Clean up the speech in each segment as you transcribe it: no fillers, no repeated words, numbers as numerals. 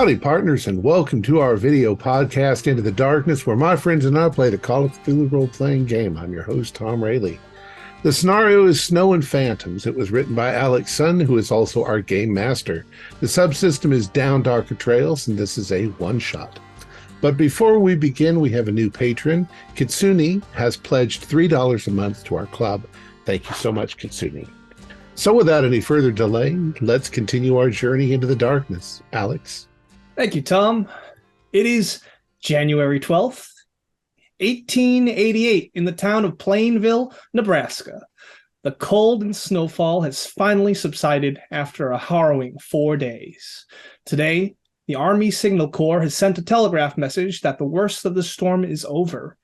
Howdy, partners, and welcome to our video podcast, Into the Darkness, where my friends and I play the Call of Cthulhu role-playing game. I'm your host, Thom Raley. The scenario is Snow and Phantoms. It was written by Alex Sun, who is also our game master. The subsystem is Down Darker Trails, and this is a one-shot. But before we begin, we have a new patron. Kitsune has pledged $3 a month to our club. Thank you so much, Kitsune. So without any further delay, let's continue our journey into the darkness. Alex? Thank you, Tom. It is January 12th, 1888, in the town of Plainville, Nebraska. The cold and snowfall has finally subsided after a harrowing 4 days. Today, the Army Signal Corps has sent a telegraph message that the worst of the storm is over.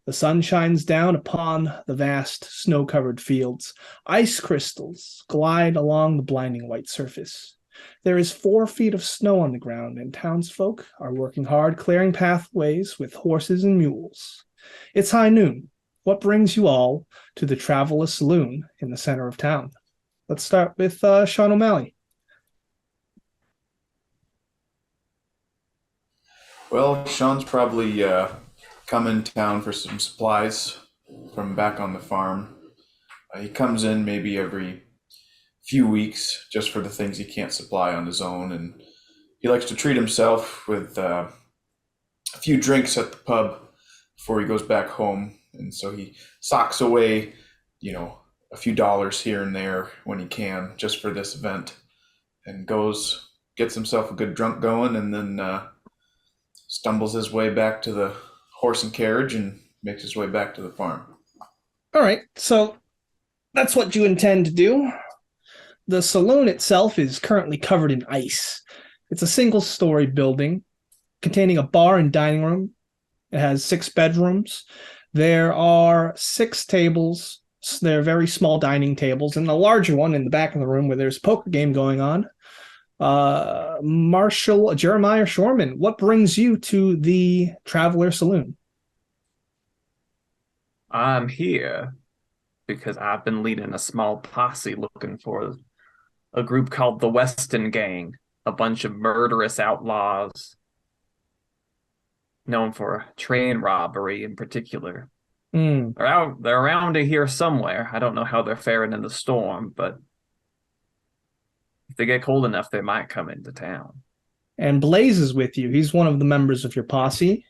The sun shines down upon the vast snow-covered fields. Ice crystals glide along the blinding white surface. There is 4 feet of snow on the ground, and townsfolk are working hard clearing pathways with horses and mules. It's high noon. What brings you all to the Traveler Saloon in the center of town? Let's start with Sean O'Malley. Well, Sean's probably come in town for some supplies from back on the farm. He comes in maybe every few weeks just for the things he can't supply on his own, and he likes to treat himself with a few drinks at the pub before he goes back home. And so he socks away, a few dollars here and there when he can just for this event, and gets himself a good drunk going, and then stumbles his way back to the horse and carriage and makes his way back to the farm. All right, so that's what you intend to do. The saloon itself is currently covered in ice. It's a single-story building containing a bar and dining room. It has 6 bedrooms. There are 6 tables. They're very small dining tables, and a larger one in the back of the room where there's a poker game going on. Marshal Jeremiah Shorman, what brings you to the Traveler Saloon? I'm here because I've been leading a small posse looking for a group called the Westin Gang, a bunch of murderous outlaws known for train robbery in particular. They're around here somewhere. I don't know how they're faring in the storm, but if they get cold enough, they might come into town. And Blaze is with you. He's one of the members of your posse.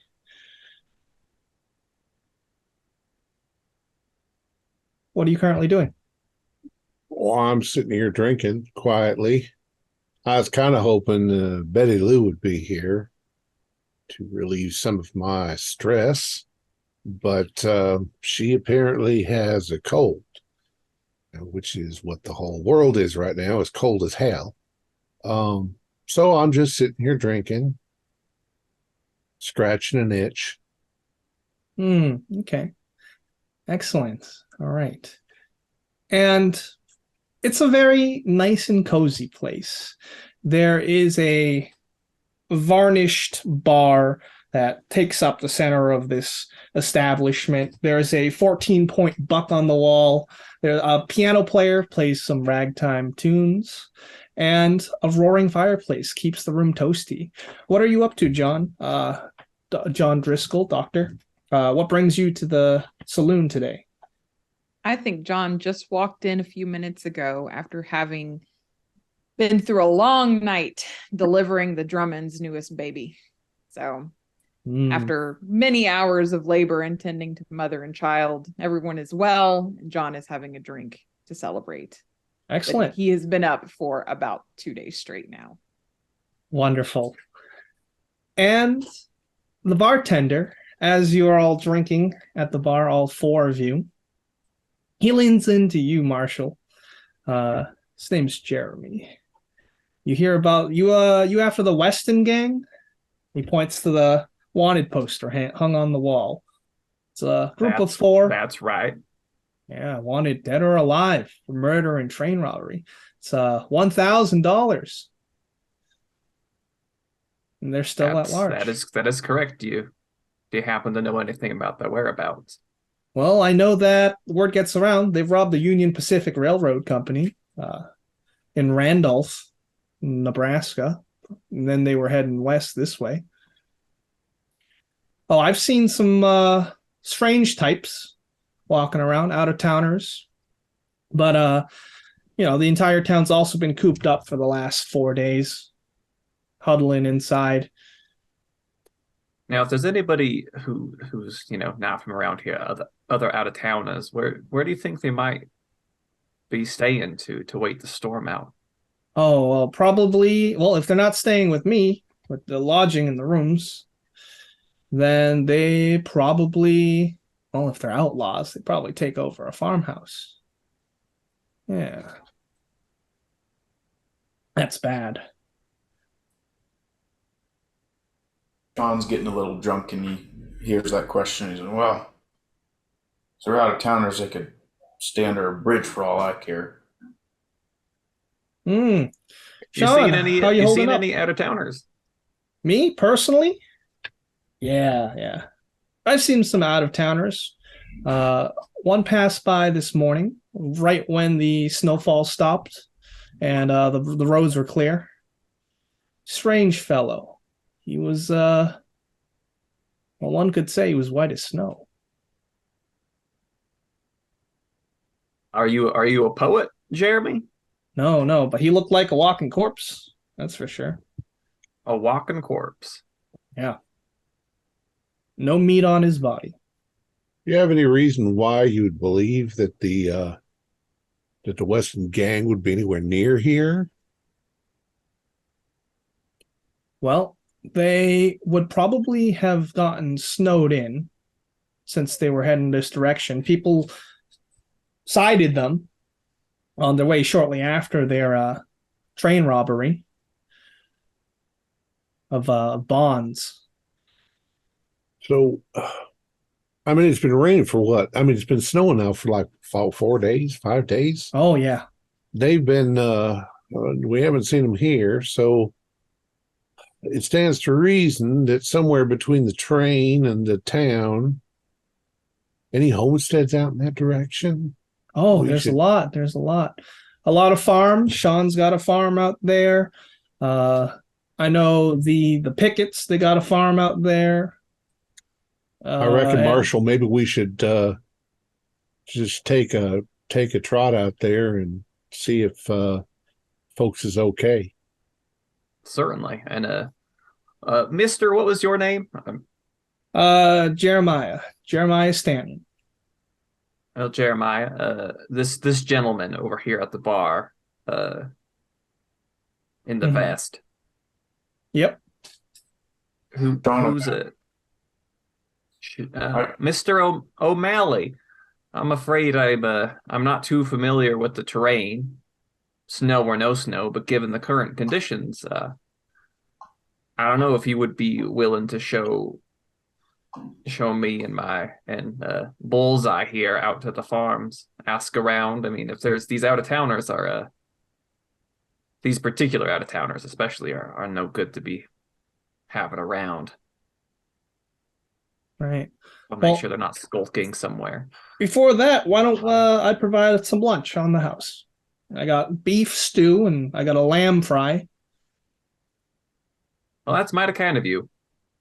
What are you currently doing? Well, I'm sitting here drinking quietly. I was kind of hoping Betty Lou would be here to relieve some of my stress, but she apparently has a cold, which is what the whole world is right now. It's cold as hell. So I'm just sitting here drinking, scratching an itch. Okay. Excellent. All right. And it's a very nice and cozy place. There is a varnished bar that takes up the center of this establishment. There's a 14-point buck on the wall. There, a piano player plays some ragtime tunes, and a roaring fireplace keeps the room toasty. What are you up to, John? John Driscoll, doctor. What brings you to the saloon today? I think John just walked in a few minutes ago after having been through a long night delivering the Drummond's newest baby. So after many hours of labor and tending to mother and child, everyone is well, and John is having a drink to celebrate. Excellent. But he has been up for about 2 days straight now. Wonderful. And the bartender, as you are all drinking at the bar, all 4 of you, he leans into you, Marshall. His name's Jeremy. You hear about you after the Westin Gang? He points to the wanted poster hung on the wall. It's a group of 4. That's right. Yeah, wanted dead or alive for murder and train robbery. It's $1,000. And they're still at large. That is correct. Do you happen to know anything about their whereabouts? Well, I know that word gets around. They've robbed the Union Pacific Railroad Company in Randolph, Nebraska. and then they were heading west this way. Oh, I've seen some strange types walking around, out-of-towners. But, the entire town's also been cooped up for the last 4 days, huddling inside. Now, if there's anybody who's not from around here, other out-of-towners, where do you think they might be staying to wait the storm out? Oh, well, probably, if they're not staying with me, with the lodging and the rooms, then they probably, if they're outlaws, they probably take over a farmhouse. Yeah. That's bad. Sean's getting a little drunk and he hears that question. He's like, well, if they're out of towners, they could stay under a bridge for all I care. Sean, you seen any out of towners? Me personally? Yeah. I've seen some out of towners. One passed by this morning, right when the snowfall stopped and the roads were clear. Strange fellow. He was, one could say he was white as snow. Are you a poet, Jeremy? No, but he looked like a walking corpse. That's for sure. A walking corpse. Yeah. No meat on his body. Do you have any reason why you would believe that the Westin gang would be anywhere near here? Well, they would probably have gotten snowed in since they were heading this direction. People sighted them on their way shortly after their train robbery of bonds. So, it's been raining for what? It's been snowing now for like 4 days, 5 days. Oh, yeah. They've been, we haven't seen them here. So it stands to reason that somewhere between the train and the town, any homesteads out in that direction? Oh, there's a lot. There's a lot. A lot of farms. Sean's got a farm out there. I know the Pickets, they got a farm out there. I reckon, Marshall, maybe we should just take a trot out there and see if folks is okay. Certainly. And Mister, what was your name? Jeremiah Stanton. Well, Jeremiah, this gentleman over here at the bar, in the vest. Yep. Who's it? Mr. O'Malley. I'm afraid I'm not too familiar with the terrain, snow or no snow, but given the current conditions, I don't know if you would be willing to show me and Bullseye here out to the farms, ask around. If there's these out-of-towners these particular out-of-towners especially are no good to be having around. Right. I'll make sure they're not skulking somewhere. Before that, why don't I provide some lunch on the house? I got beef stew and I got a lamb fry. Well, that's mighty kind of you. Of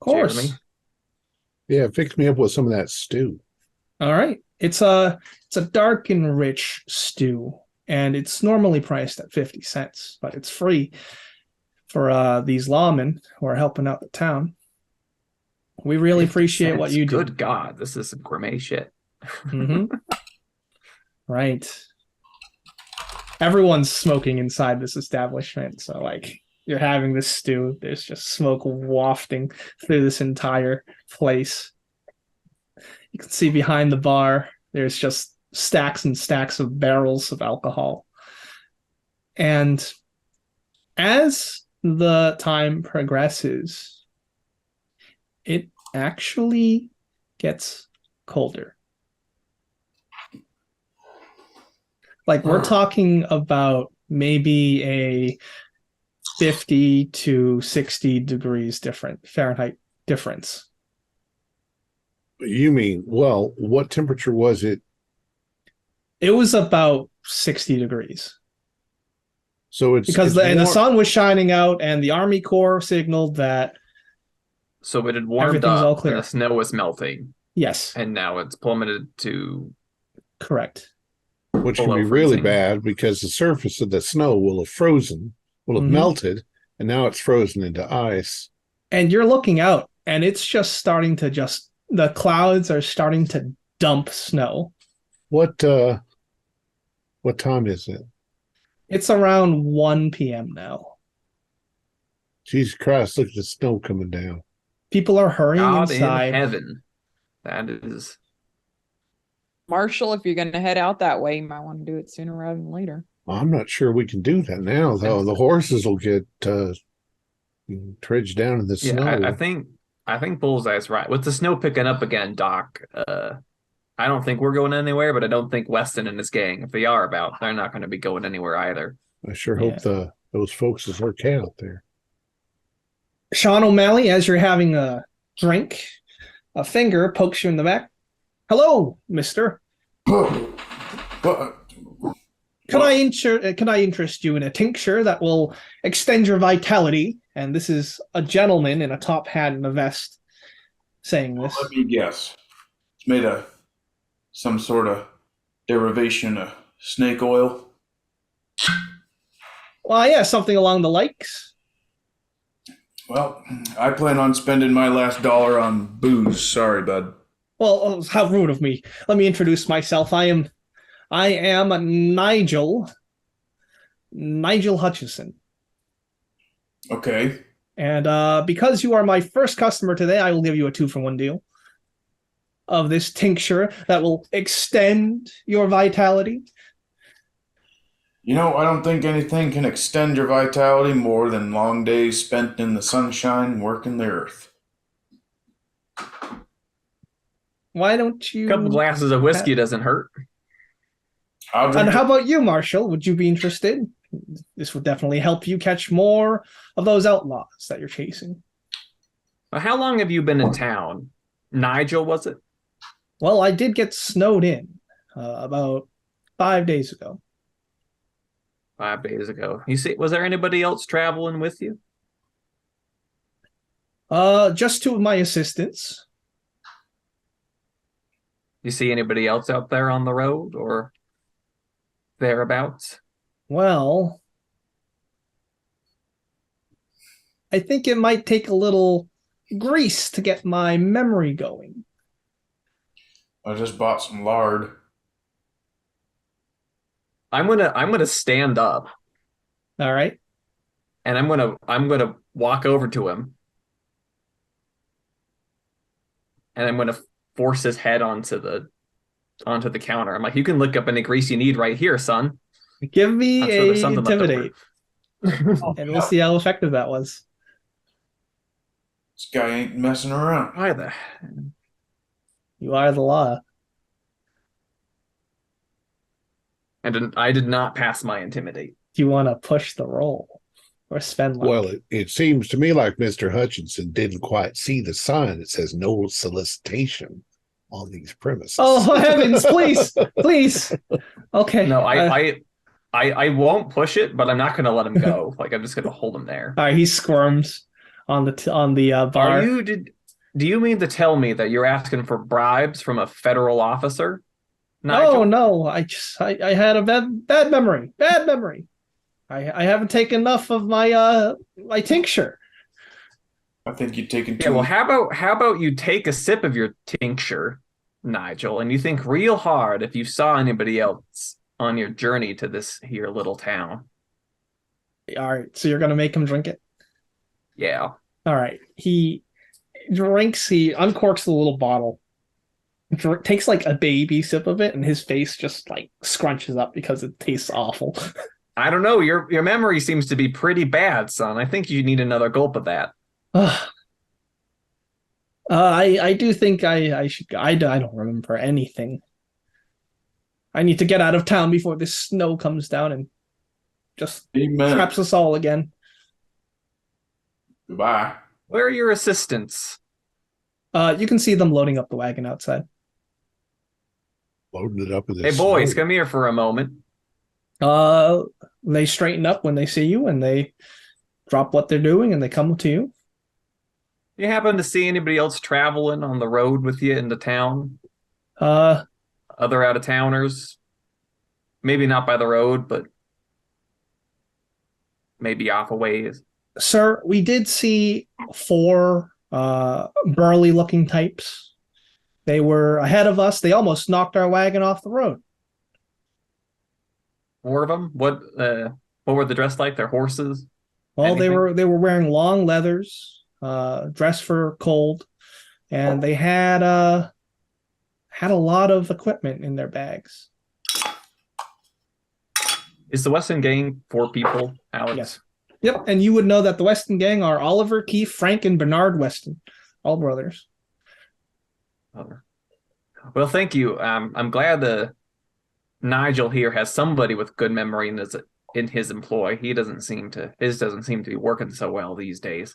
course. Jeremy. Yeah, fix me up with some of that stew. All right. It's a dark and rich stew, and it's normally priced at 50 cents, but it's free for these lawmen who are helping out the town. We really appreciate what you do. Good God, this is some gourmet shit. Mm-hmm. Right. Everyone's smoking inside this establishment, so you're having this stew. There's just smoke wafting through this entire place. You can see behind the bar, there's just stacks and stacks of barrels of alcohol. And as the time progresses, it actually gets colder. We're talking about maybe a 50 to 60 degrees Fahrenheit difference. You mean, what temperature was it? It was about 60 degrees. So it's because the sun was shining out, and the Army Corps signaled that. So it had warmed everything's up, all clear. and the snow was melting. Yes. And now it's plummeted to. Correct. Which can be really bad because the surface of the snow will have frozen, will have melted, and now it's frozen into ice. And you're looking out, and it's just starting to the clouds are starting to dump snow. What time is it? It's around 1 p.m. now. Jesus Christ, look at the snow coming down. People are hurrying God inside. In heaven. That is... Marshall, if you're going to head out that way, you might want to do it sooner rather than later. I'm not sure we can do that now, though. The horses will get trudged down in the snow. I think Bullseye's right. With the snow picking up again, Doc, I don't think we're going anywhere, but I don't think Westin and his gang, if they are about, they're not going to be going anywhere either. I sure hope those folks is okay out there. Sean O'Malley, as you're having a drink, a finger pokes you in the back. Hello, mister. Can I interest you in a tincture that will extend your vitality? And this is a gentleman in a top hat and a vest saying this. Let me guess. It's made of some sort of derivation of snake oil. Well, yeah, something along the likes. Well, I plan on spending my last dollar on booze. Sorry, bud. Well, how rude of me. Let me introduce myself. I am Nigel Hutchison. Okay. And because you are my first customer today, I will give you a 2-for-1 deal of this tincture that will extend your vitality. You know, I don't think anything can extend your vitality more than long days spent in the sunshine working the earth. Why don't you... A couple glasses of whiskey doesn't hurt. And how about you, Marshall? Would you be interested? This would definitely help you catch more of those outlaws that you're chasing. How long have you been in town? Nigel, was it? Well, I did get snowed in about 5 days ago. 5 days ago. You see, was there anybody else traveling with you? Just 2 of my assistants. You see anybody else out there on the road or thereabouts? Well, I think it might take a little grease to get my memory going. I just bought some lard. I'm gonna stand up. All right. And I'm gonna walk over to him. And I'm gonna force his head onto the counter. I'm like, you can look up any grease you need right here, son. Give me a intimidate. And we'll see how effective that was. This guy ain't messing around. Either. You are the law. And I did not pass my intimidate. Do you want to push the roll or spend luck? Well, it seems to me like Mr. Hutchinson didn't quite see the sign that says no solicitation on these premises. Oh, heavens, please, please. Okay. No, I won't push it, but I'm not going to let him go. Like, I'm just going to hold him there. All right, he squirms on the bar. Do you mean to tell me that you're asking for bribes from a federal officer? Nigel? No. I had a bad memory. Bad memory. I haven't taken enough of my my tincture. I think you've taken too. Yeah, well, how about you take a sip of your tincture, Nigel, and you think real hard if you saw anybody else on your journey to this here little town. All right, so you're gonna make him drink it? Yeah. All right. He drinks. He uncorks the little bottle. Takes like a baby sip of it, and his face just like scrunches up because it tastes awful. I don't know. Your memory seems to be pretty bad, son. I think you need another gulp of that. I do think I should go. I don't remember anything. I need to get out of town before this snow comes down and just traps us all again. Goodbye. Where are your assistants? You can see them loading up the wagon outside. Loading it up with this. Hey, boys, come here for a moment. they straighten up when they see you, and they drop what they're doing, and they come to you. You happen to see anybody else traveling on the road with you into town? Other out-of-towners? Maybe not by the road, but maybe off a ways. Sir, we did see 4 burly-looking types. They were ahead of us. They almost knocked our wagon off the road. 4 of them? What were they dressed like? Their horses? Well, Anything? they were wearing long leathers, dressed for cold, and they had a lot of equipment in their bags. Is the Westin gang 4 people, Alex? Yes. Yep, and you would know that the Westin gang are Oliver, Keith, Frank, and Bernard Westin, all brothers. Well, thank you. I'm glad Nigel here has somebody with good memory in his employ. His doesn't seem to be working so well these days.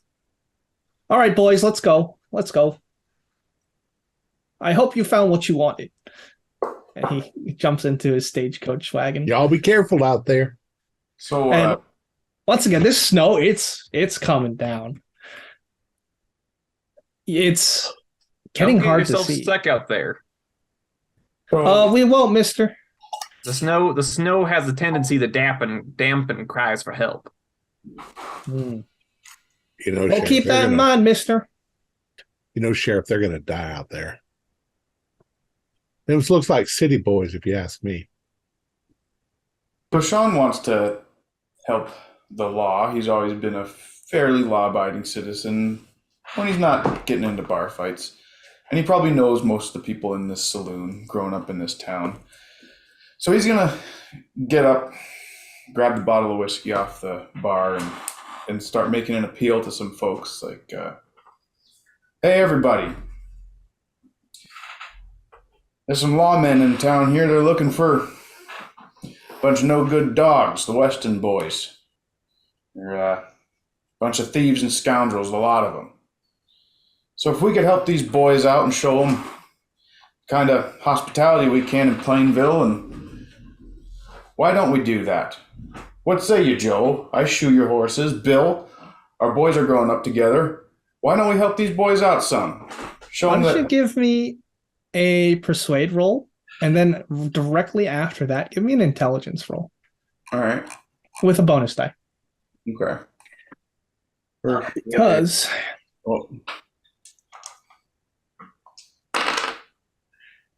All right, boys, let's go. Let's go. I hope you found what you wanted. And he jumps into his stagecoach wagon. Y'all be careful out there. So, And once again, this snow, it's coming down. It's getting Don't get hard to yourself see. stuck out there. We won't, mister. The snow has a tendency to dampen cries for help. You know, Well, Sheriff, keep that in mind, mister. You know, Sheriff, they're going to die out there. This looks like city boys, if you ask me. So Sean wants to help the law. He's always been a fairly law-abiding citizen when he's not getting into bar fights. And he probably knows most of the people in this saloon growing up in this town. So he's going to get up, grab the bottle of whiskey off the bar, and start making an appeal to some folks like, hey, everybody. There's some lawmen in town here. They're looking for a bunch of no-good dogs, the Westin boys. They're a bunch of thieves and scoundrels, a lot of them. So if we could help these boys out and show them kind of hospitality we can in Plainville, and why don't we do that? What say you, Joe? I shoe your horses. Bill, our boys are growing up together. Why don't we help these boys out some? Show Why them don't that. you give me a persuade roll, and then directly after that, give me an intelligence roll All right. with a bonus die. Okay. Because Well,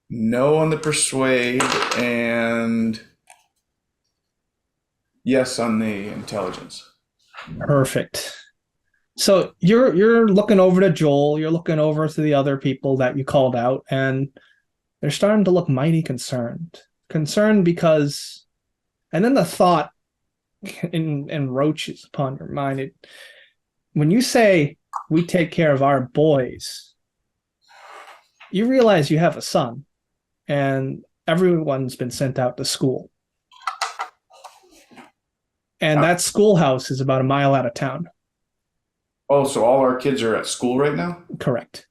no on the persuade and yes on the intelligence. perfect. So you're looking over to Joel, you're looking over to the other people that you called out, and they're starting to look mighty concerned. Concerned because, and then the thought enroaches upon your mind. When you say we take care of our boys, you realize you have a son, and everyone's been sent out to school. And that schoolhouse is about a mile out of town. Oh, so all our kids are at school right now? Correct.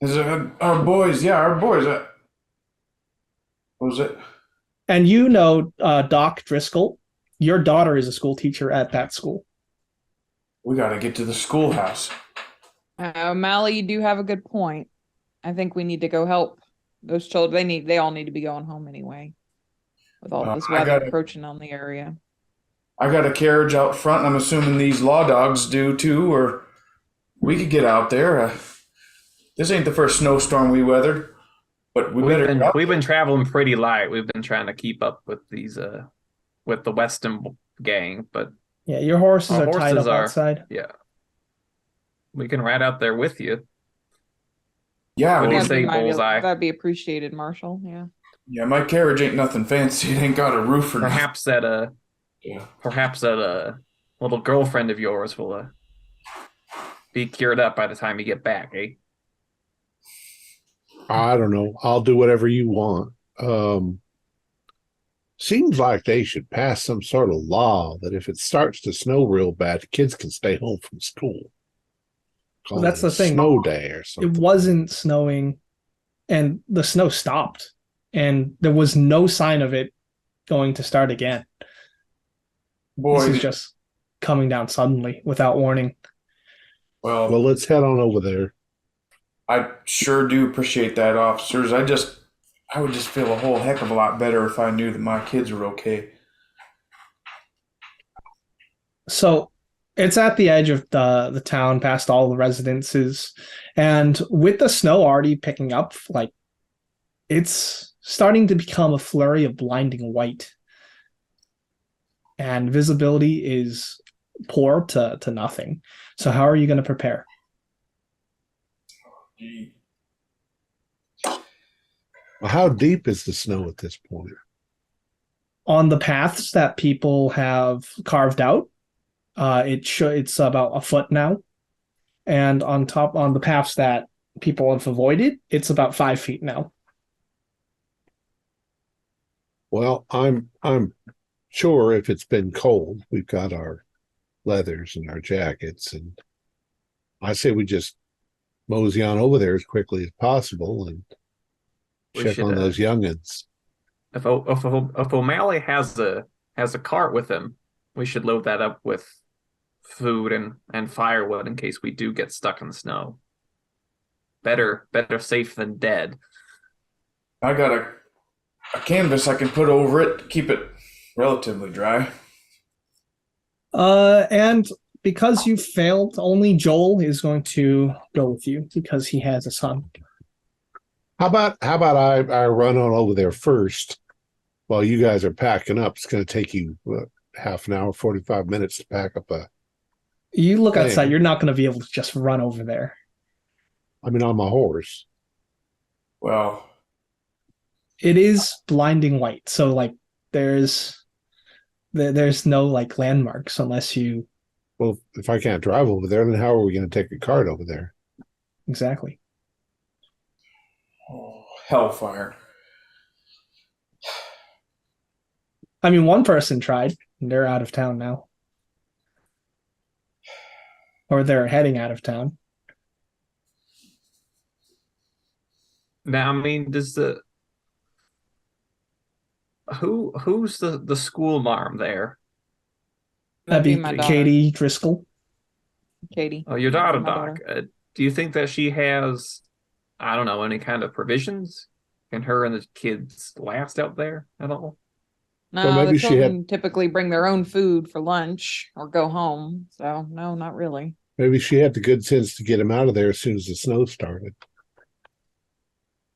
Is it our boys? Yeah, our boys. What was it? And you know Doc Driscoll, your daughter is a school teacher at that school. We got to get to the schoolhouse. Mally, you do have a good point. I think we need to go help those children. They all need to be going home anyway, with all this weather approaching on the area. I got a carriage out front, and I'm assuming these law dogs do too, or we could get out there. This ain't the first snowstorm we weathered, but we've been traveling pretty light. We've been trying to keep up with these with the Westin gang, but yeah, your horses are tied up outside. Yeah, we can ride out there with you. Yeah, what do you say, Bullseye? That'd be appreciated, Marshall. Yeah. Yeah, my carriage ain't nothing fancy. It ain't got a roof or perhaps that little girlfriend of yours will be cured up by the time you get back, eh? I don't know. I'll do whatever you want. Seems like they should pass some sort of law that if it starts to snow real bad, the kids can stay home from school. Well, that's the thing. Snow day or something. It wasn't snowing, and the snow stopped, and there was no sign of it going to start again. Boy, This is just coming down suddenly without warning. Well, well, let's head on over there. I sure do appreciate that, officers. I would just feel a whole heck of a lot better if I knew that my kids were okay. So it's at the edge of the town, past all the residences, and with the snow already picking up, like it's starting to become a flurry of blinding white, and visibility is poor to nothing. So how are you going to prepare? Well, how deep is the snow at this point? On the paths that people have carved out, it's about a foot now, and on the paths that people have avoided, it's about 5 feet now. Well, I'm sure if it's been cold, we've got our leathers and our jackets, and I say we just mosey on over there as quickly as possible and check on those youngins. If O'Malley has a cart with him, we should load that up with food and firewood in case we do get stuck in the snow. Better safe than dead. I got a canvas I can put over it to keep it relatively dry. And because you failed, only Joel is going to go with you because he has a son. How about I run on over there first while you guys are packing up? It's going to take you half an hour, 45 minutes to pack up a. You look outside, you're not going to be able to just run over there. I mean, on my horse. Well, it is blinding white, so like there's no like landmarks unless you. Well, if I can't drive over there, then how are we going to take a cart over there? Exactly. oh, hellfire. I mean, one person tried, and they're out of town now. Or they're heading out of town. Now, I mean, who's the school marm there? That'd be my daughter. Katie Driscoll. Katie. Oh, your daughter, Doc. Do you think that she has, I don't know, any kind of provisions? Can her and the kids last out there at all? No, Well, maybe the she children typically bring their own food for lunch or go home. So no, not really. Maybe she had the good sense to get him out of there as soon as the snow started.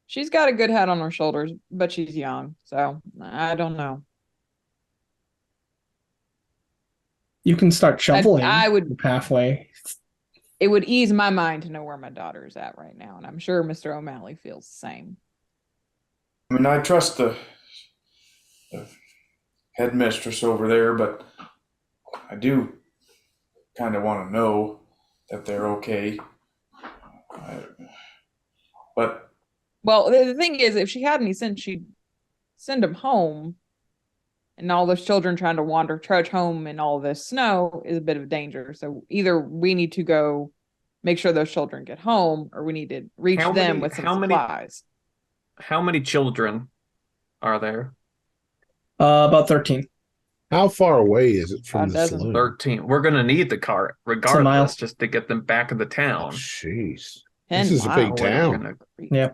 She's got a good head on her shoulders, but she's young. So I don't know. You can start shoveling I would the pathway. It would ease my mind to know where my daughter's at right now, and I'm sure Mr. O'Malley feels the same. I mean, I trust the headmistress over there, but I do kind of want to know that they're okay. But well, the thing is, if she had any sense, she'd send them home. And all those children trying to trudge home in all this snow is a bit of a danger. So either we need to go make sure those children get home, or we need to reach them with some supplies. How many children are there? About 13. How far away is it from the saloon? 13. We're going to need the cart regardless just to get them back into town. Jeez. 10 This is a big miles. town. Yeah.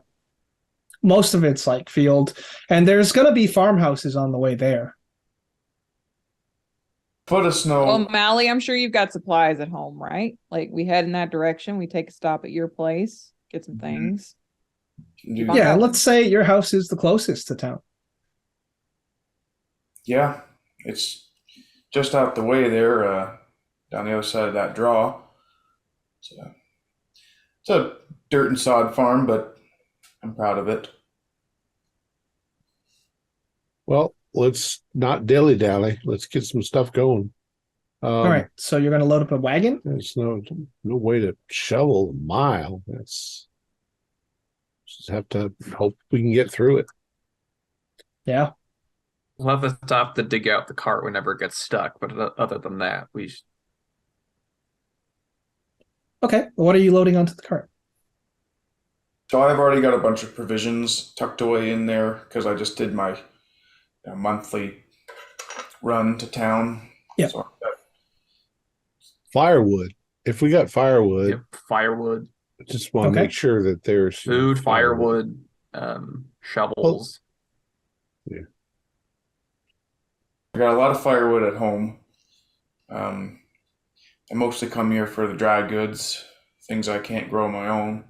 Most of it's like field. And there's going to be farmhouses on the way there. foot of snow. Well, Mally, I'm sure you've got supplies at home, right? Like we head in that direction. We take a stop at your place, get some things. Yeah, let's say your house is the closest to town. Yeah, it's just out the way there, down the other side of that draw. It's a dirt and sod farm, but I'm proud of it. Well, let's not dilly-dally. Let's get some stuff going. All right, so you're going to load up a wagon? There's no way to shovel a mile. Just have to hope we can get through it. Yeah. We'll have to stop to dig out the cart whenever it gets stuck, but other than that, we... Okay, what are you loading onto the cart? So I've already got a bunch of provisions tucked away in there because I just did my monthly run to town Yeah. So, Firewood. If we got firewood, Yep, firewood, I just want to Okay. make sure that there's food, firewood, shovels. Yeah. I got a lot of firewood at home. I mostly come here for the dry goods, things I can't grow on my own.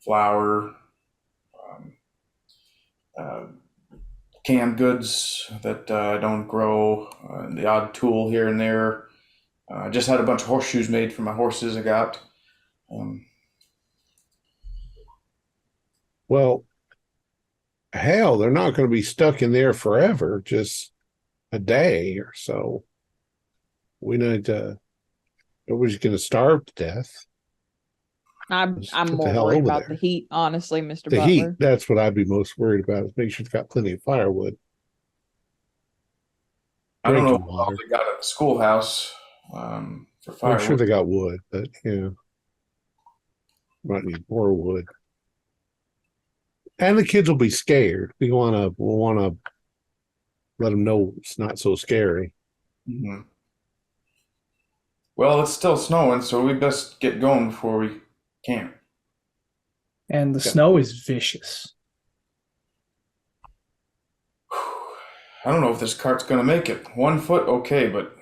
Flour, canned goods that I don't grow, the odd tool here and there. I just had a bunch of horseshoes made for my horses I got. Well, hell, they're not going to be stuck in there forever, just a day or so. We need to, nobody's going to starve to death. I'm Just put the more hell worried over about there. the heat, honestly, Mr. The Butler. heat, that's what I'd be most worried about, is make sure it's got plenty of firewood. I don't know Drinking what water. they got at the schoolhouse for firewood. I'm sure they got wood, but yeah, might need more wood. And the kids will be scared. We'll want to let them know it's not so scary. Mhm. Well, it's still snowing, so we best get going before we camp. And the Yeah. snow is vicious. I don't know if this cart's gonna make it. 1 foot, okay, but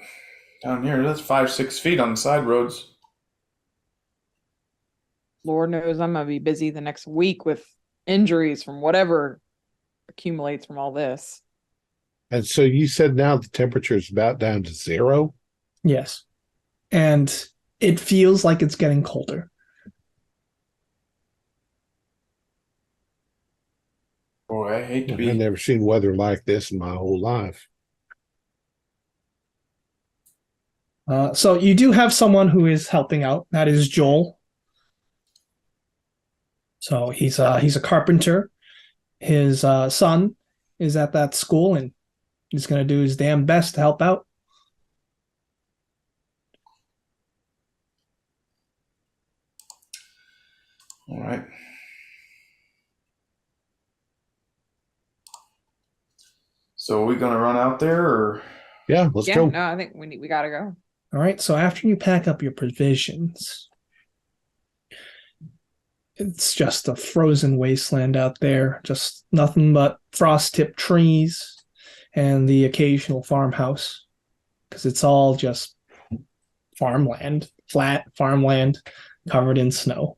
down here, that's 5, 6 feet on the side roads. Lord knows I'm gonna be busy the next week with injuries from whatever accumulates from all this. And so you said now the temperature is about down to 0? Yes. And it feels like it's getting colder. Boy, I hate to I've be. never seen weather like this in my whole life. So you do have someone who is helping out. That is Joel. So he's a carpenter. His son is at that school, and he's going to do his damn best to help out. All right. So are we gonna run out there, or Yeah, let's Yeah, go. no, I think we gotta go. All right. So after you pack up your provisions, it's just a frozen wasteland out there. Just nothing but frost-tipped trees and the occasional farmhouse, because it's all just farmland, flat farmland covered in snow.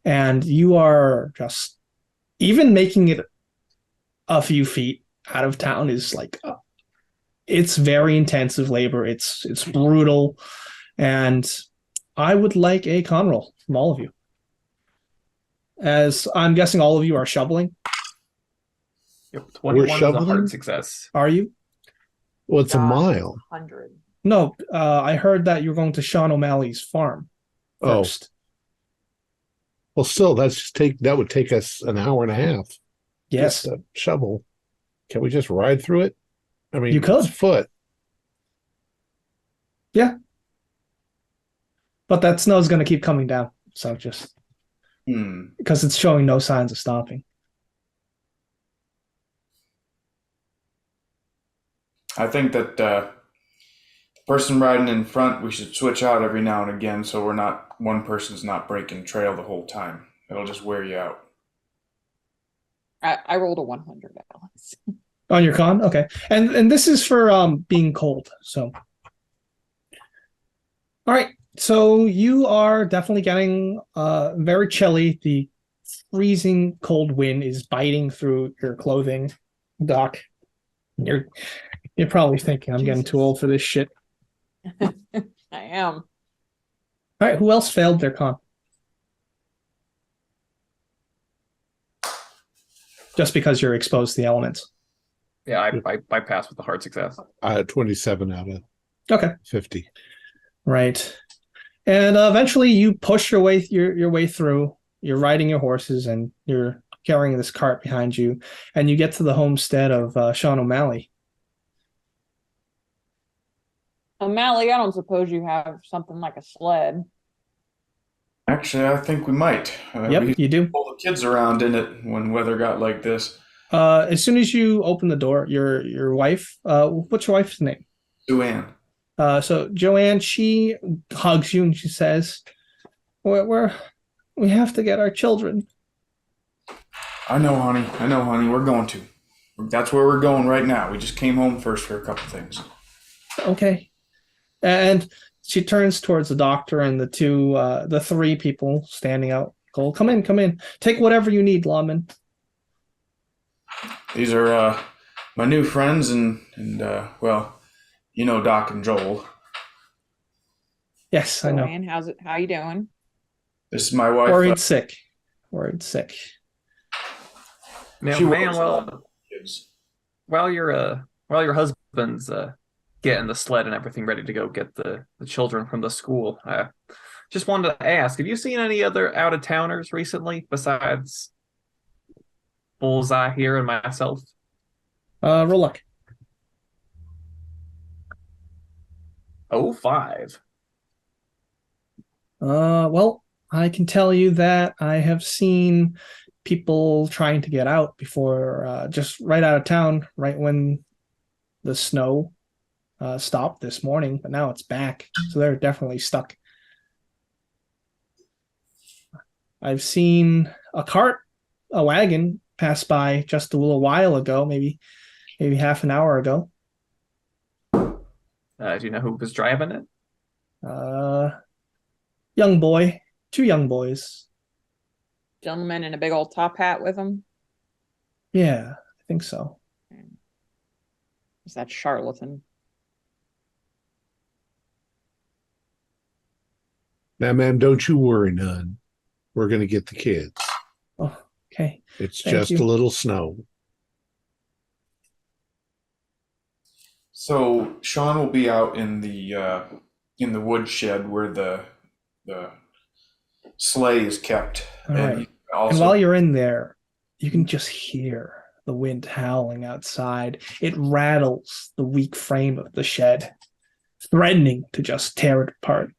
And you are just, even making it a few feet out of town is like, it's very intensive labor. It's brutal. And I would like a con roll from all of you. As I'm guessing all of you are shoveling. Yep, 21 is a shoveling? hard success. Are you? Well, it's a mile. 100. No, I heard that you're going to Sean O'Malley's farm Oh. first. Well, still, that would take us an hour and a half. Yes. Just a shovel. Can we just ride through it? I mean, You could. it's foot. Yeah. But that snow is going to keep coming down. So just because it's showing no signs of stopping. I think that the person riding in front, we should switch out every now and again, so one person's not breaking trail the whole time. It'll just wear you out. I rolled a 100, Alex. On your con? Okay. And this is for being cold. So all right. So you are definitely getting very chilly. The freezing cold wind is biting through your clothing, Doc. You're probably thinking I'm getting too old for this shit. I am. All right, who else failed their con? Just because you're exposed to the elements. Yeah, I passed with a hard success. I had 27 out of Okay. 50. Right. And eventually you push your way through. You're riding your horses and you're carrying this cart behind you, and you get to the homestead of Sean O'Malley. O'Malley, I don't suppose you have something like a sled. Actually, I think we might. Yep, you do. Pull the kids around in it when weather got like this. As soon as you open the door, your wife, what's your wife's name? Sue Ann. So Joanne, she hugs you and she says, we have to get our children. I know, honey. We're going to. That's where we're going right now. We just came home first for a couple things. Okay. And she turns towards the doctor and the three people standing out cold. Come in. Take whatever you need, lawman. These are my new friends and well, you know Doc and Joel. Yes, I know. Joanne, how you doing? This is my wife. Worried sick. Now, She man, works well, kids. while your husband's getting the sled and everything ready to go get the children from the school, I just wanted to ask, have you seen any other out-of-towners recently besides Bullseye here and myself? Roll luck. 05. Well, I can tell you that I have seen people trying to get out before, just right out of town, right when the snow stopped this morning, but now it's back, so they're definitely stuck. I've seen a wagon pass by just a little while ago, maybe half an hour ago. Do you know who was driving it? Young boy, 2 young boys. Gentleman in a big old top hat with him. Yeah, I think so. Is that charlatan? Now, ma'am, don't you worry none. We're going to get the kids. Oh, okay. It's Thank just you. a little snow. So Sean will be out in the woodshed where the sleigh is kept. All and right. he also, And while you're in there, you can just hear the wind howling outside. It rattles the weak frame of the shed, threatening to just tear it apart.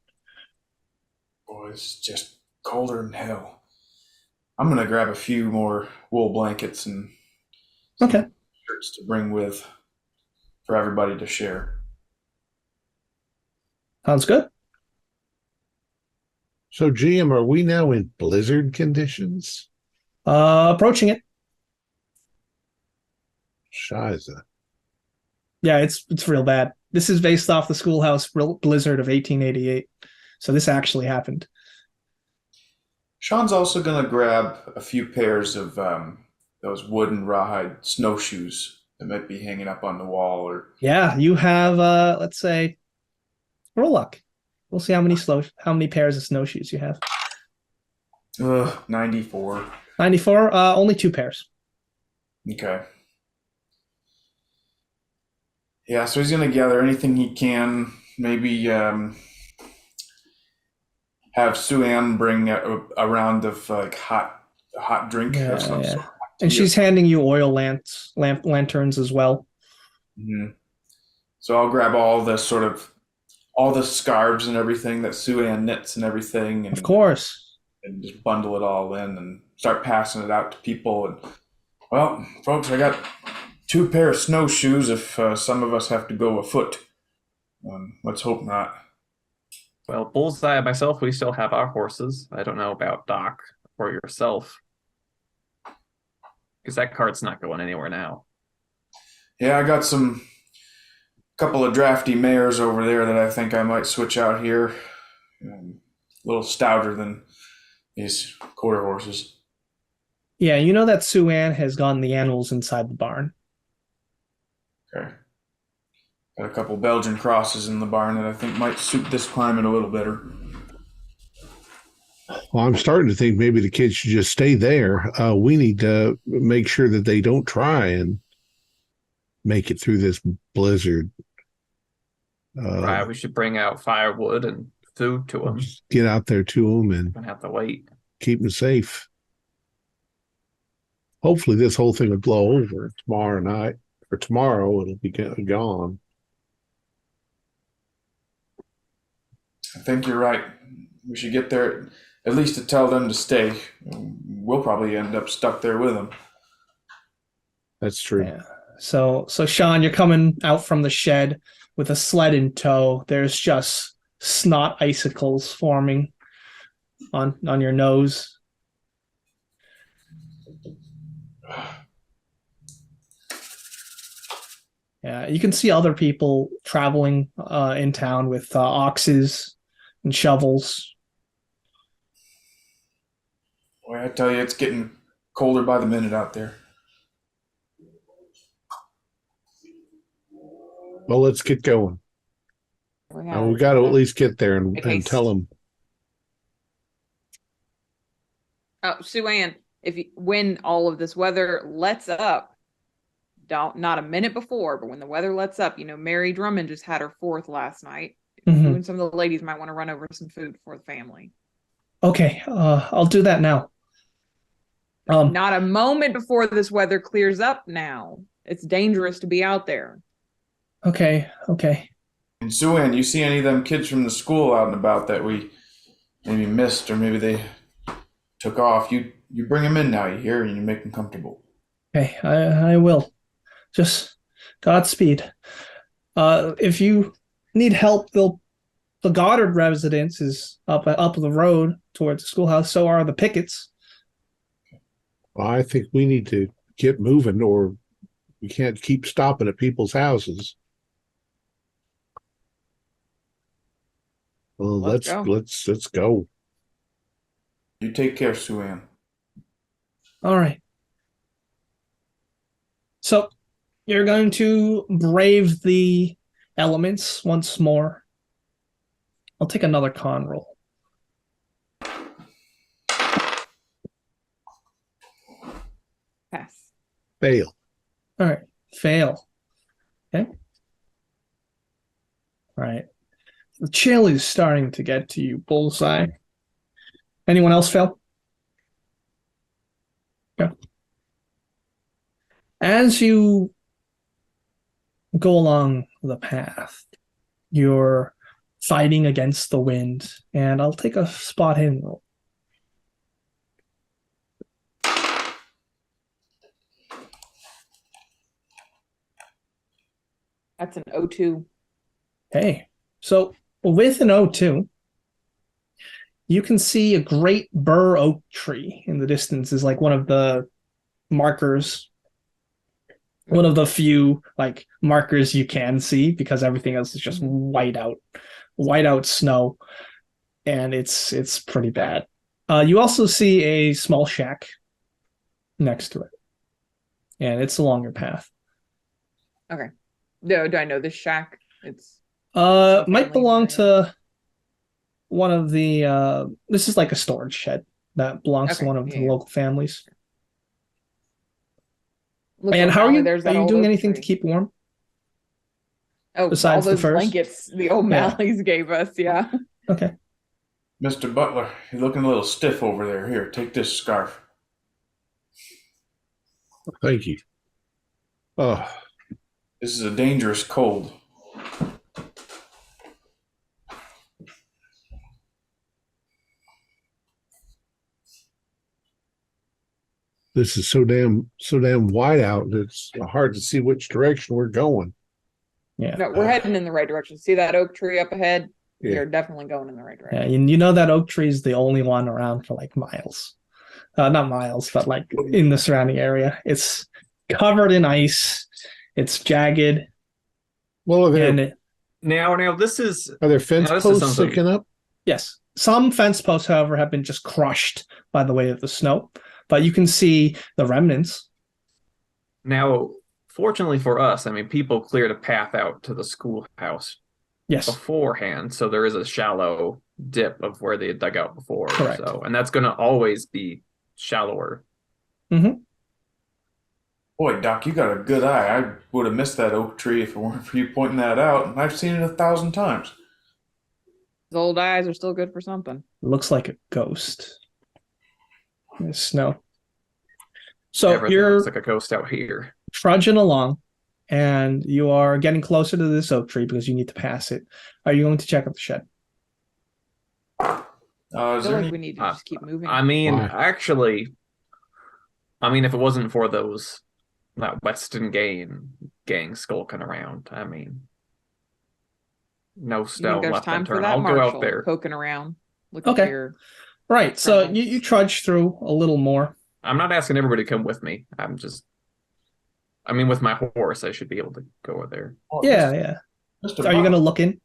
boy, it's just colder than hell. I'm gonna grab a few more wool blankets and some Okay. shirts to bring with for everybody to share. Sounds good. So, GM, are we now in blizzard conditions? Approaching it. Shiza. Yeah, it's real bad. This is based off the schoolhouse blizzard of 1888. So this actually happened. Sean's also gonna grab a few pairs of those wooden rawhide snowshoes that might be hanging up on the wall. Or Yeah, you have let's say roll luck. We'll see how many pairs of snowshoes you have. 94. 94, only 2 pairs. Okay. Yeah, so he's gonna gather anything he can. Maybe have Sue Ann bring a round of like hot drink Yeah, or some yeah. sort. And she's handing you oil lanterns as well. Mm-hmm. So I'll grab all the scarves and everything that Sue Ann knits and everything, and Of course. and just bundle it all in and start passing it out to people. And well, folks, I got 2 pair of snowshoes if some of us have to go afoot. Let's hope not. Well, Bullseye and myself, we still have our horses. I don't know about Doc or yourself, because that cart's not going anywhere now. Yeah, I got couple of drafty mares over there that I think I might switch out here. A little stouter than these quarter horses. Yeah, you know that Sue Ann has gotten the animals inside the barn. Okay. Got a couple Belgian crosses in the barn that I think might suit this climate a little better. Well, I'm starting to think maybe the kids should just stay there. We need to make sure that they don't try and make it through this blizzard. Right, we should bring out firewood and food to them. Just get out there to them and Don't have to wait. keep them safe. Hopefully this whole thing will blow over tomorrow night, or tomorrow it'll be gone. I think you're right. We should get there at least to tell them to stay. We'll probably end up stuck there with them. That's true. Yeah. So Sean, you're coming out from the shed with a sled in tow. There's just snot icicles forming on your nose. Yeah, you can see other people traveling in town with oxes and shovels. Boy, I tell you, it's getting colder by the minute out there. Well, let's get going. We got to at least get there and tell them. Oh, Sue Ann, when all of this weather lets up, not a minute before, but when the weather lets up, Mary Drummond just had her 4th last night. Mm-hmm. You and some of the ladies might want to run over some food for the family. Okay, I'll do that now. Not a moment before this weather clears up now. It's dangerous to be out there. Okay. And Sue Ann, you see any of them kids from the school out and about that we maybe missed, or maybe they took off? You bring them in now, you hear, and you make them comfortable. Okay, I will. Just Godspeed. If you need help, the Goddard residence is up the road towards the schoolhouse. So are the pickets. Well, I think we need to get moving, or we can't keep stopping at people's houses. Well, let's go. You take care, Sue Ann. All right. So you're going to brave the elements once more. I'll take another con roll. Pass. Fail. All right. Fail. Okay. All right. The chill is starting to get to you, Bullseye. Anyone else fail? Yeah. As you go along the path, you're fighting against the wind, and I'll take a spot hidden roll. That's an 0-2. Okay. So with an 0-2, you can see a great bur oak tree in the distance is like one of the markers, one of the few like markers you can see, because everything else is just white out snow, and it's pretty bad. You also see a small shack next to it, and it's along your path. Okay. Do I know this shack? It's might belong to one of the this is like a storage shed that belongs to one of the local families. And how are you doing anything to keep warm? Oh, besides all those the furs? blankets the O'Malleys gave us, yeah. Okay. Mr. Butler, you're looking a little stiff over there. Here, take this scarf. Thank you. Oh, this is a dangerous cold. this is so damn wide out. It's hard to see which direction we're going. Yeah. No, we're heading in the right direction. See that oak tree up ahead? Yeah. We're definitely going in the right direction. Yeah, you know that oak tree is the only one around for like miles. Not miles, but like in the surrounding area. It's covered in ice. It's jagged. Well, Now this is... Are there fence posts sticking up? Yes. Some fence posts, however, have been just crushed by the weight of the snow. But you can see the remnants. Now, fortunately for us, I mean, people cleared a path out to the schoolhouse beforehand, so there is a shallow dip of where they had dug out before. Correct. So, and that's going to always be shallower. Mm-hmm. Boy, Doc, you got a good eye. I would have missed that oak tree if it weren't for you pointing that out, and I've seen it 1,000 times. His old eyes are still good for something. Looks like a ghost. There's snow. So Everything you're looks like a ghost out here. trudging along, and you are getting closer to this oak tree because you need to pass it. Are you going to check out the shed? I feel like we need to just keep moving. I mean, Why? actually, if it wasn't for that Westin gang skulking around, I mean, no You think stone there's left time for unturned. that, I'll go Marshall? out there. Poking around, looking Okay. for your Right. So friends. you trudge through a little more. I'm not asking everybody to come with me. With my horse, I should be able to go over there. Yeah. Mr. Are you Bob, gonna look in?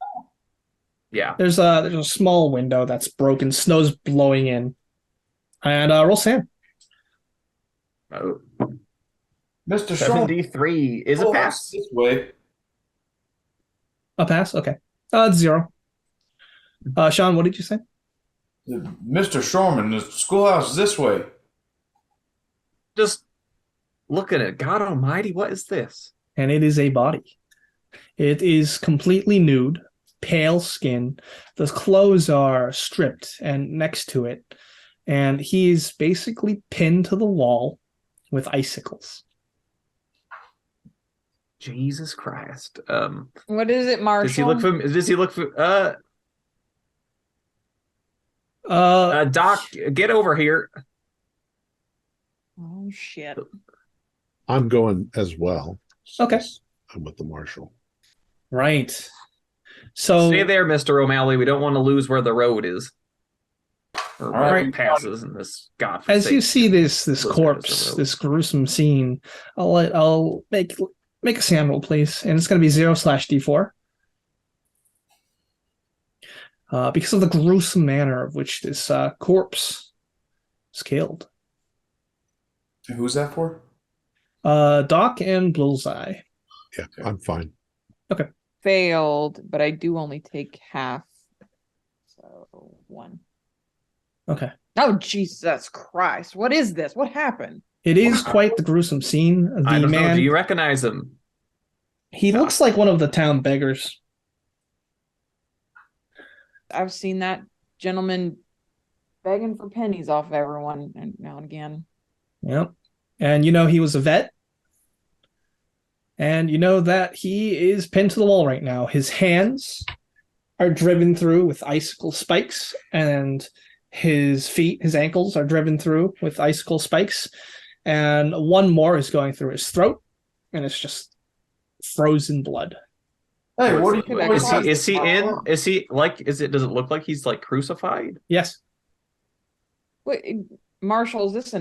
Yeah. There's a small window that's broken. Snow's blowing in. And roll Sam. Oh, Mr. Shorman, 73 is a pass. this way. A pass? Okay. It's 0. Sean, what did you say? Mr. Shorman, the schoolhouse is this way. Just look at it. God almighty, what is this? And it is a body. It is completely nude, pale skin. The clothes are stripped and next to it. And he's basically pinned to the wall with icicles. Jesus Christ. What is it, Marshall? Does he look for Doc, get over here. Oh shit. I'm going as well. Okay. I'm with the marshal. Right. So Stay there, Mr. O'Malley. We don't want to lose where the road is. Or where right. it passes in this as you see this Blizzard corpse, is a road. this gruesome scene, I'll make a SAM roll, please, and it's going to be 0/D4. Because of the gruesome manner of which this corpse is killed. Who's that for? Doc and Bullseye. Yeah, I'm fine. Failed, but I do only take half. So 1. Okay. Oh Jesus Christ! What is this? What happened? It is quite the gruesome scene. I The don't know. man, Do you recognize him? he looks like one of the town beggars. I've seen that gentleman begging for pennies off everyone now and again. Yep. And you know he was a vet. And you know that he is pinned to the wall right now. His hands are driven through with icicle spikes, and his feet, his ankles are driven through with icicle spikes. And one more is going through his throat, and it's just frozen blood. Hey, what are you Is doing? Does it look like he's like crucified? Yes. Wait, Marshall, is this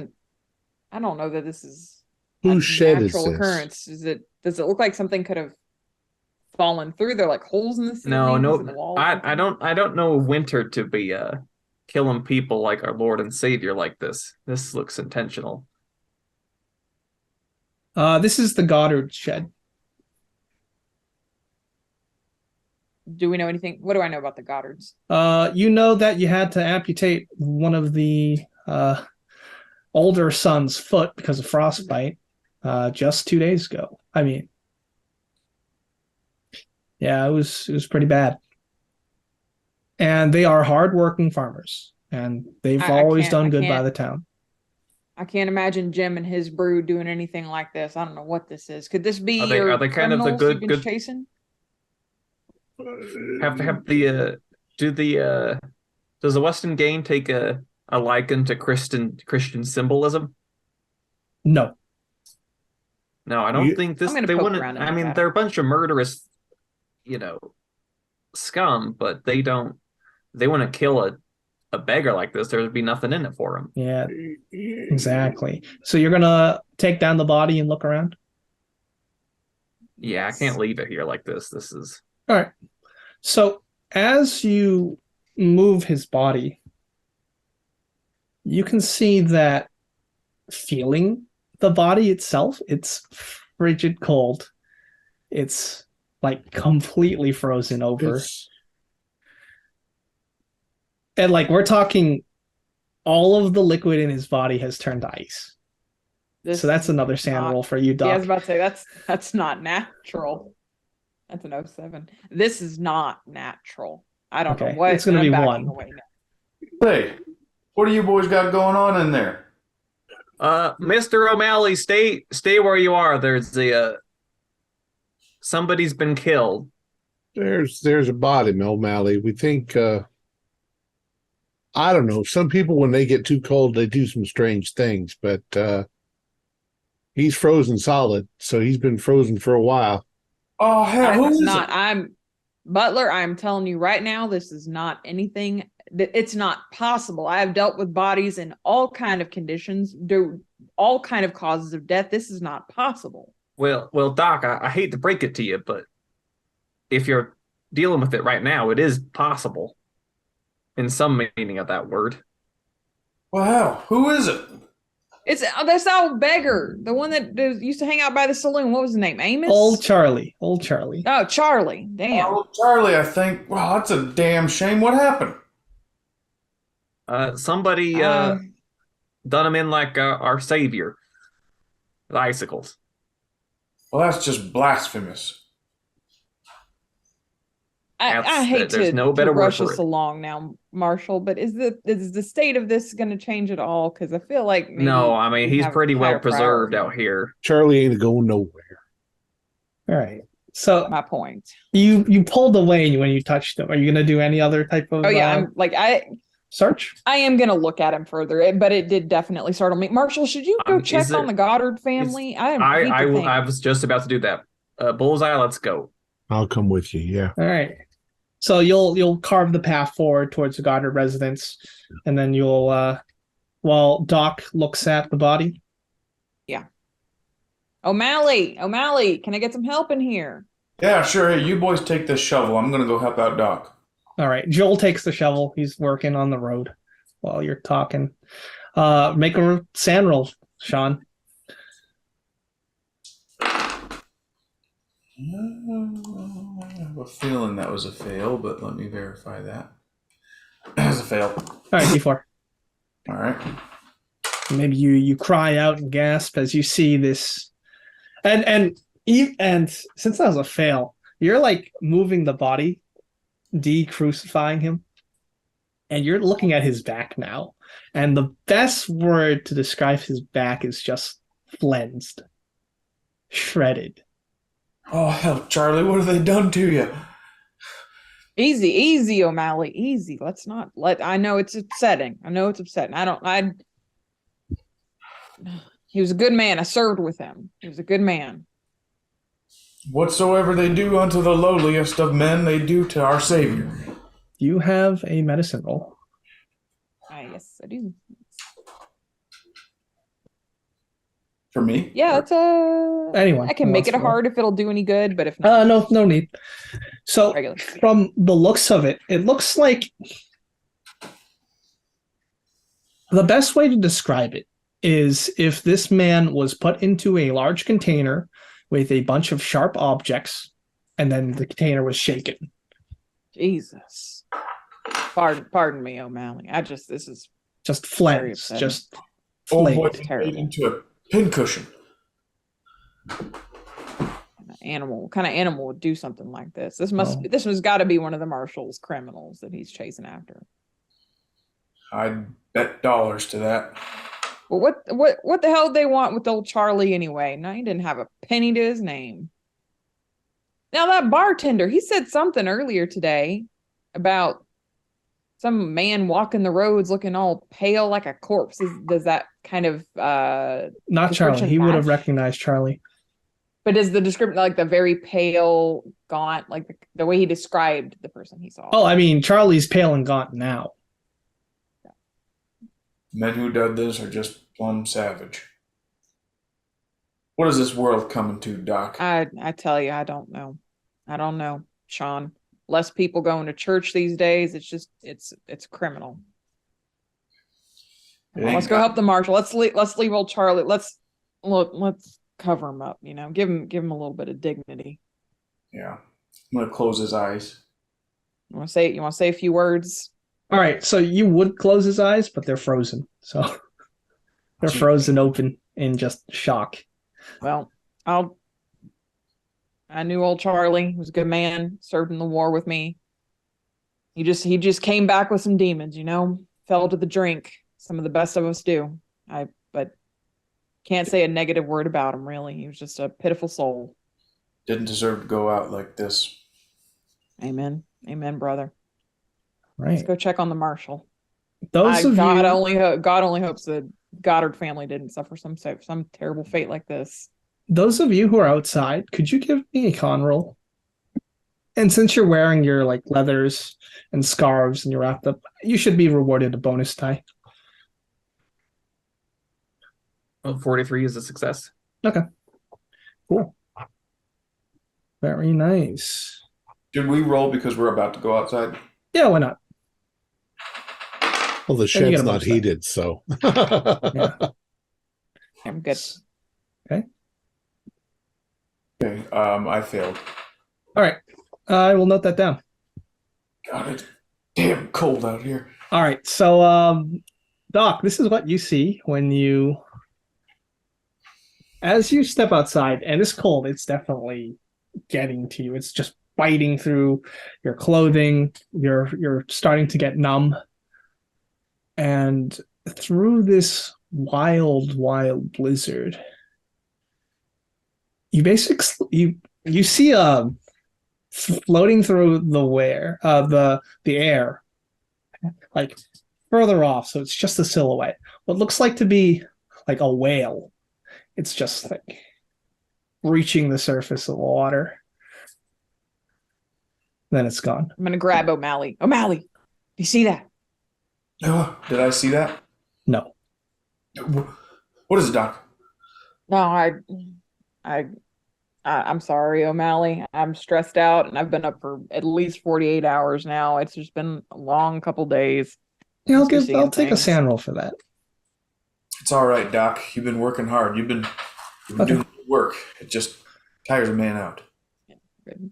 I don't know that this is Whose shed is natural this? occurrence. Does it look like something could have fallen through? There like holes in the ceiling? No. In the walls? I don't know Winter to be killing people like our Lord and Savior like this. This looks intentional. This is the Goddard shed. Do we know anything? What do I know about the Goddards? You know that you had to amputate one of the older son's foot because of frostbite just 2 days ago. I mean, yeah, it was pretty bad. And they are hardworking farmers, and they've always done good by the town. I can't imagine Jim and his brood doing anything like this. I don't know what this is. Could this be Are they kind of the criminals you've been good chasing? Have the does the Westin gang take a liken to Christian symbolism? No. No, I don't think this. They wouldn't. I mean, they're a bunch of murderous, scum, but they don't. They wouldn't kill a beggar like this. There would be nothing in it for them. Yeah, exactly. So you're gonna take down the body and look around? Yeah, I can't leave it here like this. This is all right. So as you move his body, you can see that feeling the body itself, it's frigid cold. It's like completely frozen over. And like we're talking all of the liquid in his body has turned to ice. So that's another SAM roll for you, Doc. Yeah, I was about to say that's not natural. That's an 07. This is not natural. I don't know what. It's going to be 1. Hey, what do you boys got going on in there? Mr. O'Malley, stay where you are. There's somebody's been killed. There's a body, O'Malley. We think I don't know. Some people, when they get too cold, they do some strange things, but he's frozen solid, so he's been frozen for a while. Oh hell, who is not? it? Butler, I'm telling you right now, this is not anything. It's not possible. I have dealt with bodies in all kind of conditions, all kind of causes of death. This is not possible. Well, Doc, I hate to break it to you, but if you're dealing with it right now, it is possible in some meaning of that word. Wow, who is it? It's this old beggar, the one that used to hang out by the saloon. What was his name? Amos? Old Charlie. Oh, Charlie. Damn. Oh, Charlie, I think. Wow, that's a damn shame. What happened? Somebody done him in like our savior, the icicles. Well, that's just blasphemous. I hate there's to, no better to rush word for us it. along now, Marshall, but is the state of this going to change at all? Because I feel like No, I mean, he's pretty well preserved out here. Charlie ain't going nowhere. All right. So my point. You pulled away when you touched him. Are you going to do any other type of? Oh yeah, I'm like search. I am going to look at him further, but it did definitely startle me. Marshall, should you go check on the Goddard family? I was just about to do that. Bullseye, let's go. I'll come with you. Yeah. All right. So you'll carve the path forward towards the Goddard residence, and then you'll while Doc looks at the body. Yeah. O'Malley, can I get some help in here? Yeah, sure. Hey, you boys take this shovel. I'm gonna go help out Doc. All right. Joel takes the shovel. He's working on the road while you're talking. Make a sand roll, Sean. I have a feeling that was a fail, but let me verify that. That was a fail. All right, D4. All right. Maybe you cry out and gasp as you see this, and since that was a fail, you're like moving the body, de-crucifying him, and you're looking at his back now. And the best word to describe his back is just flensed, shredded. Oh, hell, Charlie, what have they done to you? Easy, O'Malley, easy. I know it's upsetting. He was a good man. I served with him. He was a good man. Whatsoever they do unto the lowliest of men, they do to our Savior. You have a medicine roll. Yes, I do. For me? Yeah, it's anyone. I can make it a hard if it'll do any good, but if not, no need. So regular. From the looks of it, it looks like the best way to describe it is if this man was put into a large container with a bunch of sharp objects, and then the container was shaken. Jesus. Pardon me, O'Malley. This is just flens, just Oh boy, terrible. into a pincushion. What kind of animal would do something like this? This has got to be one of the Marshall's criminals that he's chasing after. I'd bet dollars to that. Well, what the hell did they want with old Charlie anyway? No, he didn't have a penny to his name. Now that bartender, he said something earlier today about some man walking the roads looking all pale like a corpse. Does that kind of not Charlie? He would have recognized Charlie. But is the description like the very pale, gaunt, like the way he described the person he saw? Oh, I mean, Charlie's pale and gaunt now. Men who done this are just plumb savage. What is this world coming to, Doc? I tell you, I don't know, Sean. Less people going to church these days. It's criminal. Let's go help the marshal. Let's leave old Charlie. Let's cover him up. Give him a little bit of dignity. Yeah, I'm gonna close his eyes. You want to say a few words? All right. So you would close his eyes, but they're frozen. So they're frozen open in just shock. Well, I knew old Charlie. He was a good man, served in the war with me. He just came back with some demons, fell to the drink. Some of the best of us do. But can't say a negative word about him, really. He was just a pitiful soul. Didn't deserve to go out like this. Amen. Amen, brother. Right. Let's go check on the marshal. God only hopes the Goddard family didn't suffer some terrible fate like this. Those of you who are outside, could you give me a con roll? And since you're wearing your like leathers and scarves and you're wrapped up, you should be rewarded a bonus die. Well, 43 is a success. Okay. Cool. Very nice. Should we roll because we're about to go outside? Yeah, why not? Well, the shed's not heated, so. Yeah. I'm good. Okay. Okay. I failed. All right. I will note that down. Got it. Damn cold out here. All right. So, Doc, this is what you see as you step outside, and it's cold. It's definitely getting to you. It's just biting through your clothing. You're starting to get numb. And through this wild blizzard, you see floating through the air, like further off, so it's just a silhouette. What looks like to be like a whale. It's just like reaching the surface of the water. Then it's gone. I'm gonna grab O'Malley. O'Malley, do you see that? Did I see that? No. What is it, Doc? No, I'm sorry, O'Malley. I'm stressed out, and I've been up for at least 48 hours now. It's just been a long couple days. Yeah, I'll take a sand roll for that. It's all right, Doc. You've been working hard. You've been doing good work. It just tires a man out. Good.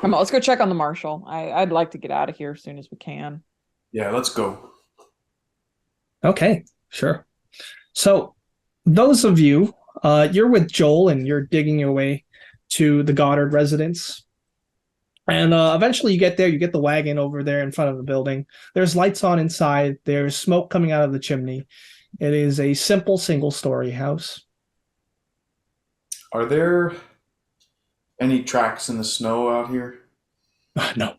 Come on, let's go check on the marshal. I'd like to get out of here as soon as we can. Yeah, let's go. Okay, sure. So, those of you, you're with Joel and you're digging your way to the Goddard residence. And eventually you get there, you get the wagon over there in front of the building. There's lights on inside. There's smoke coming out of the chimney. It is a simple single-story house. Are there any tracks in the snow out here? No.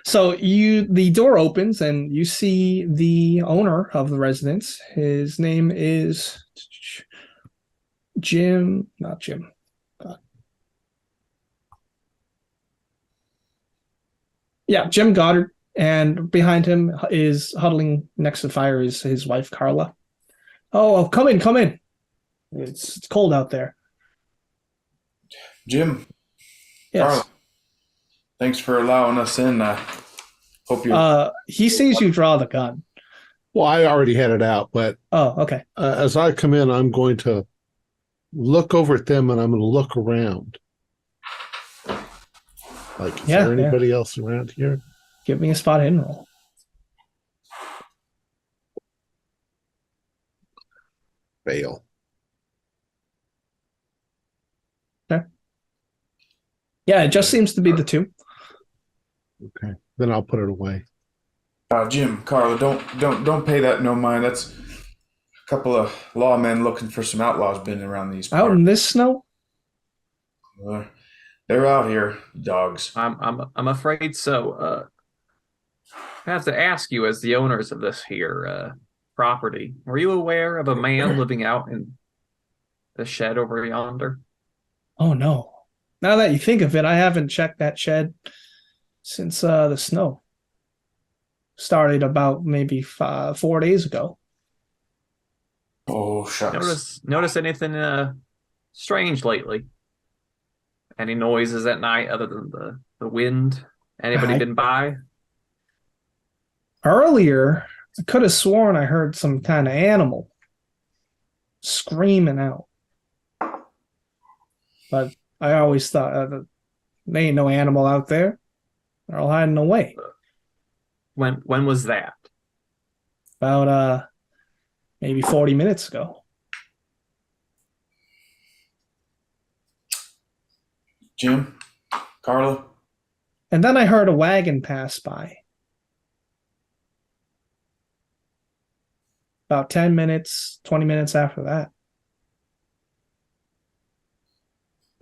So the door opens and you see the owner of the residence. His name is Jim. Jim Goddard. And behind him is huddling next to the fire is his wife, Carla. Oh, come in. It's cold out there. Jim. Yes. Carla. Thanks for allowing us in. Hope you. He sees you draw the gun. Well, I already had it out, but okay. As I come in, I'm going to look over at them and I'm going to look around. Like, is there anybody else around here? Give me a spot hidden roll. Fail. Okay. Yeah, it just seems to be the two. Okay, then I'll put it away. Jim, Carla, don't pay that no mind. That's a couple of lawmen looking for some outlaws been around these parts. Out in this snow? They're out here, dogs. I'm afraid so. I have to ask you, as the owners of this here property, were you aware of a man living out in the shed over yonder? Oh no! Now that you think of it, I haven't checked that shed since the snow started about maybe 4 days ago. Oh, shucks. Notice anything strange lately? Any noises at night other than the wind? Anybody been by? Earlier, I could have sworn I heard some kind of animal screaming out. But I always thought there ain't no animal out there. They're all hiding away. When was that? About maybe 40 minutes ago. Jim, Carla. And then I heard a wagon pass by. About 10 minutes, 20 minutes after that.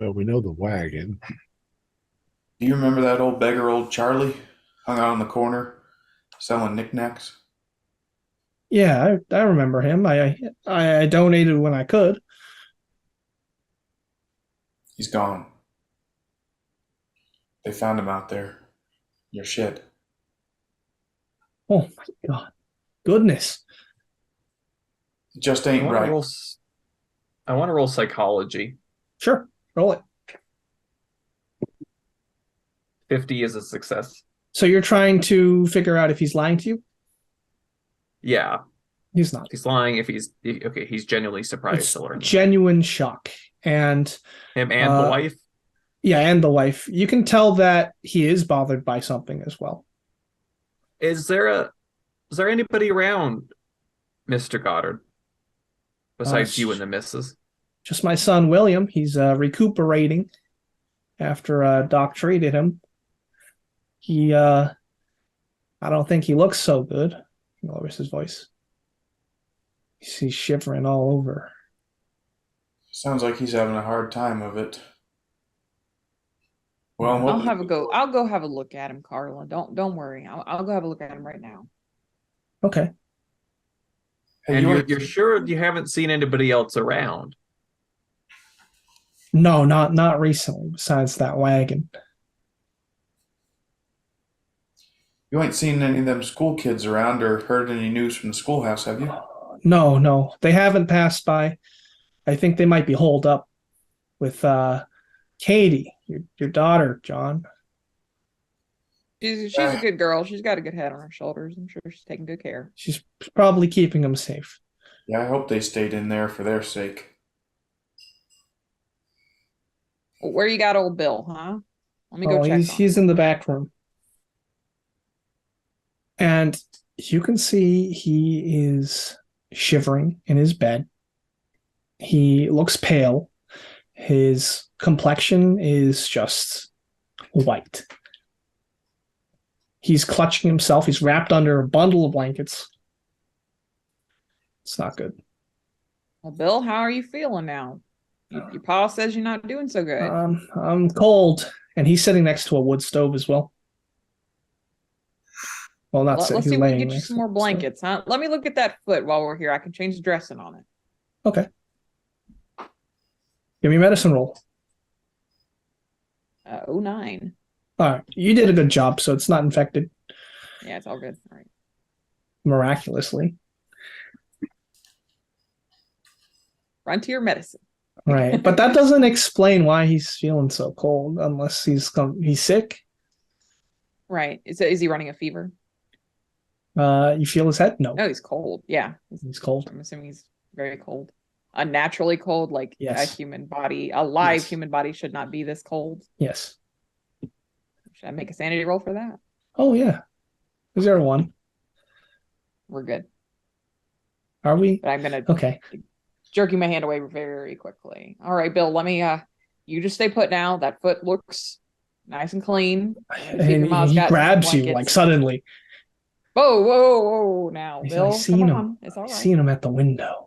Well, we know the wagon. Do you remember that old beggar, old Charlie, hung out on the corner selling knickknacks? Yeah, I remember him. I donated when I could. He's gone. They found him out there. Your shit. Oh my God. Goodness. It just ain't right. I want to roll psychology. Sure. Roll it. 50 is a success. So you're trying to figure out if he's lying to you? Yeah. He's not. He's lying if he's genuinely surprised It's to learn. genuine shock. And Him and the wife? Yeah, and the wife. You can tell that he is bothered by something as well. Is there anybody around, Mr. Goddard? Besides you and the missus? Just my son, William. He's recuperating after Doc treated him. I don't think he looks so good. He lowers his voice. He's shivering all over. Sounds like he's having a hard time of it. Well, I'll go have a look at him, Carla. Don't worry. I'll go have a look at him right now. Okay. Hey, and you're sure you haven't seen anybody else around? No, not recently, besides that wagon. You ain't seen any of them school kids around or heard any news from the schoolhouse, have you? No. They haven't passed by. I think they might be holed up with Katie, your daughter, John. She's a good girl. She's got a good head on her shoulders. I'm sure she's taking good care. She's probably keeping them safe. Yeah, I hope they stayed in there for their sake. Well, where you got old Bill, huh? Let me go check. He's in the back room. And you can see he is shivering in his bed. He looks pale. His complexion is just white. He's clutching himself. He's wrapped under a bundle of blankets. It's not good. Well, Bill, how are you feeling now? Your pa says you're not doing so good. I'm cold. And he's sitting next to a wood stove as well. Well, let's see if we can get you some more blankets, huh? Let me look at that foot while we're here. I can change the dressing on it. Okay. Give me a medicine roll. 09. All right. You did a good job, so it's not infected. Yeah, it's all good. All right. Miraculously. Run to your medicine. Right. But that doesn't explain why he's feeling so cold unless he's sick. Right. Is he running a fever? You feel his head? No. No, he's cold. Yeah. He's cold. I'm assuming he's very cold. Unnaturally cold, like yes. A human body, a live yes. human body should not be this cold. Yes. Should I make a sanity roll for that? Oh, yeah. Is there one? We're good. Are we? But I'm going to jerking my hand away very quickly. All right, Bill, let me, you just stay put now. That foot looks nice and clean. And he grabs you like suddenly. Whoa, now, Bill, I've seen him. on. It's all right. I've seen him at the window.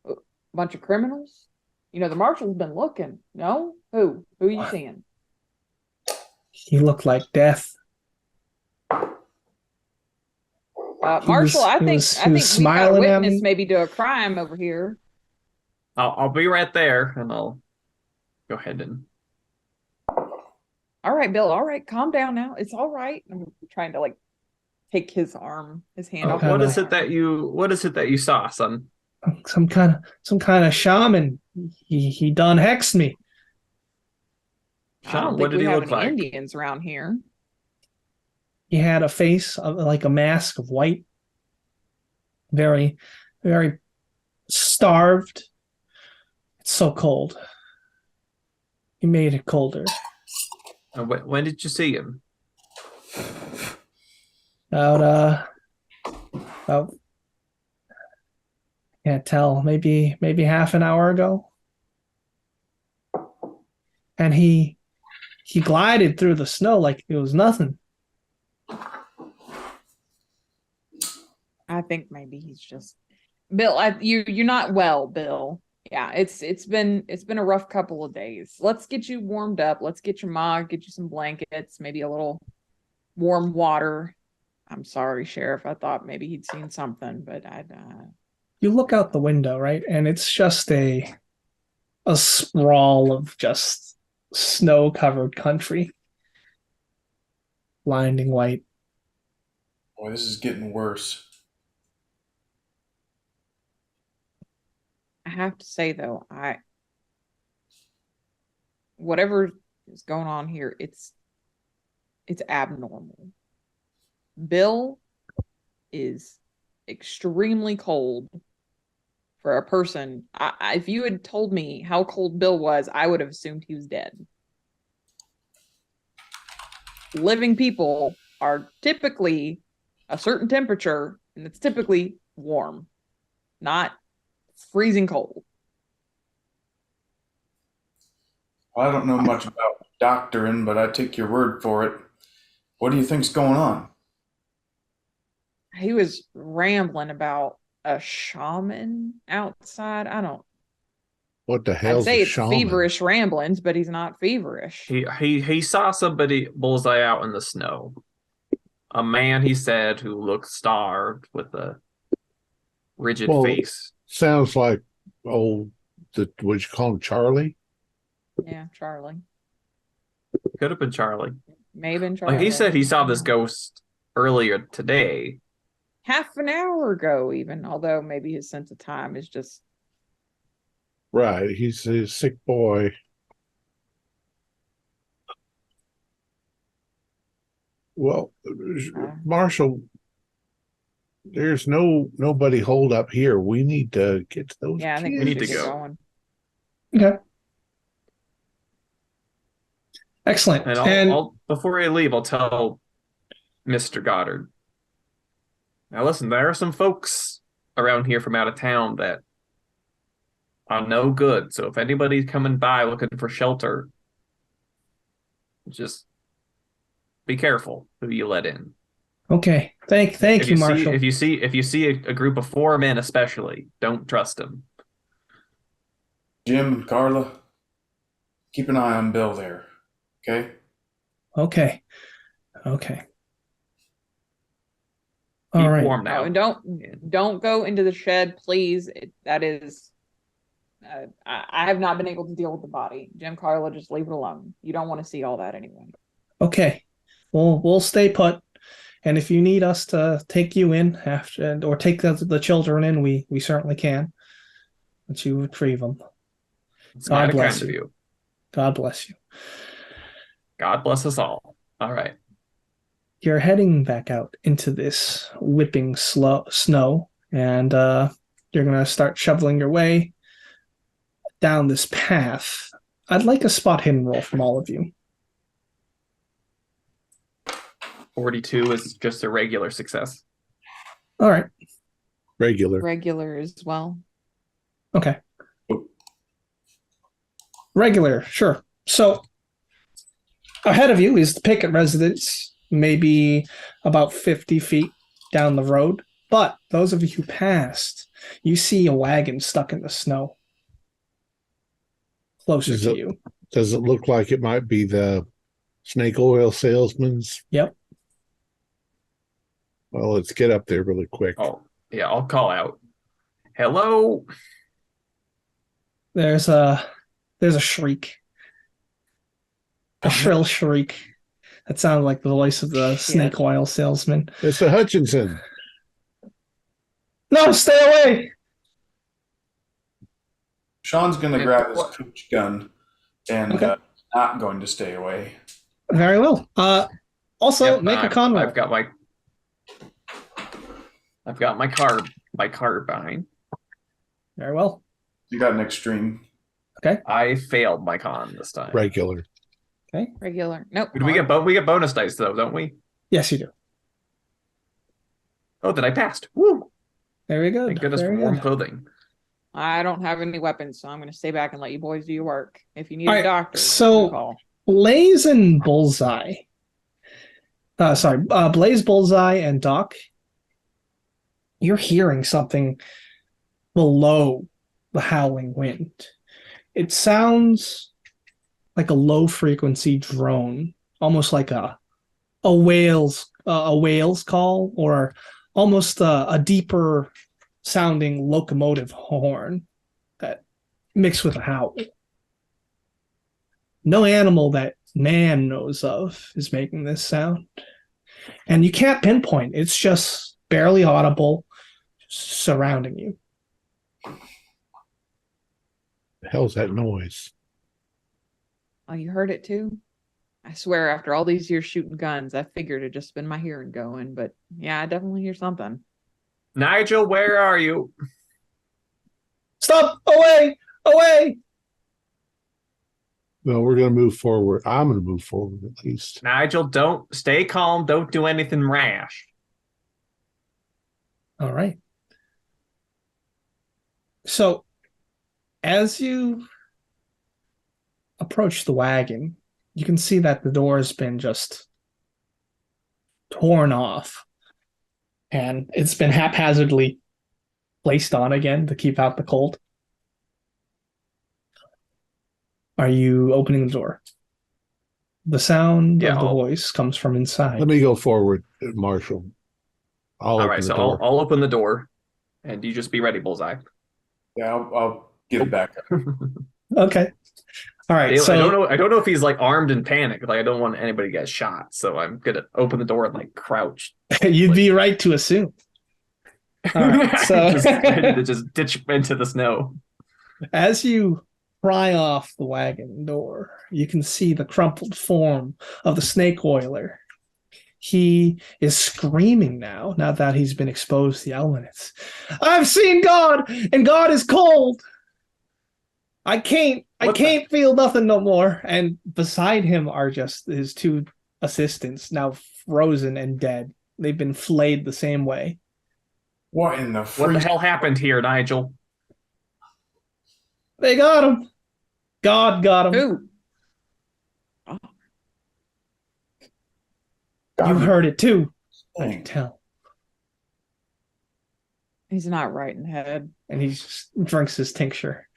A bunch of criminals? You know, the marshal's been looking. No? Who are you seeing? He looked like death. Marshal, I think we got a witness maybe to a crime over here. I'll be right there, and I'll go ahead and. All right, Bill. All right, calm down now. It's all right. I'm trying to take his hand off. What is it that you saw, son? Some kind of shaman. He done hexed me. I don't think we have any Indians around here. He had a face like a mask of white. Very, very starved. It's so cold. He made it colder. When did you see him? About can't tell. Maybe half an hour ago. And he glided through the snow like it was nothing. I think maybe he's just Bill. You're not well, Bill. Yeah, it's been a rough couple of days. Let's get you warmed up. Let's get your mug, get you some blankets, maybe a little warm water. I'm sorry, Sheriff. I thought maybe he'd seen something, but You look out the window, right, and it's just a sprawl of just snow-covered country. Blinding white. Boy, this is getting worse. I have to say though, whatever is going on here, it's abnormal. Bill is extremely cold for a person. If you had told me how cold Bill was, I would have assumed he was dead. Living people are typically a certain temperature, and it's typically warm, not freezing cold. Well, I don't know much about doctoring, but I take your word for it. What do you think's going on? He was rambling about a shaman outside. I don't. What the hell's I'd say a it's shaman? feverish ramblings, but he's not feverish. He saw somebody bullseye out in the snow. A man, he said, who looked starved with a rigid face. Sounds like would you call him Charlie? Yeah, Charlie. Could have been Charlie. May have been Charlie. Well, he said he saw this ghost earlier today. Half an hour ago, even, although maybe his sense of time is just... Right, he's a sick boy. Well, Marshall, there's nobody hold up here. We need to get to those. Yeah, I think we need to go. Going. Okay. Excellent. And before I leave, I'll tell Mr. Goddard. Now listen, there are some folks around here from out of town that are no good. So if anybody's coming by looking for shelter, just be careful who you let in. Okay. Thank you, Marshall. If you see a group of 4 men especially, don't trust them. Jim and Carla, keep an eye on Bill there. Okay? Okay. All Keep right. warm now. Oh, don't go into the shed, please. That is... I have not been able to deal with the body. Jim, Carla, just leave it alone. You don't want to see all that anyway. Okay. We'll stay put. And if you need us to take you in or take the children in, we certainly can. Once you retrieve them. God bless you. God bless you. God bless us all. All right. You're heading back out into this whipping snow, and you're going to start shoveling your way down this path. I'd like a spot hidden roll from all of you. 42 is just a regular success. All right. Regular as well. Okay. Regular, sure. So ahead of you is the Pickett residence, maybe about 50 feet down the road. But those of you who passed, you see a wagon stuck in the snow closer to you. Does it look like it might be the snake oil salesman's? Yep. Well, let's get up there really quick. Oh, yeah, I'll call out. Hello? There's a shriek. A shrill shriek. That sounded like the voice of the snake oil salesman. Mr. Hutchinson. No, stay away! Sean's going to grab his coach gun and not going to stay away. Very well. Also, make a con roll. I've got my carbine. Very well. You got an extreme. Okay. I failed my con this time. Regular. Okay. Regular. Nope. We get bonus dice though, don't we? Yes, you do. Oh, then I passed. Woo! Very good. Thank goodness for warm clothing. I don't have any weapons, so I'm going to stay back and let you boys do your work. If you need a doctor, so call. Blaze and Bullseye. Blaze, Bullseye, and Doc. You're hearing something below the howling wind. It sounds like a low frequency drone, almost like a whale's call, or almost a deeper sounding locomotive horn that mixed with a howl. No animal that man knows of is making this sound. And you can't pinpoint. It's just barely audible, surrounding you. The hell's that noise? Oh, you heard it too? I swear, after all these years shooting guns, I figured it'd just been my hearing going. But yeah, I definitely hear something. Nigel, where are you? Stop! Away! Away! Well, we're going to move forward. I'm going to move forward at least. Nigel, don't stay calm. Don't do anything rash. All right. So, as you approach the wagon, you can see that the door has been just torn off. And it's been haphazardly placed on again to keep out the cold. Are you opening the door? The sound of the voice comes from inside. Let me go forward, Marshall. All right, so I'll open the door, and you just be ready, Bullseye. Yeah, I'll get it back. Okay. All right. So I don't know if he's like armed and panicked. Like I don't want anybody to get shot, so I'm gonna open the door and like crouch. You'd be right to assume. All right. So just ditch into the snow. As you pry off the wagon door, you can see the crumpled form of the snake oiler. He is screaming now that he's been exposed to the elements. I've seen God, and God is cold. I can't feel nothing no more. And beside him are just his two assistants, now frozen and dead. They've been flayed the same way. What in the What the hell happened here, Nigel? They got him. God got him. Who? Oh. You heard it too. I can tell. He's not right in the head. And he just drinks his tincture.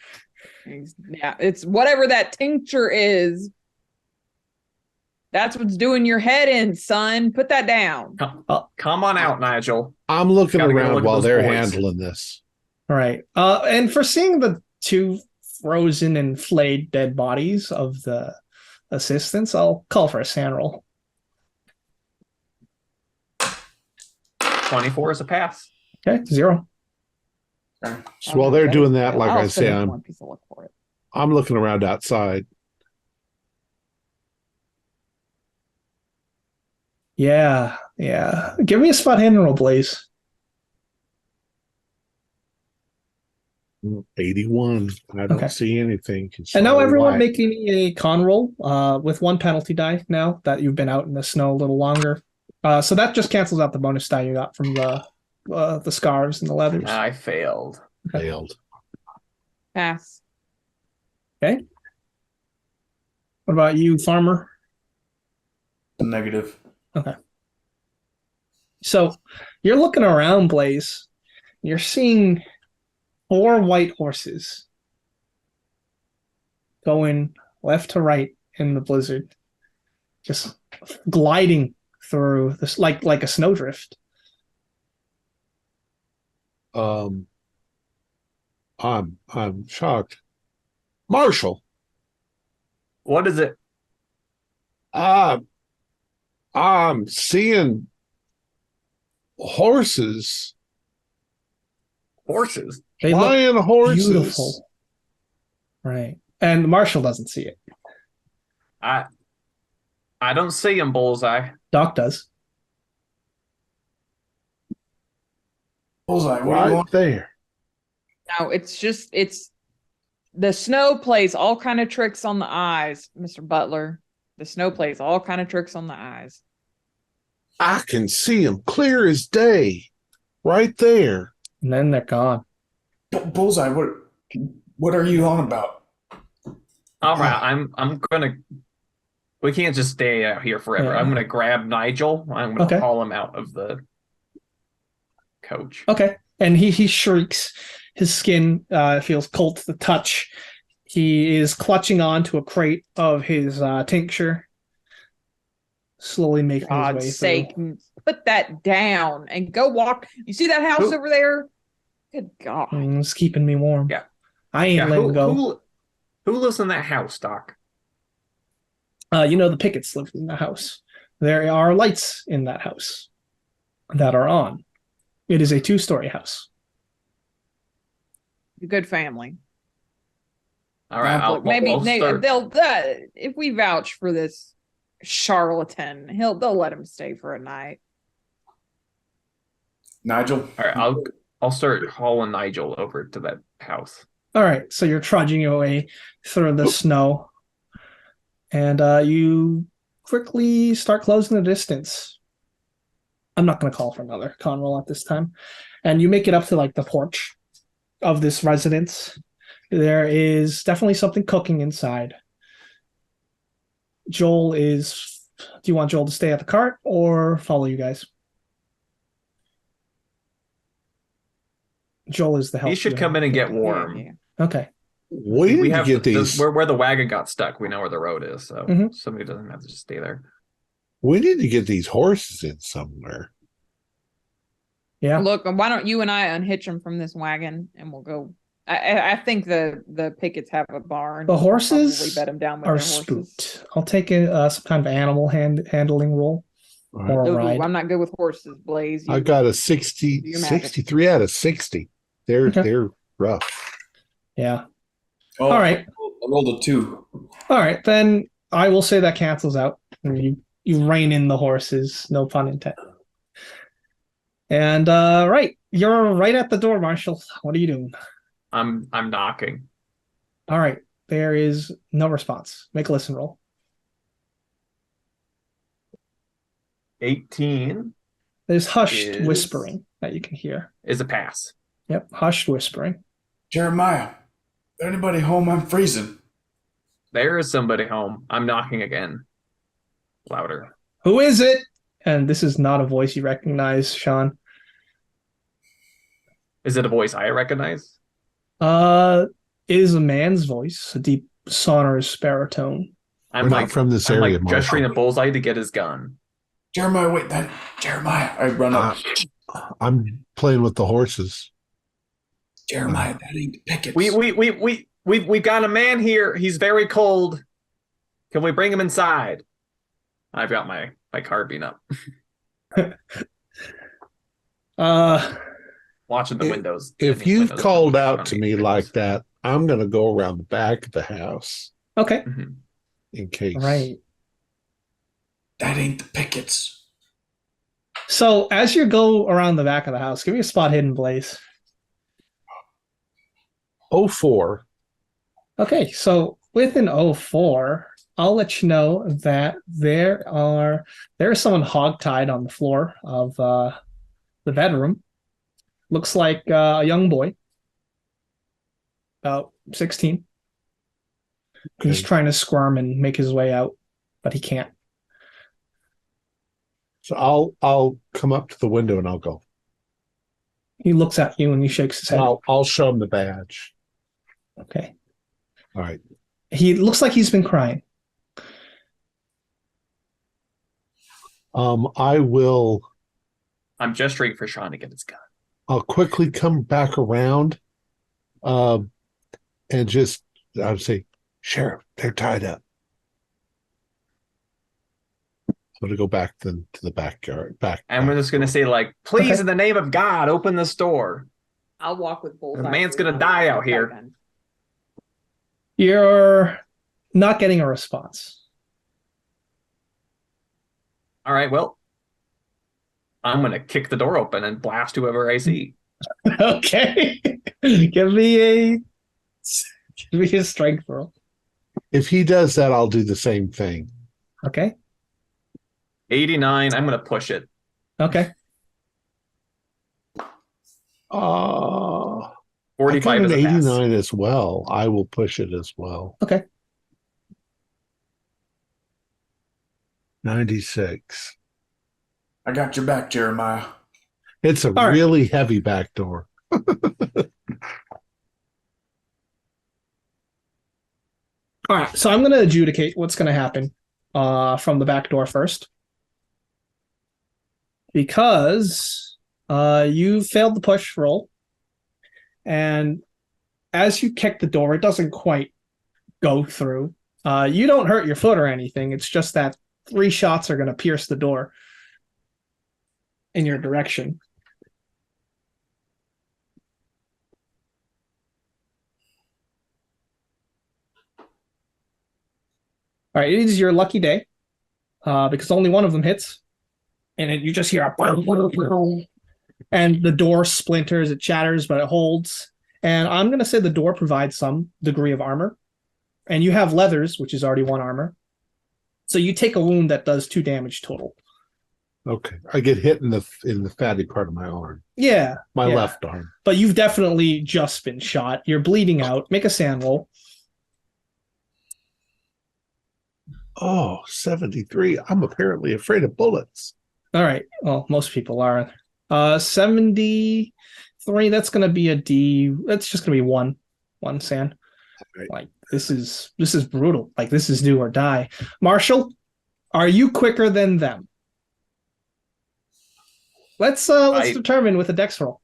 It's whatever that tincture is. That's what's doing your head in, son. Put that down. Come on out, Nigel. I'm looking around while they're handling this. All right. And for seeing the two frozen and flayed dead bodies of the assistants, I'll call for a sand roll. 24 is a pass. Okay, 0. So while they're doing that, like I say, I'm looking around outside. Yeah. Give me a spot hand roll, please. 81. I don't see anything. And now everyone making a con roll with 1 penalty die now that you've been out in the snow a little longer. So that just cancels out the bonus die you got from the scarves and the leathers. I failed. Pass. Okay. What about you, Farmer? Negative. Okay. So you're looking around, Blaze. You're seeing 4 white horses going left to right in the blizzard, just gliding through this like a snowdrift. I'm shocked. Marshall. What is it? I'm seeing horses. Horses? They flying look horses. Beautiful. Right. And Marshall doesn't see it. I don't see him, Bullseye. Doc does. Bullseye, right there. No, it's the snow plays all kind of tricks on the eyes, Mr. Butler. The snow plays all kind of tricks on the eyes. I can see them clear as day, right there. And then they're gone. Bullseye, what are you on about? All right, I'm gonna. We can't just stay out here forever. Yeah. I'm gonna grab Nigel. I'm gonna haul him out of the coach. Okay. And he shrieks. His skin feels cold to the touch. He is clutching on to a crate of his tincture, slowly making his way through. God's sake, put that down and go walk. You see that house over there? Good God. It's keeping me warm. Yeah. I ain't letting go. Who lives in that house, Doc? The Pickets live in the house. There are lights in that house that are on. It is a 2-story house. A good family. All right, they'll if we vouch for this charlatan, they'll let him stay for a night. Nigel. All right, I'll start hauling Nigel over to that house. All right, so you're trudging your way through the snow, and you quickly start closing the distance. I'm not going to call for another con roll at this time. And you make it up to like the porch of this residence. There is definitely something cooking inside. Do you want Joel to stay at the cart or follow you guys? Joel is the help. He should come in and get warm. Yeah. Okay. We have to get these. Where the wagon got stuck, we know where the road is, so somebody doesn't have to just stay there. We need to get these horses in somewhere. Yeah. Look, why don't you and I unhitch them from this wagon and we'll go. I think the Pickets have a barn. The horses bed them down with are their horses. spooked. I'll take some kind of animal handling roll or a ride. I'm not good with horses, Blaze. I got a 63 out of 60. They're rough. Yeah. Oh, all right. I rolled a 2. All right, then I will say that cancels out. You rein in the horses, no pun intended. And right, you're right at the door, Marshall. What are you doing? I'm knocking. All right, there is no response. Make a listen roll. 18. There's hushed whispering that you can hear. Is a pass. Yep, hushed whispering. Jeremiah, is anybody home? I'm freezing. There is somebody home. I'm knocking again. Louder. Who is it? And this is not a voice you recognize, Sean. Is it a voice I recognize? It is a man's voice, a deep, sonorous baritone. I'm not from this area, like gesturing a bullseye to get his gun. Jeremiah, wait, Jeremiah. I run up. I'm playing with the horses. Jeremiah, that ain't the Pickets. We got a man here. He's very cold. Can we bring him inside? I've got my carbine up. Watching the windows. If you've called out to me like that, I'm going to go around the back of the house. Okay. Mm-hmm. In case. Right. That ain't the Pickets. So as you go around the back of the house, give me a spot hidden, Blaze. 04. Okay, so with an 04, I'll let you know that there is someone hogtied on the floor of the bedroom. Looks like a young boy, about 16. Okay. He's trying to squirm and make his way out, but he can't. So I'll come up to the window and I'll go. He looks at you and he shakes his head. I'll show him the badge. Okay. All right. He looks like he's been crying. I will. I'm gesturing for Sean to get his gun. I'll quickly come back around, and just I'll say, Sheriff, they're tied up. So to go back to the backyard. And we're just gonna say, like, please, okay, in the name of God, open this door. I'll walk with both. The man's gonna die out here. You're not getting a response. All right, well, I'm going to kick the door open and blast whoever I see. Okay. Give me a strength roll. If he does that, I'll do the same thing. Okay. 89. I'm going to push it. Okay. 45 is a pass. 89 as well. I will push it as well. Okay. 96. I got your back, Jeremiah. It's a really heavy back door. All right, so I'm going to adjudicate what's going to happen from the back door first. Because you failed the push roll. And as you kick the door, it doesn't quite go through. You don't hurt your foot or anything. It's just that 3 shots are going to pierce the door in your direction. All right, it is your lucky day because only one of them hits. And you just hear a and the door splinters, it shatters, but it holds. And I'm going to say the door provides some degree of armor. And you have leathers, which is already 1 armor. So you take a wound that does 2 damage total. Okay. I get hit in the fatty part of my arm. Yeah. My left arm. But you've definitely just been shot. You're bleeding out. Make a sand roll. Oh, 73. I'm apparently afraid of bullets. All right. Well, most people are. 73, that's going to be a D. That's just going to be one sand. Right. Like, this is brutal. Like, this is do or die. Marshall, are you quicker than them? Let's determine with a dex roll.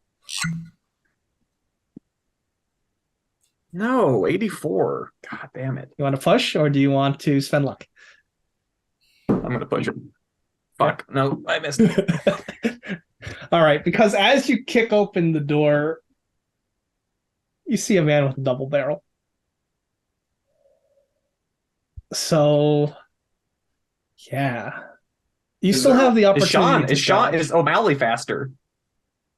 No, 84. God damn it. You want to push or do you want to spend luck? I'm going to push him. Fuck. No, I missed it. All right, because as you kick open the door, you see a man with a double barrel. So, yeah. You still have the opportunity. Is O'Malley faster?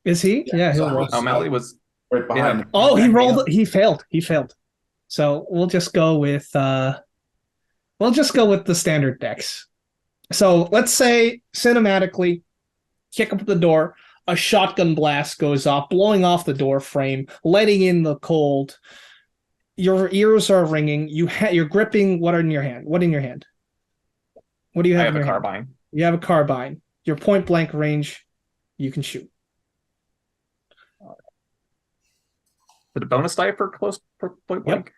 Is he? Yeah, he'll roll. O'Malley was right behind him. Oh, he rolled. He failed. So we'll just go with the standard dex. So let's say cinematically, kick up the door, a shotgun blast goes off, blowing off the door frame, letting in the cold. Your ears are ringing. You're gripping what in your hand? What in your hand? What do you have? I have in a your carbine. Hand? You have a carbine. Your point blank range, you can shoot. Is it a bonus die for point blank?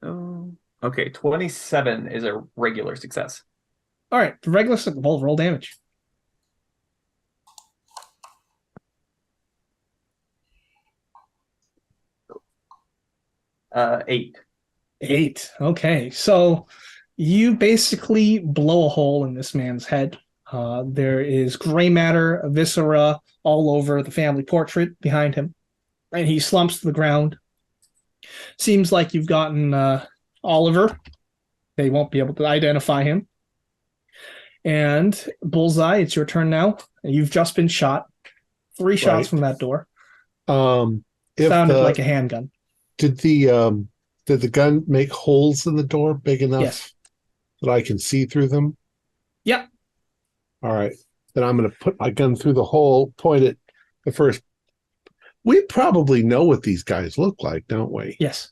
Oh, okay. 27 is a regular success. All right, the regular roll damage. Eight. 8. Okay, so you basically blow a hole in this man's head. There is gray matter, viscera all over the family portrait behind him, and he slumps to the ground. Seems like you've gotten Oliver. They won't be able to identify him. And Bullseye, it's your turn now. You've just been shot. 3 shots from that door. Sounded like a handgun. Did the gun make holes in the door big enough that I can see through them? Yep. All right. Then I'm going to put my gun through the hole, point it the first. We probably know what these guys look like, don't we? Yes.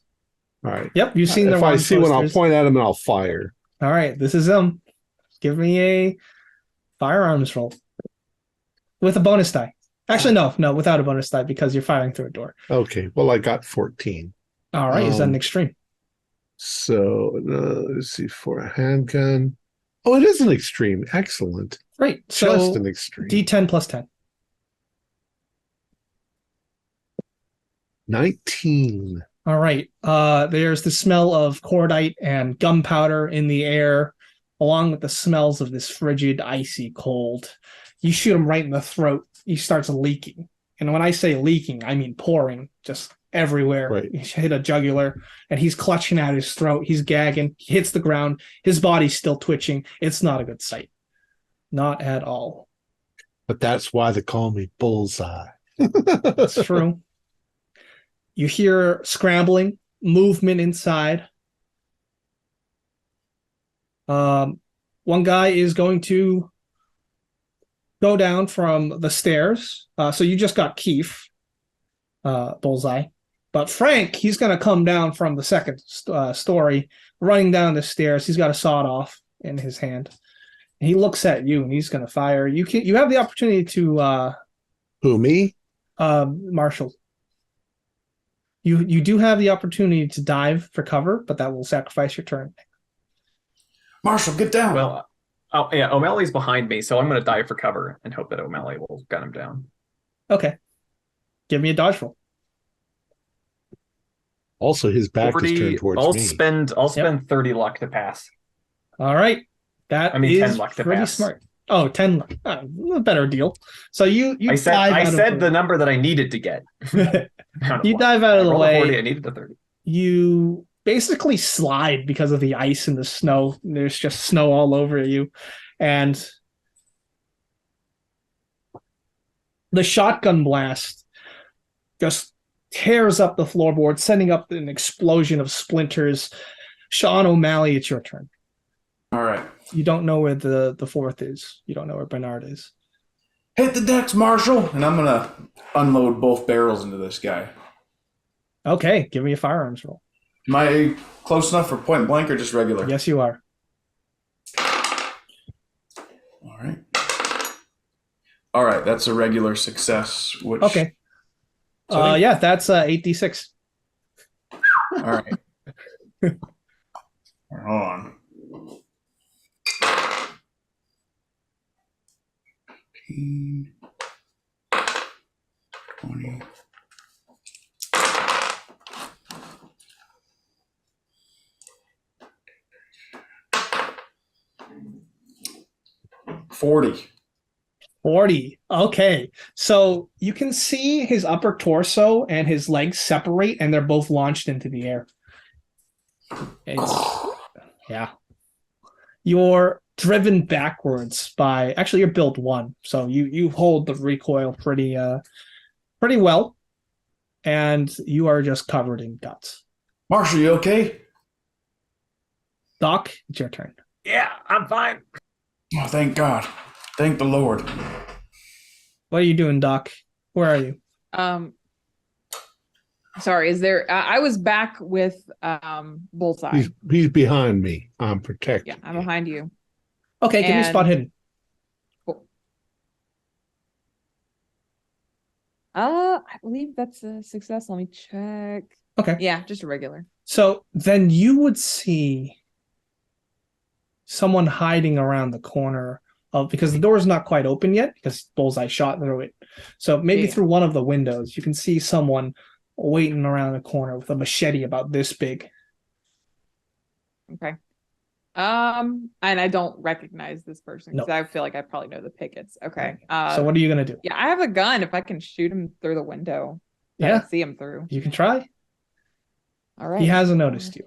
All right. Yep. You've seen their If I see one, I'll point at them and I'll fire. All right. This is them. Give me a firearms roll with a bonus die. Actually, no, without a bonus die because you're firing through a door. Okay. Well, I got 14. All right. Is that an extreme? So let's see, for a handgun. Oh, it is an extreme. Excellent. Right. So just an extreme. D10 plus 10. 19. All right. There's the smell of cordite and gunpowder in the air, along with the smells of this frigid, icy cold. You shoot him right in the throat. He starts leaking. And when I say leaking, I mean pouring just everywhere. Right. You hit a jugular, and he's clutching at his throat. He's gagging. He hits the ground. His body's still twitching. It's not a good sight. Not at all. But that's why they call me Bullseye. That's true. You hear scrambling, movement inside. One guy is going to go down from the stairs. So you just got Keith, Bullseye. But Frank, he's going to come down from the second story, running down the stairs. He's got a sawed-off in his hand. He looks at you, and he's going to fire. You have the opportunity to... Who, me? Marshall. You do have the opportunity to dive for cover, but that will sacrifice your turn. Marshall, get down. Well, O'Malley's behind me, so I'm going to dive for cover and hope that O'Malley will gun him down. Okay. Give me a dodge roll. Also, his back is 40, turned towards I'll me. spend 30 luck to pass. All right. That I mean, is 10 luck to pretty pass. smart. Oh, 10 luck. A better deal. So you I said dive out the number that I needed to get. You dive out of the way. 40, I needed a 30. You basically slide because of the ice and the snow. There's just snow all over you. And the shotgun blast just tears up the floorboard, sending up an explosion of splinters. Sean O'Malley, it's your turn. All right. You don't know where the fourth is. You don't know where Bernard is. Hit the decks, Marshal, and I'm gonna unload both barrels into this guy. Okay, give me a firearms roll. Am I close enough for point blank or just regular? Yes, you are. All right. All right, that's a regular success. Which Okay. Yeah, that's 8d6. All right. Hold on. 15, 20. 40. 40. Okay. So you can see his upper torso and his legs separate, and they're both launched into the air. Yeah. You're driven backwards by, actually you're build 1, so you hold the recoil pretty well, and you are just covered in guts. Marshall, you okay? Doc, it's your turn. Yeah, I'm fine. Oh, thank God. Thank the Lord. What are you doing, Doc? Where are you? Sorry, is there I was back with Bullseye. He's behind me. I'm protected. Yeah, I'm behind you. Okay, give me a spot hidden. Cool. I believe that's a success. Let me check. Okay. Yeah, just a regular. So then you would see someone hiding around the corner of, because the door is not quite open yet because Bullseye shot through it. So maybe through one of the windows, you can see someone waiting around the corner with a machete about this big. Okay. And I don't recognize this person because I feel like I probably know the pickets. Okay. So what are you gonna do? Yeah, I have a gun. If I can shoot him through the window, yeah, see him through. You can try. All right. He hasn't noticed you.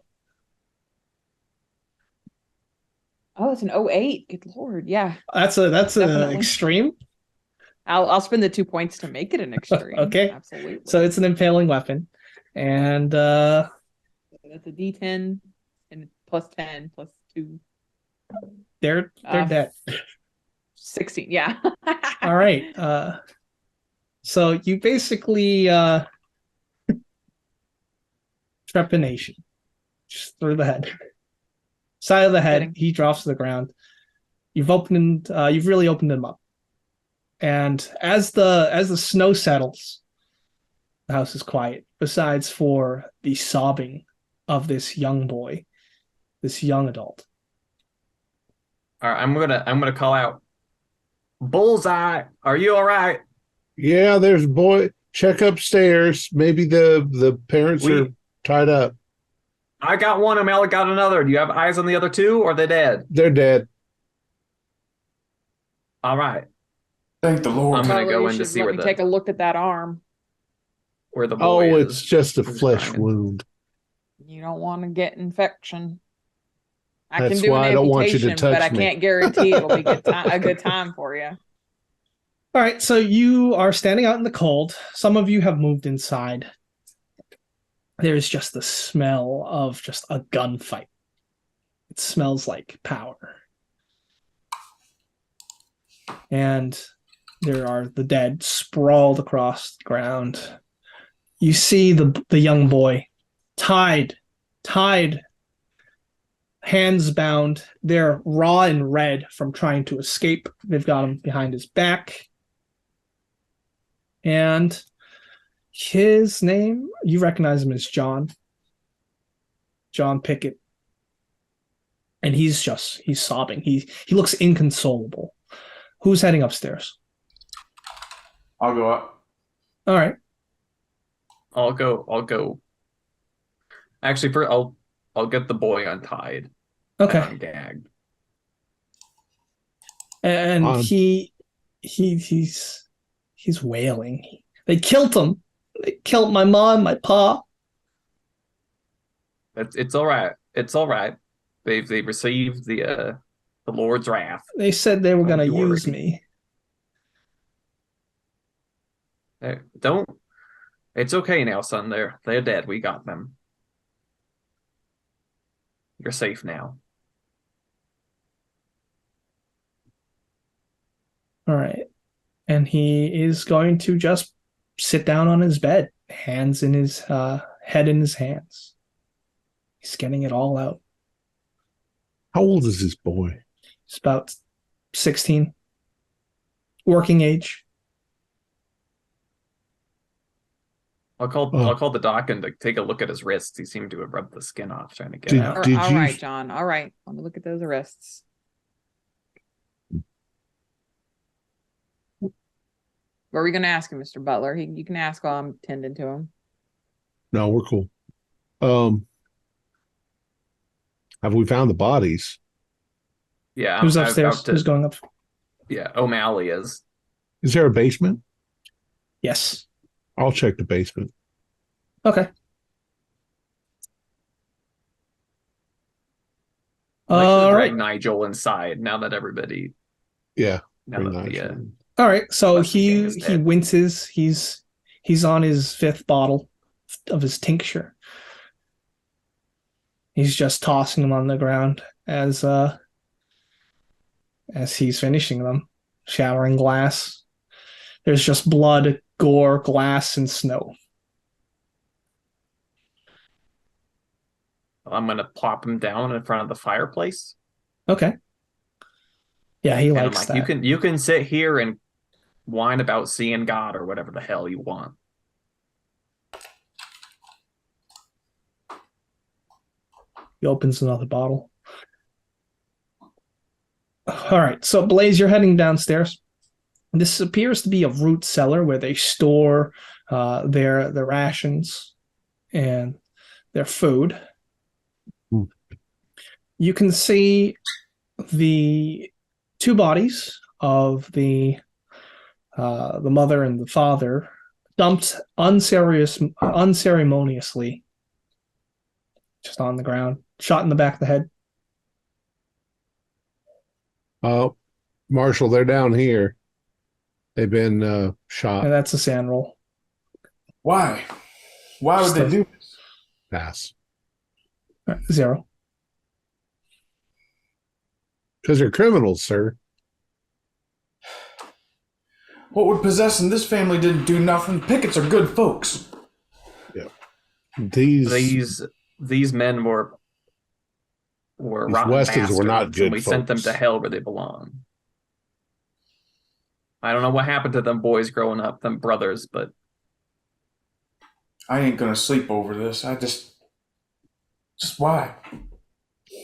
Oh, it's an 08. Good Lord. Yeah. That's an extreme. I'll spend the 2 points to make it an extreme. Okay. Absolutely. So it's an impaling weapon. And that's a D10 and plus 10 plus 2. They're dead. 16, yeah. All right. So you basically trepanation. Just through the head. Side of the head, he drops to the ground. You've really opened him up. And as the snow settles, the house is quiet, besides for the sobbing of this young boy, this young adult. All right, I'm gonna call out, Bullseye, are you all right? Yeah, there's a boy. Check upstairs. Maybe the parents are tied up. I got one, Amel got another. Do you have eyes on the other two, or are they dead? They're dead. All right. Thank the Lord. I'm gonna go in to see where take a look at that arm. Where the boy is. It's just a flesh wound. You don't want to get infection. I That's can do why an I don't want you to amputation, touch but I me. can't guarantee it'll be a good time for you. All right, so you are standing out in the cold. Some of you have moved inside. There's just the smell of just a gunfight. It smells like power. And there are the dead sprawled across the ground. You see the young boy tied, hands bound. They're raw and red from trying to escape. They've got him behind his back. And his name, you recognize him as John Pickett. And he's sobbing. He looks inconsolable. Who's heading upstairs? I'll go up. All right. I'll go Actually, I'll get the boy untied. Okay. And ungagged. And he's wailing. They killed him. They killed my mom, my pa. It's all right. It's all right. They've received the Lord's wrath. They said they were gonna use me. Don't. It's okay now, son. They're dead. We got them. You're safe now. All right. And he is going to just sit down on his bed, hands in his head in his hands. He's getting it all out. How old is this boy? He's about 16. Working age. I'll call the doc and take a look at his wrists. He seemed to have rubbed the skin off trying to get Did- out. All right, John. All right. Let me look at those arrests. What are we going to ask him, Mr. Butler? You can ask while I'm tending to him. No, we're cool. Have we found the bodies? Yeah, Who's upstairs? Who's going up? Yeah, O'Malley is. Is there a basement? Yes. I'll check the basement. Okay. I should Right. drag Nigel inside now that everybody. Yeah. Now bring that Nigel the, in. All right. So Unless the king is he dead. winces. He's on his 5th bottle of his tincture. He's just tossing them on the ground as he's finishing them, shattering glass. There's just blood, gore, glass, and snow. I'm gonna plop him down in front of the fireplace. Okay. Yeah, he And I'm likes like, that. you can sit here and whine about seeing God or whatever the hell you want. He opens another bottle. All right, so Blaze, you're heading downstairs. This appears to be a root cellar where they store their rations and their food. You can see the 2 bodies of the mother and the father dumped unceremoniously just on the ground, shot in the back of the head. Marshall, they're down here. They've been shot. And that's a sand roll. Why? Why would they do this? Pass. 0. Because they're criminals, sir. What would possess in this family didn't do nothing. Pickets are good folks. Yeah. These men were rotten Westins were not bastards, good and we sent them folks. to hell where they belong. I don't know what happened to them boys growing up, them brothers, but I ain't gonna sleep over this. Just why?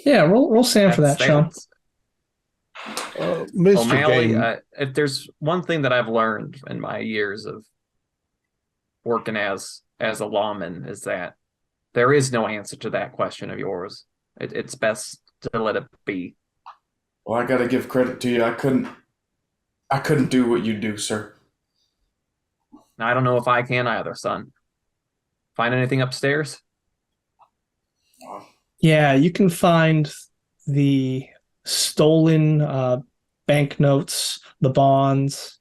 Yeah, roll Sam for that, Sean. Mr. O'Malley, Game. if there's one thing that I've learned in my years of working as a lawman is that there is no answer to that question of yours. It's best to let it be. Well, I gotta give credit to you. I couldn't do what you do, sir. I don't know if I can either, son. Find anything upstairs? Yeah, you can find the stolen banknotes, the bonds.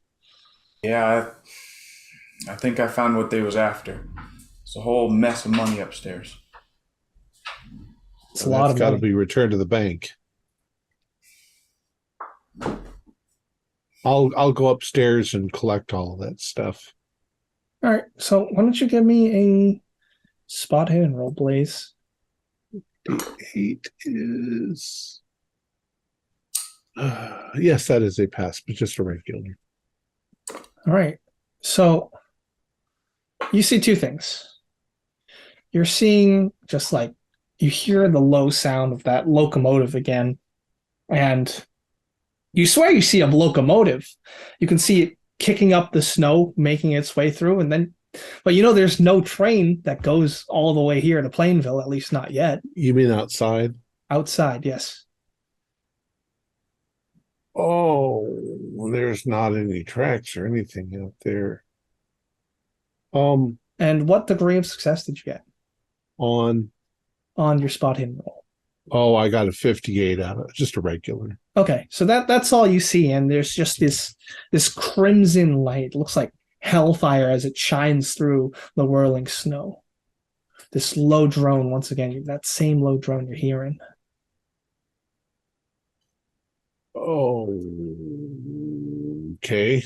Yeah, I think I found what they was after. It's a whole mess of money upstairs. It's a lot of got to money. be returned to the bank. I'll go upstairs and collect all of that stuff. All right, so why don't you give me a spot hidden roll, Blaze? D8 is... yes, that is a pass, but just a regular. All right, so you see 2 things. You're seeing just like you hear the low sound of that locomotive again, and you swear you see a locomotive. You can see it kicking up the snow, making its way through, and then But there's no train that goes all the way here to Plainville, at least not yet. You mean outside? Outside, yes. Oh, there's not any tracks or anything out there. And what degree of success did you get on your spot hidden roll? Oh, I got a 58 out of it, just a regular. Okay, so that's all you see, and there's just this crimson light. It looks like hellfire as it shines through the whirling snow. This low drone, once again, that same low drone you're hearing. Oh, okay.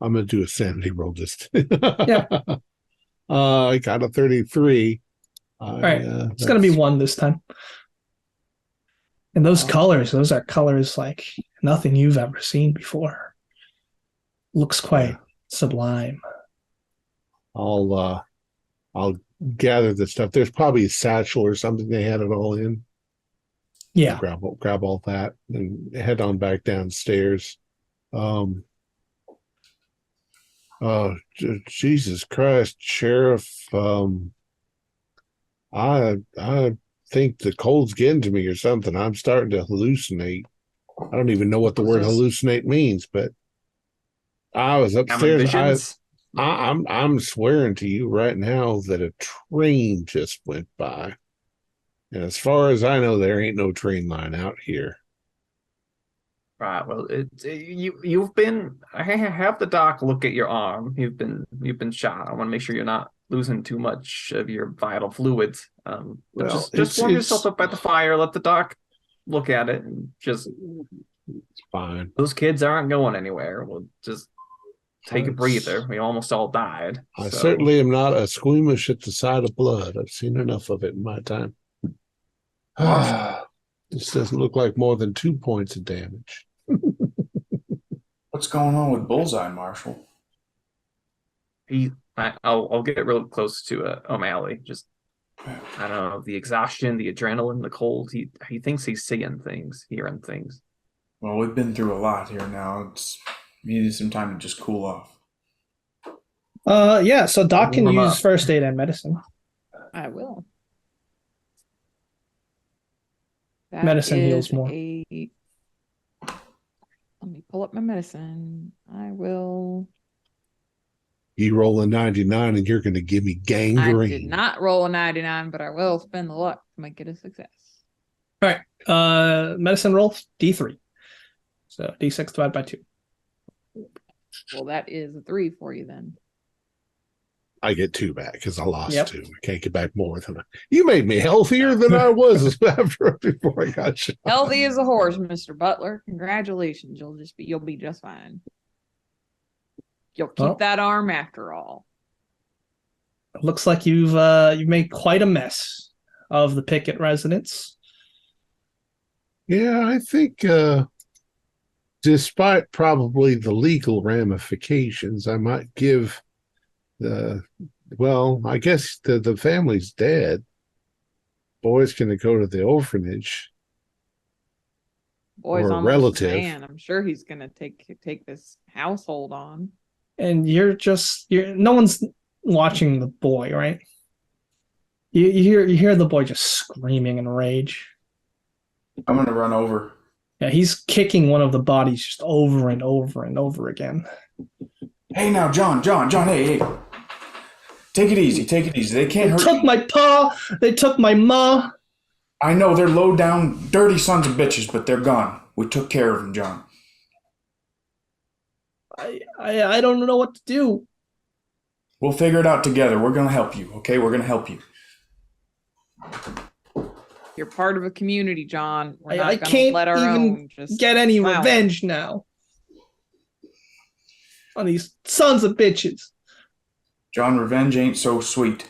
I'm gonna do a sanity roll just. Yeah. I got a 33. All right, it's gonna be 1 this time. And those colors are colors like nothing you've ever seen before. Looks quite sublime. I'll gather the stuff. There's probably a satchel or something they had it all in. Yeah. Grab all that and head on back downstairs. Jesus Christ, Sheriff. I think the cold's getting to me or something. I'm starting to hallucinate. I don't even know what the word hallucinate means, but I was upstairs. I'm swearing to you right now that a train just went by. And as far as I know, there ain't no train line out here. Right. Well, you've been. I have the doc look at your arm. You've been shot. I want to make sure you're not losing too much of your vital fluids. Just warm yourself up by the fire. Let the doc look at it, and just. It's fine. Those kids aren't going anywhere. We'll just take a breather. We almost all died. I certainly am not a squeamish at the sight of blood. I've seen enough of it in my time. This doesn't look like more than 2 points of damage. What's going on with Bullseye, Marshall? I'll get real close to O'Malley. Just, I don't know, the exhaustion, the adrenaline, the cold. He thinks he's seeing things, hearing things. Well, we've been through a lot here now. We needed some time to just cool off. Yeah, so Doc can use first aid and medicine. I will. Medicine heals more. Let me pull up my medicine. I will. You roll a 99 and you're going to give me gangrene. I did not roll a 99, but I will spend the luck to make it a success. All right. Medicine roll D3. So D6 divided by 2. Well, that is a 3 for you then. I get 2 back because I lost 2. I can't get back more than you made me healthier than I was before I got shot. Healthy as a horse, Mr. Butler. Congratulations. You'll be just fine. You'll keep that arm after all. Looks like you've made quite a mess of the Pickett residence. Yeah, I think despite probably the legal ramifications, I might give I guess the family's dead. Boy's going to go to the orphanage. Boy's or a relative. Man, I'm sure he's going to take this household on. And no one's watching the boy, right? You hear the boy just screaming in rage. I'm going to run over. Yeah, he's kicking one of the bodies just over and over and over again. Hey now, John, hey. Take it easy. They can't hurt you. They took my pa. They took my ma. I know they're low down, dirty sons of bitches, but they're gone. We took care of them, John. I don't know what to do. We'll figure it out together. We're going to help you, okay? We're going to help you. You're part of a community, John. We're not I can't let our own get any revenge now on these sons of bitches. John, revenge ain't so sweet.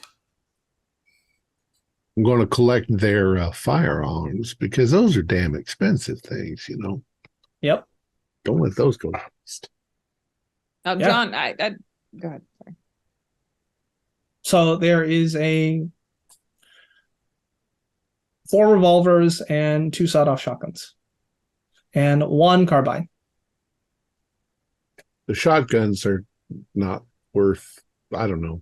I'm going to collect their firearms because those are damn expensive things, you know. Yep. Don't let those go to waste. Now, John, go ahead. Sorry. So there is 4 revolvers and 2 sawed-off shotguns and 1 carbine. The shotguns are not worth, I don't know,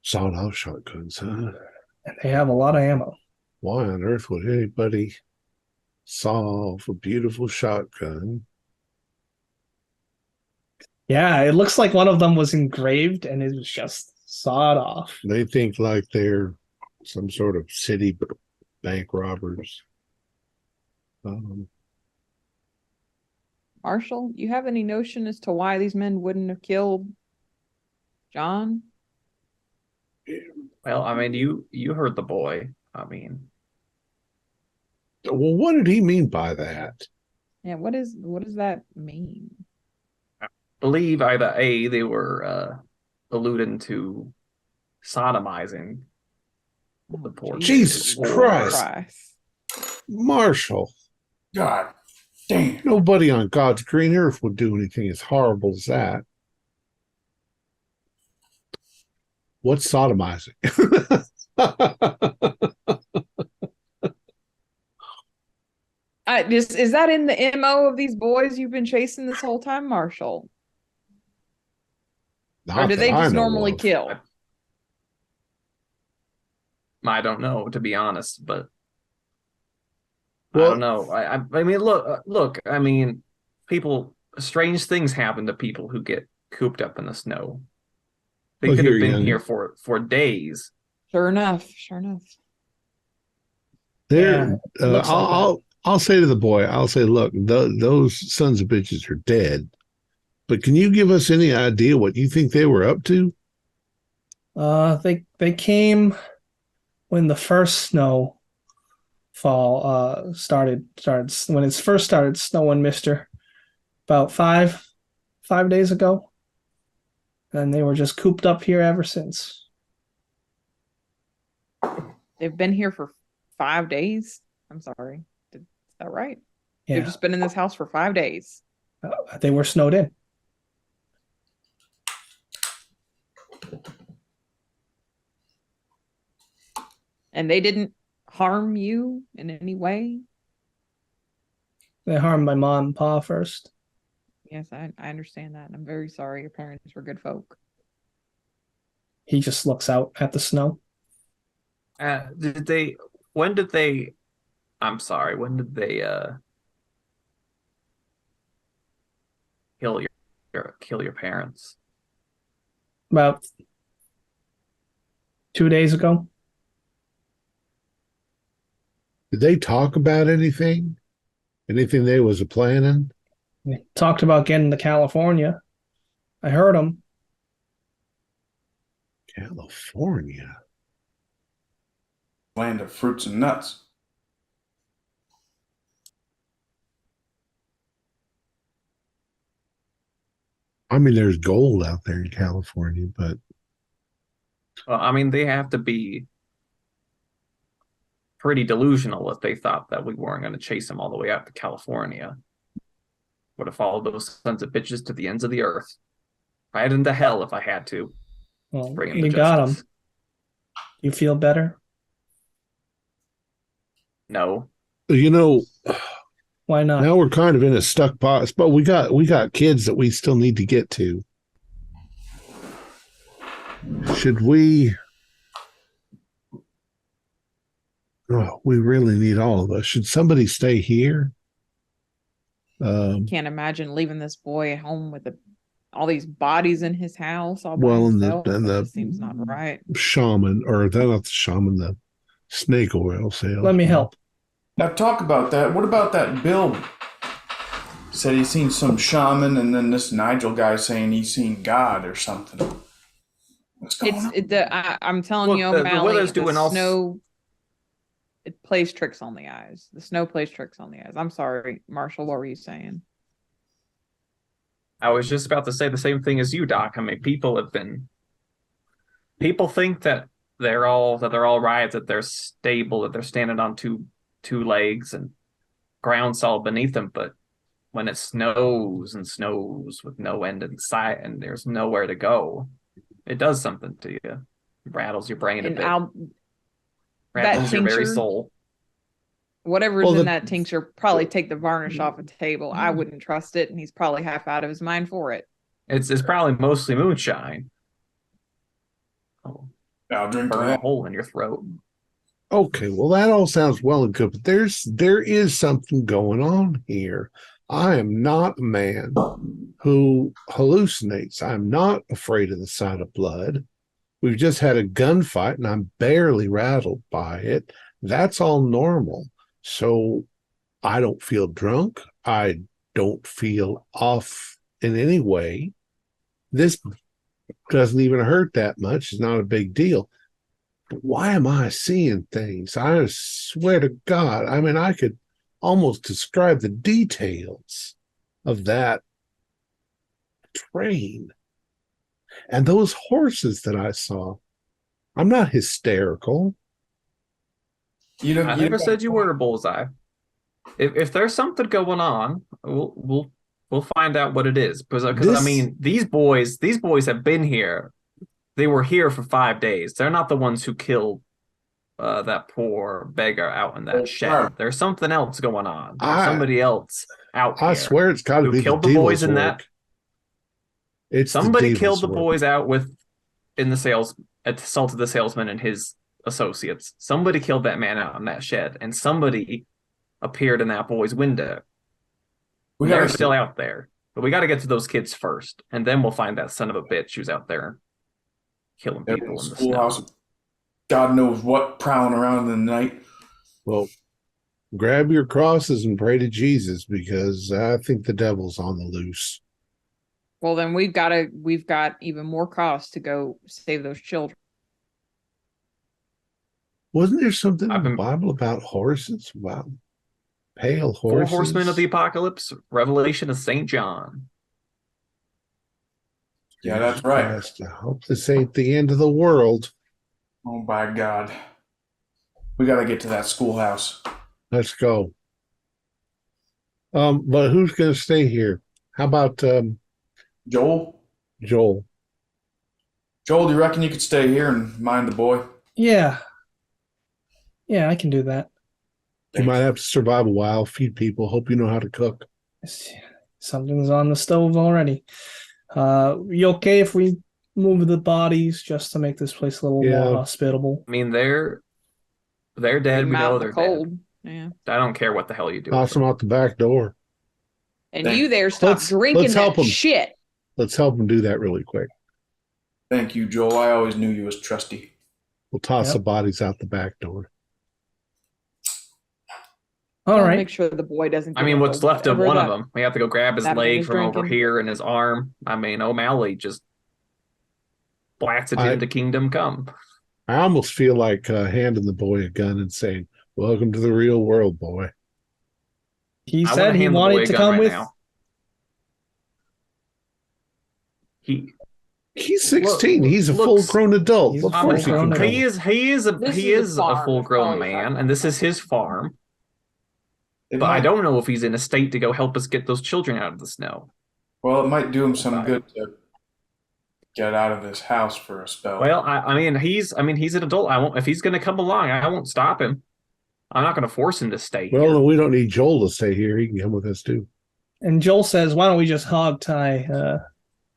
sawed-off shotguns, huh? And they have a lot of ammo. Why on earth would anybody saw off a beautiful shotgun? Yeah, it looks like one of them was engraved and it was just sawed off. They think like they're some sort of city bank robbers. Marshall, you have any notion as to why these men wouldn't have killed John? Well, I mean, you heard the boy. I mean, well, what did he mean by that? Yeah, what does that mean? I believe either A, they were alluding to sodomizing the poor Jesus kid, Christ. Marshall. God damn. Nobody on God's green earth would do anything as horrible as that. What's sodomizing? Is that in the MO of these boys you've been chasing this whole time, Marshall? Or do they just normally kill? I don't know, to be honest, but well, I don't know. I mean, look. I mean, strange things happen to people who get cooped up in the snow. They could have been here for days. Sure enough. There, I'll say to the boy, I'll say, look, those sons of bitches are dead. But can you give us any idea what you think they were up to? They came when the first snow fall started when it first started snowing, mister, about five days ago. And they were just cooped up here ever since. They've been here for 5 days? I'm sorry. Is that right? Yeah. They've just been in this house for 5 days. They were snowed in. And they didn't harm you in any way? They harmed my mom and pa first. Yes, I understand that. And I'm very sorry your parents were good folk. He just looks out at the snow. When did they kill your parents? About 2 days ago. Did they talk about anything? Anything they was planning? They talked about getting to California. I heard them. California? Land of fruits and nuts. I mean, there's gold out there in California, but... Well, I mean, they have to be pretty delusional if they thought that we weren't going to chase them all the way out to California. Would have followed those sons of bitches to the ends of the earth. Right into hell if I had to. Well, Bring you got them. You feel better? No. You know... Why not? Now we're kind of in a stuck spot, but we got kids that we still need to get to. Should we... Oh, we really need all of us. Should somebody stay here? Can't imagine leaving this boy at home with all these bodies in his house. All by well, himself. and the seems not right. Shaman, or not the shaman, the snake oil sale. Let me help. Now talk about that. What about that Bill? Said he's seen some shaman, and then this Nigel guy saying he's seen God or something. What's going on? I'm telling you, the weather's doing all snow. It plays tricks on the eyes. The snow plays tricks on the eyes. I'm sorry, Marshall. What were you saying? I was just about to say the same thing as you, Doc. I mean, people think that they're all right, that they're stable, that they're standing on two legs and ground solid beneath them, but when it snows and snows with no end in sight and there's nowhere to go, it does something to you. It rattles your brain a bit. Rattles your very soul. Whatever's in that tincture probably take the varnish off a table. I wouldn't trust it, and he's probably half out of his mind for it. It's probably mostly moonshine. I'll drink burn a hole in your throat. Okay, well, that all sounds well and good, but there is something going on here. I am not a man who hallucinates. I'm not afraid of the sight of blood. We've just had a gunfight, and I'm barely rattled by it. That's all normal. So I don't feel drunk. I don't feel off in any way. This doesn't even hurt that much. It's not a big deal. But why am I seeing things? I swear to God. I mean, I could almost describe the details of that train and those horses that I saw. I'm not hysterical. I never said you were a bullseye. If there's something going on, we'll find out what it is. Because I mean, these boys have been here. They were here for 5 days. They're not the ones who killed that poor beggar out in that shed. There's something else going on. There's somebody else out here. I swear it's got to be killed the boys in work. that. It's somebody killed the boys out in the sales, assaulted the salesman and his associates. Somebody killed that man out in that shed, and somebody appeared in that boy's window. They're still out there, but we got to get to those kids first, and then we'll find that son of a bitch who's out there killing people in the schoolhouse. God knows what prowling around in the night. Well, grab your crosses and pray to Jesus, because I think the devil's on the loose. Well, then we've got even more cost to go save those children. Wasn't there something in the Bible about horses? Wow. Pale horses. 4 horsemen of the apocalypse, Revelation of St. John. Yeah, that's right. I hope this ain't the end of the world. Oh, by God. We got to get to that schoolhouse. Let's go. But who's going to stay here? How about Joel? Joel, do you reckon you could stay here and mind the boy? Yeah. Yeah, I can do that. You might have to survive a while, feed people, hope you know how to cook. Something's on the stove already. You okay if we move the bodies just to make this place a little more hospitable? I mean, they're dead. We know they're cold. Dead. Yeah. I don't care what the hell you do. Toss them out the back door. And you there, stop drinking that shit. Let's help them do that really quick. Thank you, Joel. I always knew you was trusty. We'll toss the bodies out the back door. All right. Make sure the boy doesn't. I mean, what's left of one of them? We have to go grab his leg from over here and his arm. I mean, O'Malley just blasted into Kingdom Come. I almost feel like handing the boy a gun and saying, "Welcome to the real world, boy." He said he wanted to come with. He's 16. He's a full-grown adult. Of course, he is a full-grown man, and this is his farm. But I don't know if he's in a state to go help us get those children out of the snow. Well, it might do him some good to get out of this house for a spell. Well, I mean, he's an adult. I won't. If he's going to come along, I won't stop him. I'm not going to force him to stay here. Well, we don't need Joel to stay here. He can come with us too. And Joel says, "Why don't we just hog tie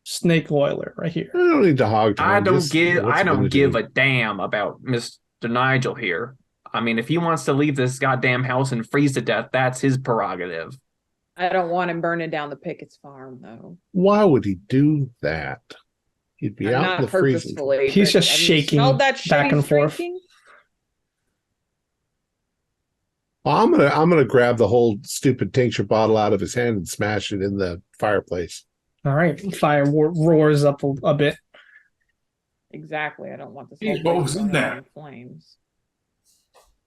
Snake Oiler right here?" I don't need to hog tie. I don't give a damn about Mr. Nigel here. I mean, if he wants to leave this goddamn house and freeze to death, that's his prerogative. I don't want him burning down the Pickett's farm, though. Why would he do that? He'd be out in the freezing. He's just shaking back and forth. I'm gonna grab the whole stupid tincture bottle out of his hand and smash it in the fireplace. All right, fire roars up a bit. Exactly. I don't want this. What was in there? Flames.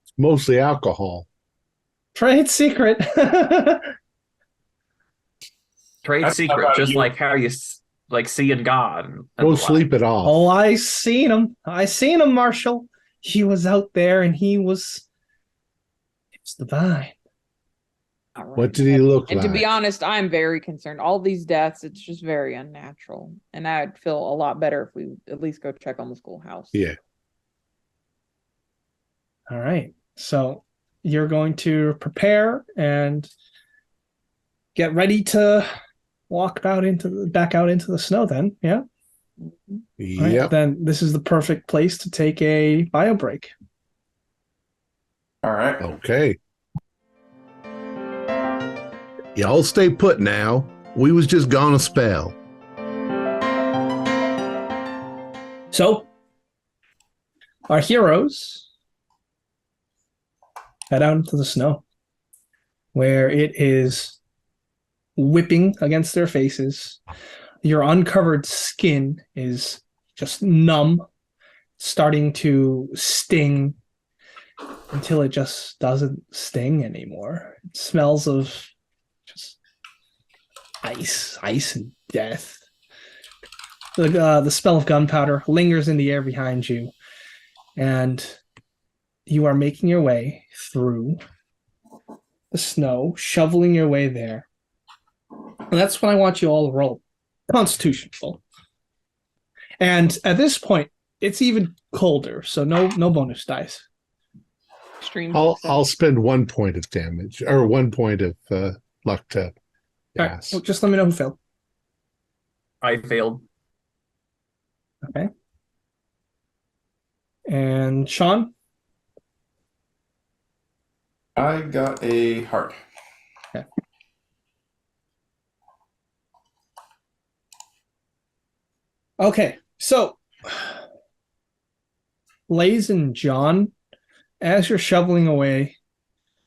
It's mostly alcohol. Trade secret. Trade secret, just like how you like seeing God. Go sleep it off. Oh, I seen him, Marshall. He was out there, and it was divine. Right. What did he look like? And to be honest, I'm very concerned. All these deaths, it's just very unnatural. And I'd feel a lot better if we at least go check on the schoolhouse. Yeah. All right. So you're going to prepare and get ready to walk back out into the snow then, yeah? Yep. Right, then this is the perfect place to take a bio break. All right. Okay. Y'all stay put now. We was just gone a spell. So, our heroes head out into the snow, where it is whipping against their faces. Your uncovered skin is just numb, starting to sting until it just doesn't sting anymore. It smells of just ice and death. The smell of gunpowder lingers in the air behind you, and you are making your way through the snow, shoveling your way there. And that's when I want you all to roll Constitution full. And at this point, it's even colder, so no bonus dice. Extreme. I'll spend 1 point of damage or 1 point of luck to All right, well, just let me know who failed. I failed. Okay. And Sean? I got a heart. Okay. Okay, so Blaze and John, as you're shoveling away,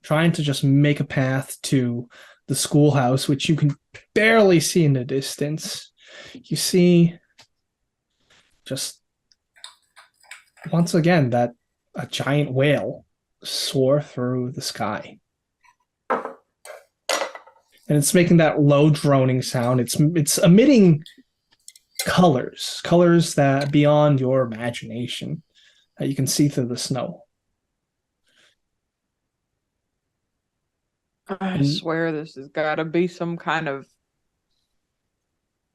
trying to just make a path to the schoolhouse, which you can barely see in the distance, you see just once again that a giant whale soar through the sky. And it's making that low droning sound. It's emitting colors that beyond your imagination that you can see through the snow. I swear this has got to be some kind of.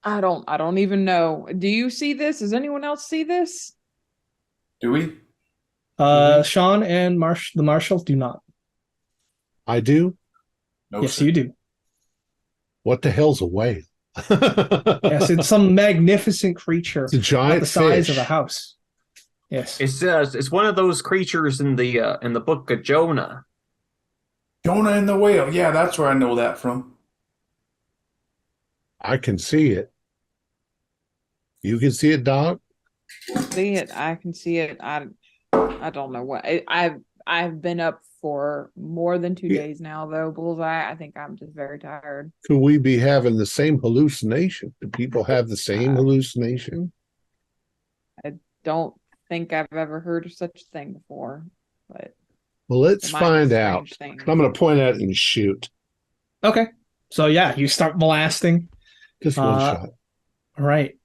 I don't even know. Do you see this? Does anyone else see this? Do we? Sean and the Marshal do not. I do? No, Yes, sir. you do. What the hell's a whale? Yes, it's some magnificent creature. It's a giant about the size fish. of a house. Yes. It's one of those creatures in the book of Jonah. Jonah and the whale. Yeah, that's where I know that from. I can see it. You can see it, Doc? See it. I can see it. I don't know what. I've been up for more than 2 days now, though. Bullseye. I think I'm just very tired. Could we be having the same hallucination? Do people have the same hallucination? I don't think I've ever heard of such a thing before, but Well, let's it might be find strange out. things. I'm going to point at it and shoot. Okay. So yeah, you start blasting. Just one shot. Right.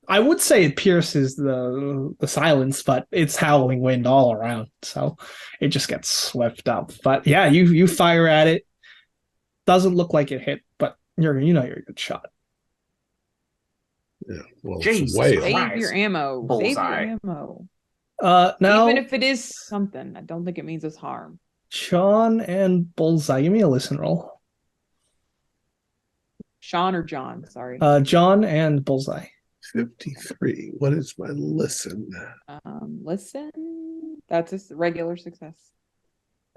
I would say it pierces the silence, but it's howling wind all around, so it just gets swept up. But yeah, you fire at it. Doesn't look like it hit, but you're a good shot. Yeah. Well, Jesus it's a whale. Christ. Save your ammo. Bullseye. Save your ammo. Now, Even if it is something, I don't think it means it's harm. Sean and Bullseye, give me a listen roll. Sean or John? Sorry. John and Bullseye. 53. What is my listen? Listen. That's a regular success.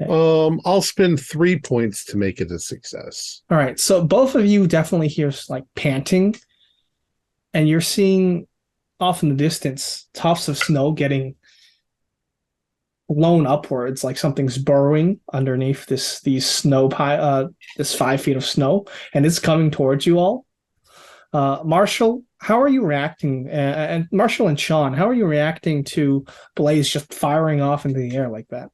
I'll spend 3 points to make it a success. All right, so both of you definitely hear like panting, and you're seeing off in the distance tufts of snow getting blown upwards, like something's burrowing underneath this 5 feet of snow, and it's coming towards you all. Marshall, how are you reacting? And Marshall and Sean, how are you reacting to Blaze just firing off into the air like that?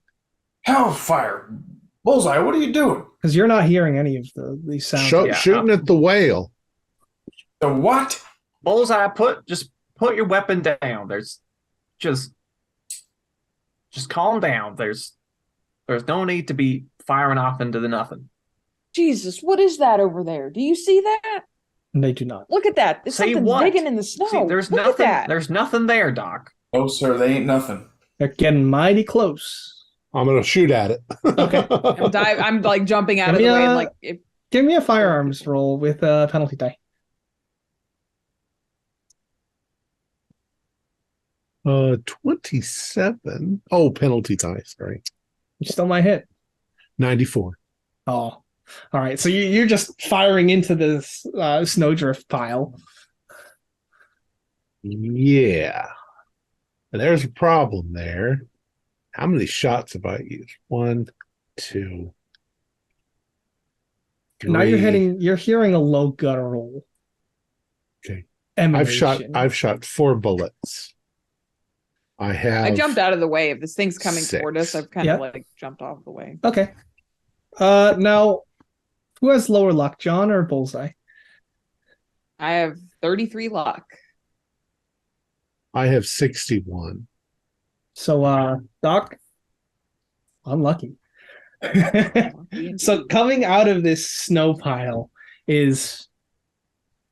Hellfire. Bullseye, what are you doing? Because you're not hearing any of these sounds. Shooting at the whale. The what? Bullseye, put your weapon down. There's just calm down. There's no need to be firing off into the nothing. Jesus, what is that over there? Do you see that? And they do not. Look at that. There's Say something what? digging in the snow. See, there's Look nothing. at that. There's nothing there, Doc. No, sir, they ain't nothing. They're getting mighty close. I'm going to shoot at it. Okay. I'm like jumping out of the way and like. Give me a firearms roll with a penalty die. 27. Oh, penalty die. Sorry. You still might hit. 94. Oh, all right. So you're just firing into this snowdrift pile. Yeah. And there's a problem there. How many shots have I used? 1, 2, 3. Now you're hearing a low guttural. Okay. Emanation. I've shot 4 bullets. I jumped out of the way. If this thing's coming 6. toward us, I've kind of like jumped off the way. Okay. Now, who has lower luck, John or Bullseye? I have 33 luck. I have 61. So, Doc, unlucky. So coming out of this snow pile is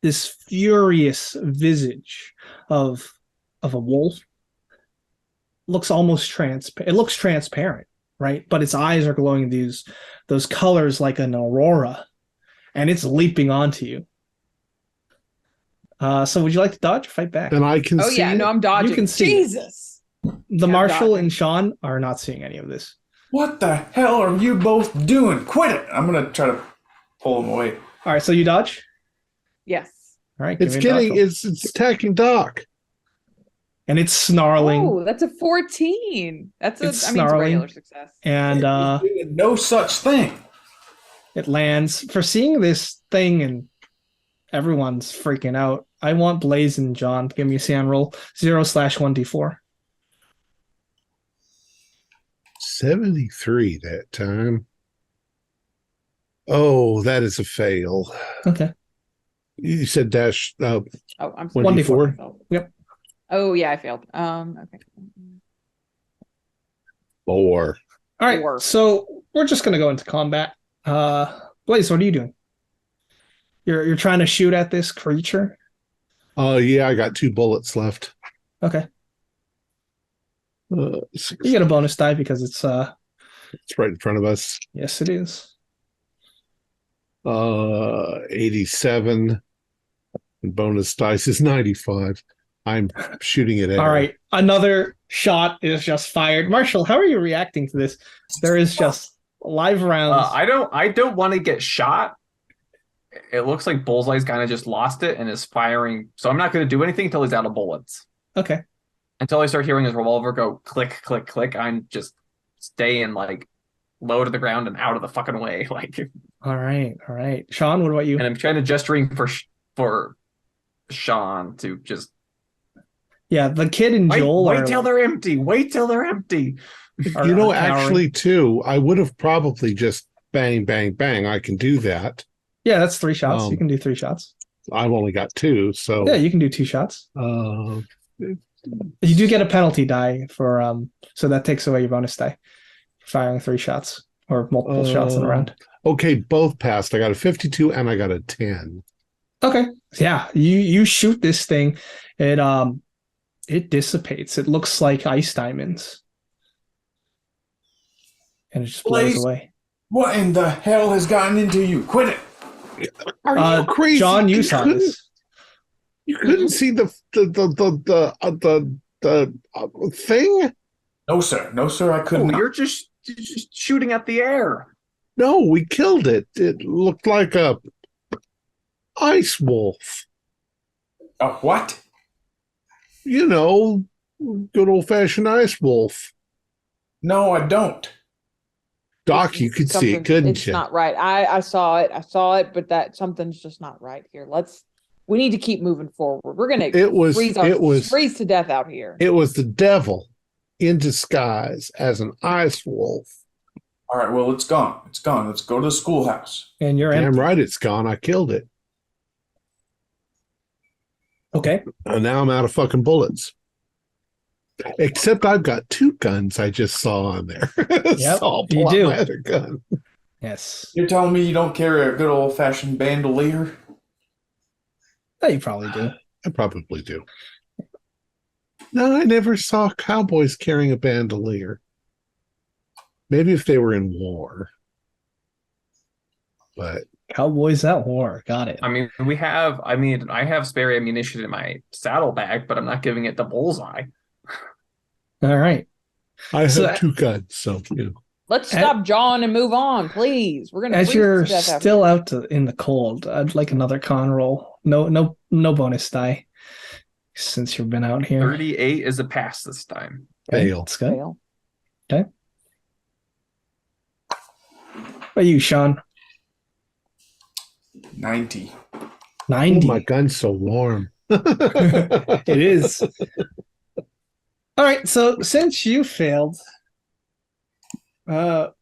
this furious visage of a wolf. Looks almost transparent. It looks transparent, right? But its eyes are glowing those colors like an aurora, and it's leaping onto you. So would you like to dodge or fight back? And I can see. Oh yeah, no, I'm dodging. You can see Jesus. The Marshal and Sean are not seeing any of this. What the hell are you both doing? Quit it! I'm gonna try to pull him away. All right, so you dodge. Yes. All right, It's attacking Doc. And it's snarling. Oh, that's a 14. That's it's a regular success. And no such thing. It lands. For seeing this thing and everyone's freaking out, I want Blaze and John to give me a SAN roll 0/1d4. 73 that time. Oh, that is a fail. Okay. You said dash. I'm 1d4. Yep. Oh yeah, I failed. Okay. 4. All right. 4. So we're just gonna go into combat. Blaze, what are you doing? You're trying to shoot at this creature? Oh yeah, I got 2 bullets left. Okay. You get a bonus die because it's right in front of us. Yes, it is. 87. And bonus dice is 95. I'm shooting it at All right. Another shot is just fired. Marshall, how are you reacting to this? There is just live rounds. I don't want to get shot. It looks like Bullseye's kind of just lost it and is firing. So I'm not going to do anything until he's out of bullets. Okay. Until I start hearing his revolver go click, click, click, I'm just staying like low to the ground and out of the fucking way. Like. All right. Sean, what about you? And I'm trying to gesturing for Sean to just. Yeah, the kid and Joel wait till they're empty. Wait till they're empty. You know, actually, too, I would have probably just bang, bang, bang. I can do that. Yeah, that's 3 shots. You can do 3 shots. I've only got 2, so yeah, you can do 2 shots. You do get a penalty die for so that takes away your bonus die. Firing 3 shots or multiple shots in a round. Okay, both passed. I got a 52 and I got a 10. Okay, yeah, you shoot this thing, it dissipates. It looks like ice diamonds, and it just blows away. What in the hell has gotten into you? Quit it! Are you crazy, John? You saw this. You couldn't see the thing? No, sir, I couldn't. Oh, you're just shooting at the air. No, we killed it. It looked like a ice wolf. A what? You know, good old-fashioned ice wolf. No, I don't. Doc, you could see it, couldn't it's you? It's not right. I saw it, but that something's just not right here. We need to keep moving forward. We're gonna freeze to death out here. It was the devil in disguise as an ice wolf. All right, well, it's gone. It's gone. Let's go to the schoolhouse. And you're Damn empty. right it's gone. I killed it. Okay. And now I'm out of fucking bullets. Except I've got 2 guns I just saw on there. Yep, so I'll pull you out do. my other gun. Yes. You're telling me you don't carry a good old-fashioned bandolier? Yeah, you probably do. I probably do. No, I never saw cowboys carrying a bandolier. Maybe if they were in war. But Cowboys at war. Got it. I mean, I have spare ammunition in my saddlebag, but I'm not giving it to Bullseye. All right. I So have 2 guns, so Let's stop John and move on, please. We're gonna. As you're freeze to death still after. out in the cold, I'd like another con roll. No bonus die since you've been out here. 38 is a pass this time. Okay, fail. that's good. Fail. Okay. What about you, Sean? 90. 90. Oh, my gun's so warm. It is. All right, so since you failed, right,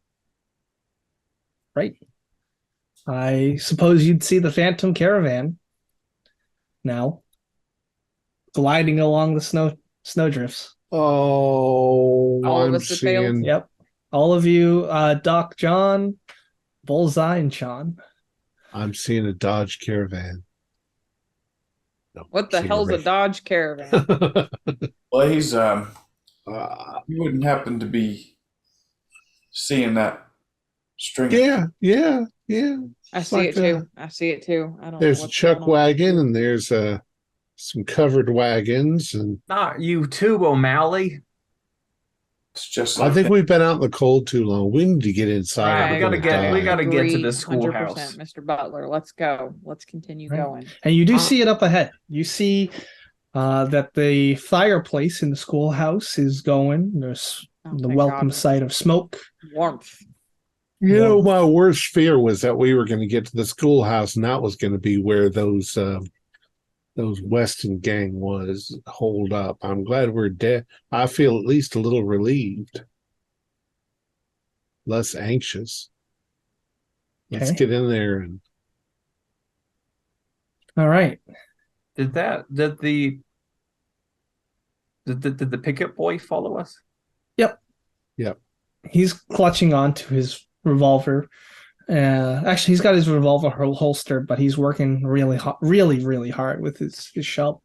I suppose you'd see the Phantom Caravan now gliding along the snowdrifts. Oh, All of I'm us have failed? seeing. Yep, all of you, Doc, John, Bullseye, and Sean. I'm seeing a Dodge Caravan. No, What the seeing hell's a Wraith. Dodge Caravan? Well, he's you wouldn't happen to be seeing that string. yeah. I see like it too. I see it too. I don't. There's know a what's chuck going on. wagon, and there's some covered wagons, and Not you too, O'Malley. It's just I like think that. we've been out in the cold too long. We need to get inside. Right, or we we're gotta gonna get- we die. gotta get to Agreed, the schoolhouse. 100%, Mr. Butler. Let's go. Let's continue Right. going. And you do see it up ahead. You see that the fireplace in the schoolhouse is going. There's Oh, the thank welcome God. sight of smoke. Warmth. You know, Warmth. my worst fear was that we were going to get to the schoolhouse, and that was going to be where those Westin gang was holed up. I'm glad we're dead. I feel at least a little relieved, less anxious. Let's Okay. get in there and All right. Did the picket boy follow us? He's clutching onto his revolver. Actually, he's got his revolver holstered, but he's working really hard with his shovel.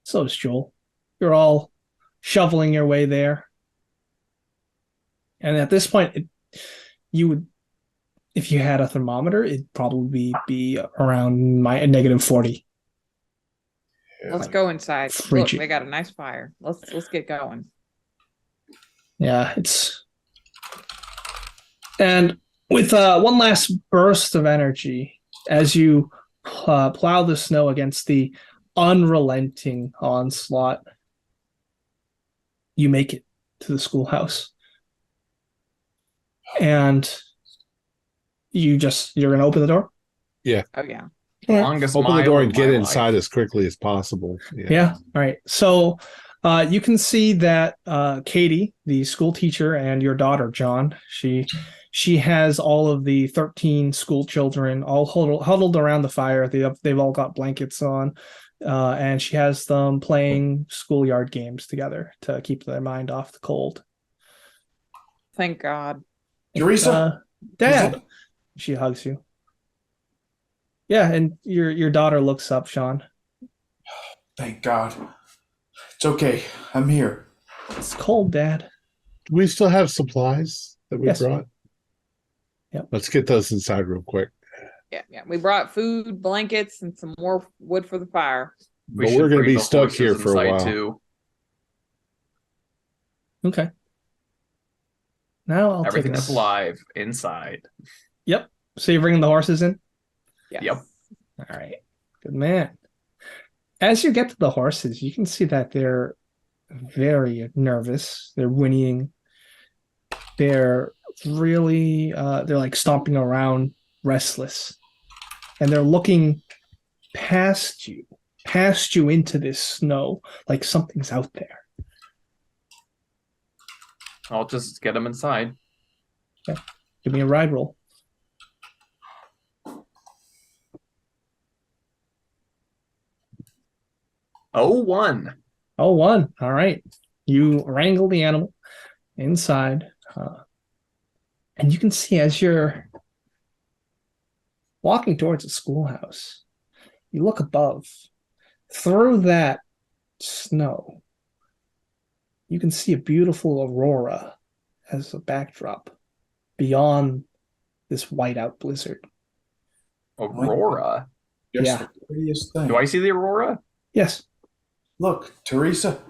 So does Joel. You're all shoveling your way there. And at this point, you would, if you had a thermometer, it'd probably be around negative 40. Let's go inside. Look, Frigid. they got a nice fire. Let's get going. Yeah, and with one last burst of energy as you plow the snow against the unrelenting onslaught, you make it to the schoolhouse. And you're going to open the door? Oh yeah. Longest open the mile door of and get my inside life. as quickly as possible. Yeah. All right. So you can see that Katie, the school teacher, and your daughter, John, she has all of the 13 school children all huddled around the fire. They've all got blankets on, and she has them playing schoolyard games together to keep their mind off the cold. Thank God. Teresa? Dad, she hugs you. Yeah, and your daughter looks up, Sean. Thank God. It's okay. I'm here. It's cold, Dad. Do we still have supplies that we Yes. brought? Yep. Let's get those inside real quick. Yeah. We brought food, blankets, and some more wood for the fire. But should we're going to bring be the stuck horses here for a inside, while. too. Okay. Now I'll Everything take that's alive inside. Yep. So you're bringing the horses in? Yes. Yep. All right. Good man. As you get to the horses, you can see that they're very nervous. They're whinnying. They're really, they're like stomping around, restless. And they're looking past you into this snow, like something's out there. I'll just get them inside. Give me a ride roll. Oh, 1. Oh, 1. All right. You wrangle the animal inside. And you can see as you're walking towards the schoolhouse, you look above. Through that snow, you can see a beautiful aurora as a backdrop beyond this whiteout blizzard. Aurora? Just Yeah. the prettiest thing. Do I see the aurora? Yes. Look, Teresa,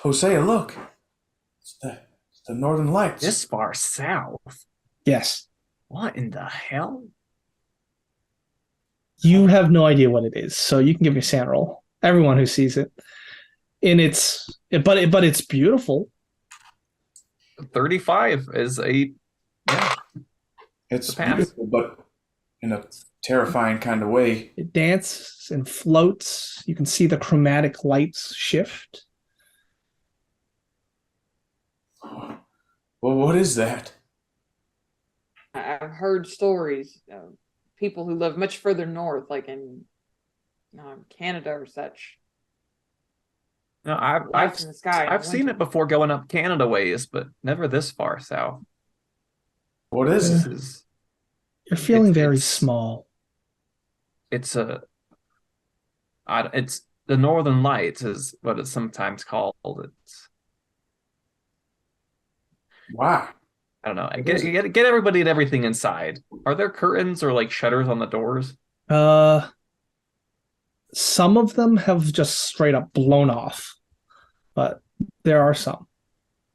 Hosea, look. It's the Northern Lights. This far south? Yes. What in the hell? You have no idea what it is, so you can give me a sand roll. Everyone who sees it. And but it's beautiful. 35 is It's pass. beautiful, but in a terrifying kind of way. It dances and floats. You can see the chromatic lights shift. Well, what is that? I've heard stories of people who live much further north, like in Canada or such. No, Lights in the sky in I've seen winter. it before going up Canada ways, but never this far south. What is This it? is You're feeling very it's- small. it's the Northern Lights is what it's sometimes called. It's Wow. I don't know. What Get, is it? get everybody and everything inside. Are there curtains or like shutters on the doors? Some of them have just straight up blown off, but there are some.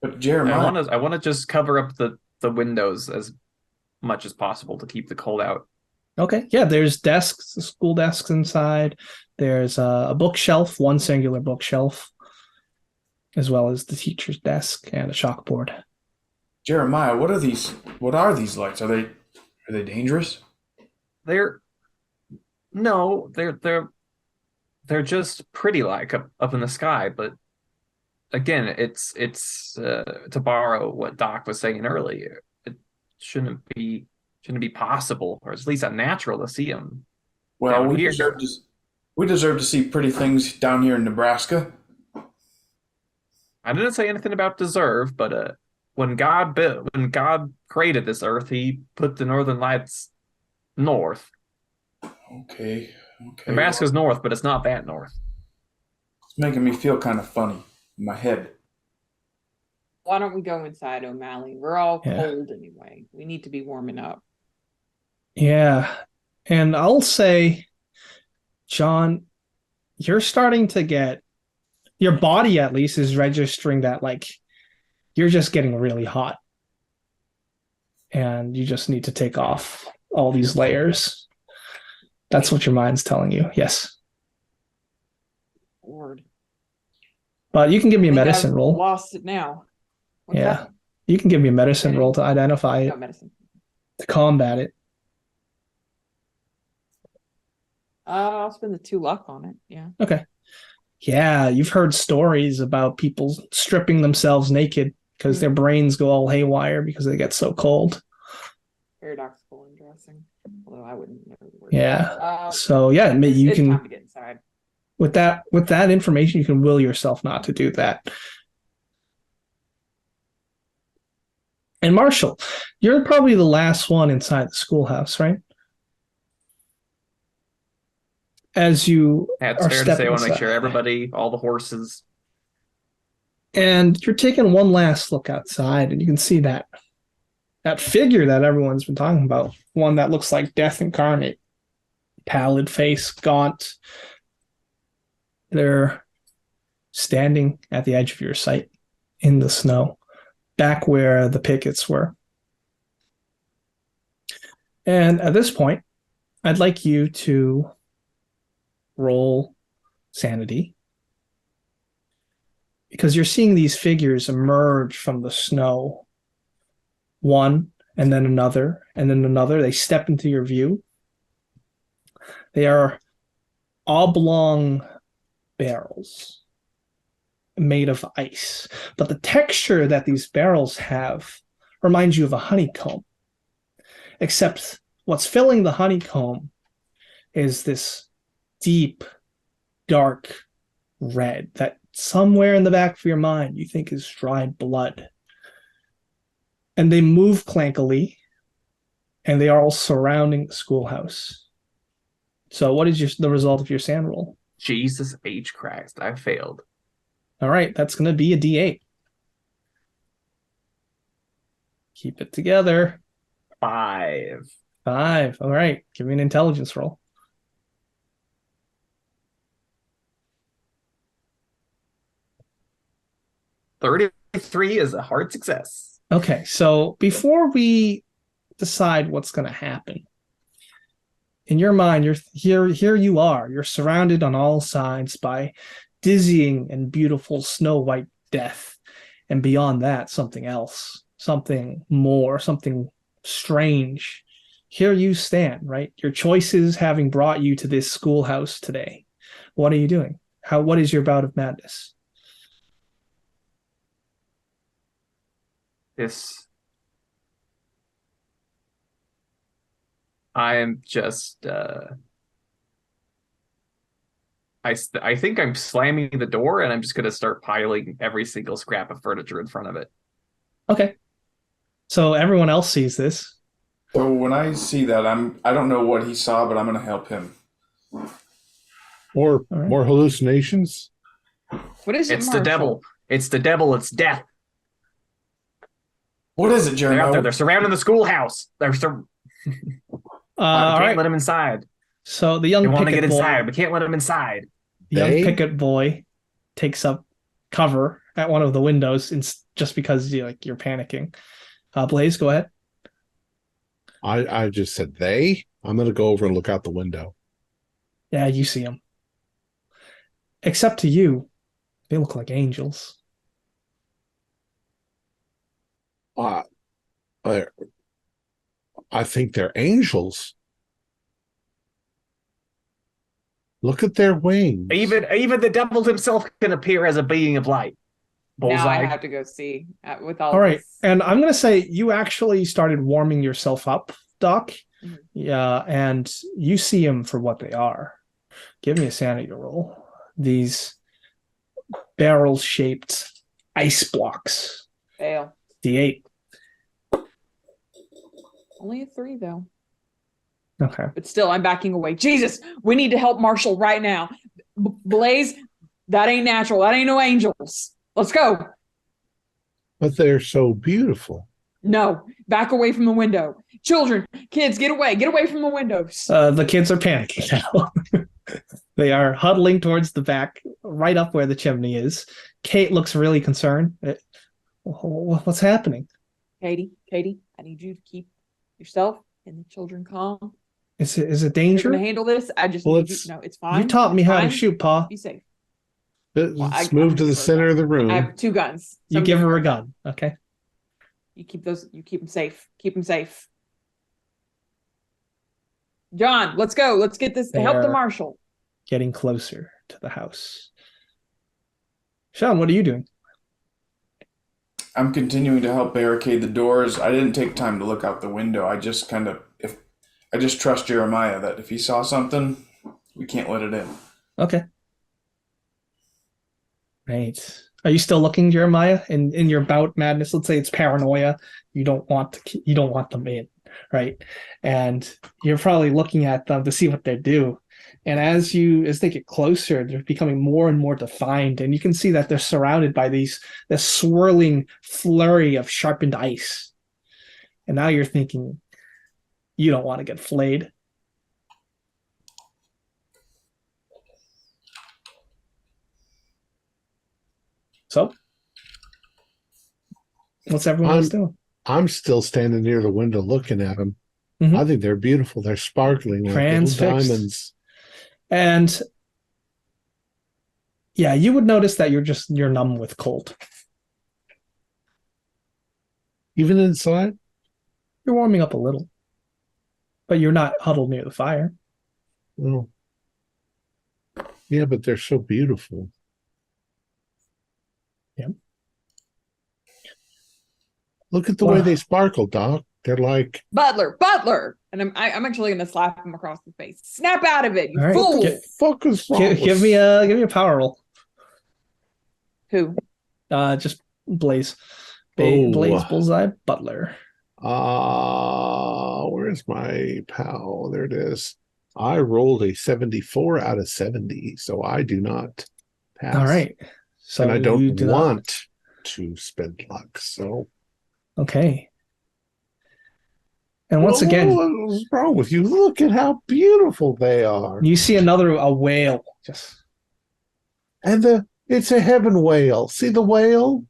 But Jeremiah, I want to just cover up the windows as much as possible to keep the cold out. Okay, yeah, there's desks, school desks inside. There's a bookshelf, one singular bookshelf, as well as the teacher's desk and a chalkboard. Jeremiah, what are these lights? Are they dangerous? They're just pretty like up in the sky, but again, it's to borrow what Doc was saying earlier. It shouldn't be possible, or at least unnatural to see them. Well, Down we here. deserve to see pretty things down here in Nebraska. I didn't say anything about deserve, but when God created this earth, He put the Northern Lights north. Okay. Nebraska's north, but it's not that north. It's making me feel kind of funny in my head. Why don't we go inside, O'Malley? We're all Yeah. cold anyway. We need to be warming up. Yeah, and I'll say, John, you're starting to get your body at least is registering that like you're just getting really hot, and you just need to take off all these layers. That's what your mind's telling you. Yes. Lord. But you can give me a I think medicine I've roll. Lost it now. What's Yeah. that? You can give me a medicine Okay. roll to identify it, No medicine. to combat it. I'll spend the 2 luck on it. Yeah. Okay. Yeah, you've heard stories about people stripping themselves naked because their brains go all haywire because they get so cold. Paradoxical and dressing. Although I wouldn't know the word. Yeah. So yeah, you it's can time to get inside. with that information, you can will yourself not to do that. And Marshall, you're probably the last one inside the schoolhouse, right? As you That's are fair to say. I stepping want to make sure aside. everybody, all the horses. And you're taking one last look outside, and you can see that figure that everyone's been talking about, one that looks like death incarnate, pallid face, gaunt. They're standing at the edge of your sight in the snow, back where the pickets were. And at this point, I'd like you to roll sanity, because you're seeing these figures emerge from the snow, one and then another and then another. They step into your view. They are oblong barrels made of ice, but the texture that these barrels have reminds you of a honeycomb, except what's filling the honeycomb is this deep, dark red that somewhere in the back of your mind you think is dried blood. And they move clankily, and they are all surrounding the schoolhouse. So what is the result of your sand roll? Jesus H. Christ, I failed. All right, that's going to be a D8. Keep it together. 5. 5. All right. Give me an intelligence roll. 33 is a hard success. Okay. So before we decide what's going to happen, in your mind, you're here you are. You're surrounded on all sides by dizzying and beautiful snow white death. And beyond that, something else, something more, something strange. Here you stand, right? Your choices having brought you to this schoolhouse today. What are you doing? What is your bout of madness? I am just I think I'm slamming the door, and I'm just going to start piling every single scrap of furniture in front of it. Okay. So everyone else sees this. So when I see that, I don't know what he saw, but I'm going to help him. Or more hallucinations? What is it, It's Marshall? the devil. It's the devil. It's death. What is it, Jeremy? They're out there. They're surrounding the schoolhouse. We All can't right. let him inside. So the young They want to picket get boy, inside. We can't let him inside. the young picket boy takes up cover at one of the windows just because you're panicking. Blaze, go ahead. I just said they. I'm going to go over and look out the window. Yeah, you see them. Except to you, they look like angels. I think they're angels. Look at their wings. Even the devil himself can appear as a being of light. Bullseye. Now I have to go see with all right. this. And I'm going to say you actually started warming yourself up, Doc. Mm-hmm. Yeah, and you see them for what they are. Give me a sanity roll. These barrel-shaped ice blocks. Fail. D8. Only a 3, though. Okay. But still, I'm backing away. Jesus, we need to help Marshall right now. Blaze, that ain't natural. That ain't no angels. Let's go. But they're so beautiful. No, back away from the window. Children, kids, get away. Get away from the windows. The kids are panicking now. They are huddling towards the back, right up where the chimney is. Kate looks really concerned. What's happening? Katie, I need you to keep yourself and the children calm. Is it You're danger? going to handle this. I just need you to know it's fine. You taught me how to Fine. shoot, Pa. Be safe. Let's move to the center of the room. I have 2 guns. You give her a gun, okay? You keep them safe. Keep them safe. John, let's go. Let's get this. Help the They're marshal. Getting closer to the house. Sean, what are you doing? I'm continuing to help barricade the doors. I didn't take time to look out the window. I just trust Jeremiah that if he saw something, we can't let it in. Okay. Right. Are you still looking, Jeremiah? In your bout madness, let's say it's paranoia. You don't want them in, right? And you're probably looking at them to see what they do. And as they get closer, they're becoming more and more defined, and you can see that they're surrounded by this swirling flurry of sharpened ice. And now you're thinking, you don't want to get flayed. So, what's everyone else doing? I'm still standing near the window looking at them. Mm-hmm. I think they're beautiful. They're sparkling like little diamonds. And yeah, you would notice that you're numb with cold. Even inside? You're warming up a little. But you're not huddled near the fire. Oh. Yeah, but they're so beautiful. Yeah. Look at the way they sparkle, Doc. They're like Butler, and I'm actually going to slap him across the face. Snap out of it, you right. fool! Give me a power roll. Who? Just Blaze. Blaze, Bullseye, Butler. Where's my pal? There it is. I rolled a 74 out of 70, so I do not pass. All right. So and I don't want to spend luck. So okay. And once again, what's wrong with you? Look at how beautiful they are. you see a whale. And it's a heaven whale. See the whale?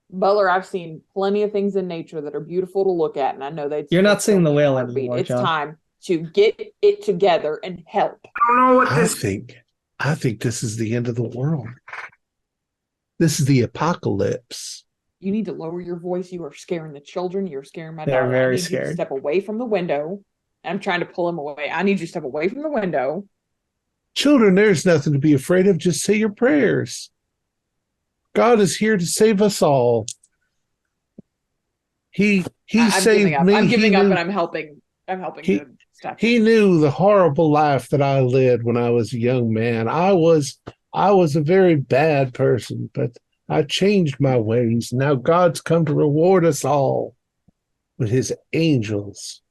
Butler, I've seen plenty of things in nature that are beautiful to look at, and I know that you're not seeing the whale anymore. It's John. time to get it together and help. I don't know what this. I think this is the end of the world. This is the apocalypse. You need to lower your voice. You are scaring the children. You're scaring my They're daughter. very I need scared. You to step away from the window. I'm trying to pull him away. I need you to step away from the window. Children, there's nothing to be afraid of. Just say your prayers. God is here to save us all. He saved me. I'm giving up, and I'm helping. I'm helping to stop. He knew the horrible life that I led when I was a young man. I was a very bad person, but I changed my ways. Now God's come to reward us all with his angels.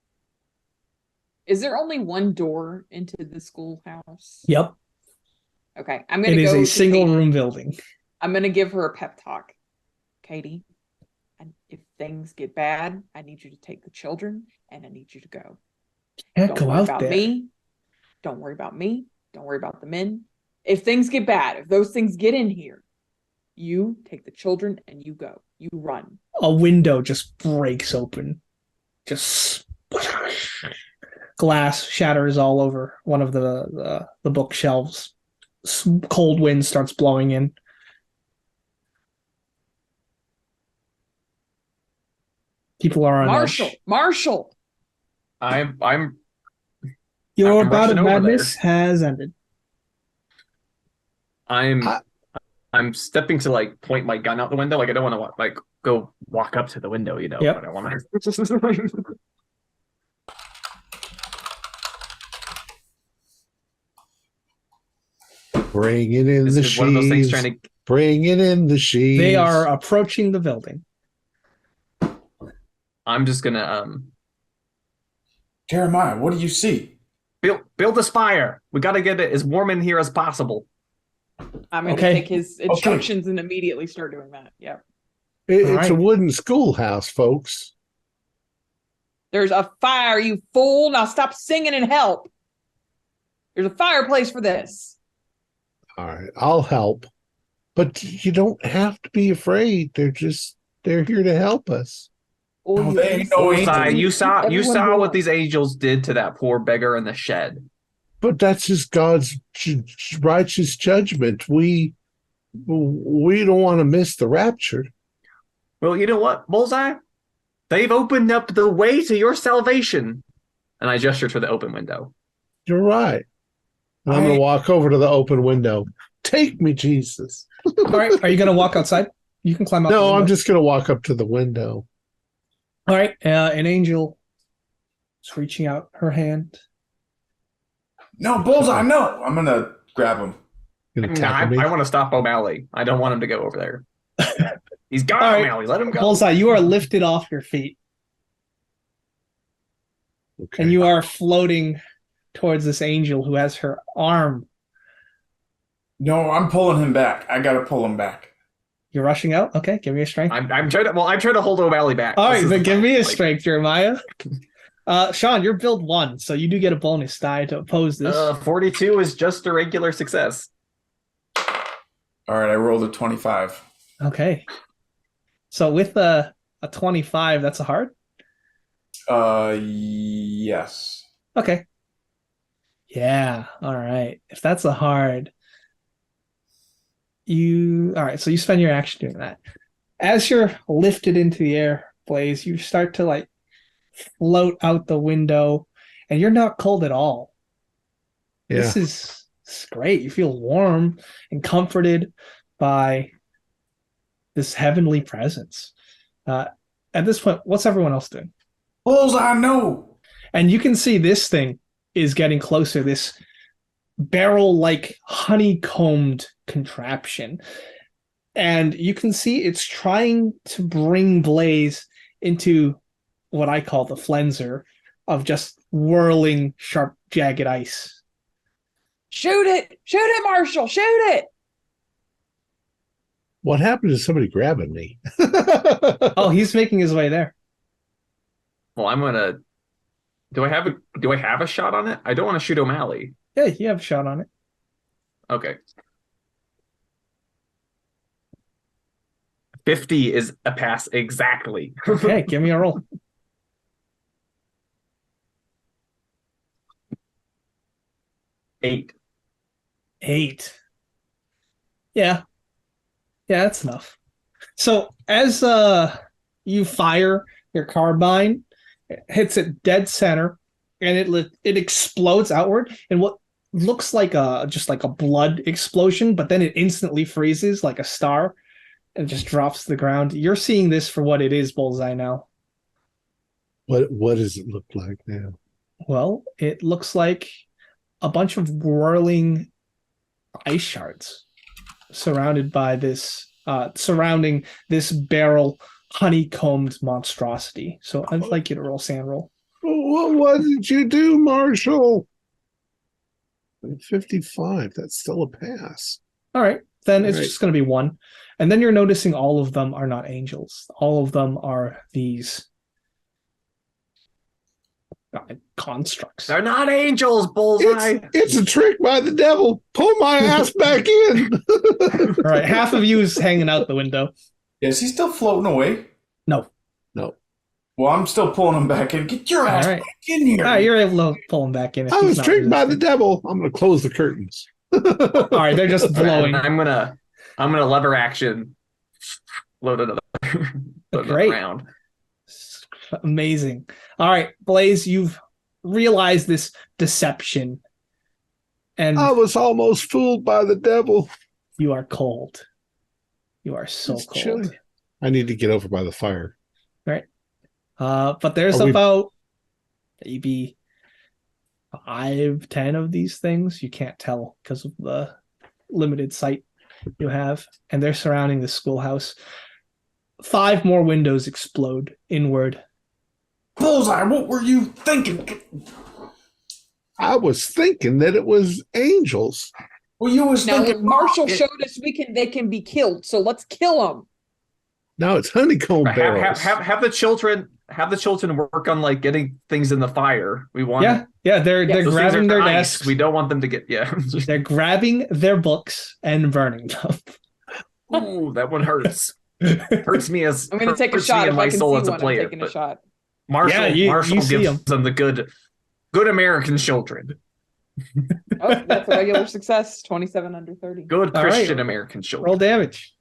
Is there only one door into the schoolhouse? Yep. Okay, I'm going to go. It is a single Katie. room building. I'm going to give her a pep talk. Katie, and if things get bad, I need you to take the children, and I need you to go. Can't go out there. Me. Don't worry about me. Don't worry about the men. If things get bad, if those things get in here, you take the children and you go. You run. A window just breaks open. Just glass shatters all over one of the bookshelves. Cold wind starts blowing in. People are on Marshall. I'm Your bout of madness has ended. I'm stepping to like point my gun out the window. Like I don't want to like go walk up to the window, you know. Yep. But I want to. Bring it in the sheaves. One of those things trying to. Bring it in the sheaves. They are approaching the building. I'm just gonna Jeremiah, what do you see? build this fire. We got to get it as warm in here as possible. I'm going to take his instructions and immediately start doing that. Yeah. It's a wooden schoolhouse, folks. There's a fire, you fool. Now stop singing and help. There's a fireplace for this. All right, I'll help. But you don't have to be afraid. They're here to help us. You saw what these angels did to that poor beggar in the shed. But that's just God's righteous judgment. We don't want to miss the rapture. Well, you know what, Bullseye? They've opened up the way to your salvation. And I gestured to the open window. You're right. I'm going to walk over to the open window. Take me, Jesus. All right. Are you going to walk outside? You can climb up. No, I'm just going to walk up to the window. All right. An angel is reaching out her hand. No, Bullseye, no. I'm going to grab him. I want to stop O'Malley. I don't want him to go over there. He's got O'Malley. Let him go. Bullseye, you are lifted off your feet. Okay. And you are floating towards this angel who has her arm. No, I'm pulling him back. I got to pull him back. You're rushing out? Okay, give me a strength. I'm trying to hold O'Malley back. All right, then give me a strength, Jeremiah. Sean, you're build 1, so you do get a bonus die to oppose this. 42 is just a regular success. All right, I rolled a 25. Okay. So with a 25, that's a hard? Yes. Okay. Yeah, all right. If that's a hard, all right, so you spend your action doing that. As you're lifted into the air, Blaze, you start to like float out the window, and you're not cold at all. Yeah. This is great. You feel warm and comforted by this heavenly presence. At this point, what's everyone else doing? Bullseye, no. And you can see this thing is getting closer, this barrel-like honeycombed contraption. And you can see it's trying to bring Blaze into what I call the flenser of just whirling, sharp, jagged ice. Shoot it! Shoot it, Marshall! Shoot it! What happened to somebody grabbing me? Oh, he's making his way there. Well, I'm gonna. Do I have a shot on it? I don't want to shoot O'Malley. Yeah, you have a shot on it. Okay. 50 is a pass exactly. Okay, give me a roll. 8. 8. Yeah, that's enough. So as you fire your carbine, it hits it dead center, and it explodes outward in what looks like just like a blood explosion, but then it instantly freezes like a star and just drops to the ground. You're seeing this for what it is, Bullseye, now. What does it look like now? Well, it looks like a bunch of whirling ice shards surrounding this barrel honeycombed monstrosity. So I'd like you to roll sand roll. What did you do, Marshall? 55. That's still a pass. All right. Then it's just going to be 1. And then you're noticing all of them are not angels. All of them are these constructs. They're not angels, Bullseye. It's a trick by the devil. Pull my ass back in. All right. Half of you is hanging out the window. Is he still floating away? No. Well, I'm still pulling him back in. Get your ass back in here. You're able to pull him back in. I was tricked by the devil. I'm going to close the curtains. All right, they're just blowing. I'm gonna lever action. Load another round. Amazing. All right, Blaze, you've realized this deception, and I was almost fooled by the devil. You are cold. You are so It's cold. chilly. I need to get over by the fire. Right. But there's about maybe 5, 10 of these things. You can't tell because of the limited sight you have, and they're surrounding the schoolhouse. 5 more windows explode inward. Bullseye, what were you thinking? I was thinking that it was angels. Well, you was Now, thinking. Marshall showed us they can be killed, so let's kill them. No, it's honeycomb barrels. Have the children work on like getting things in the fire. We want they're grabbing their desks. We don't want them to get They're grabbing their books and burning them. Ooh, that one hurts. Hurts me as I'm gonna take a shot if I can see one. I'm taking a shot. Marshall gives them the good American children. Oh, that's a regular success. 27 under 30. Good Christian American children. Roll damage.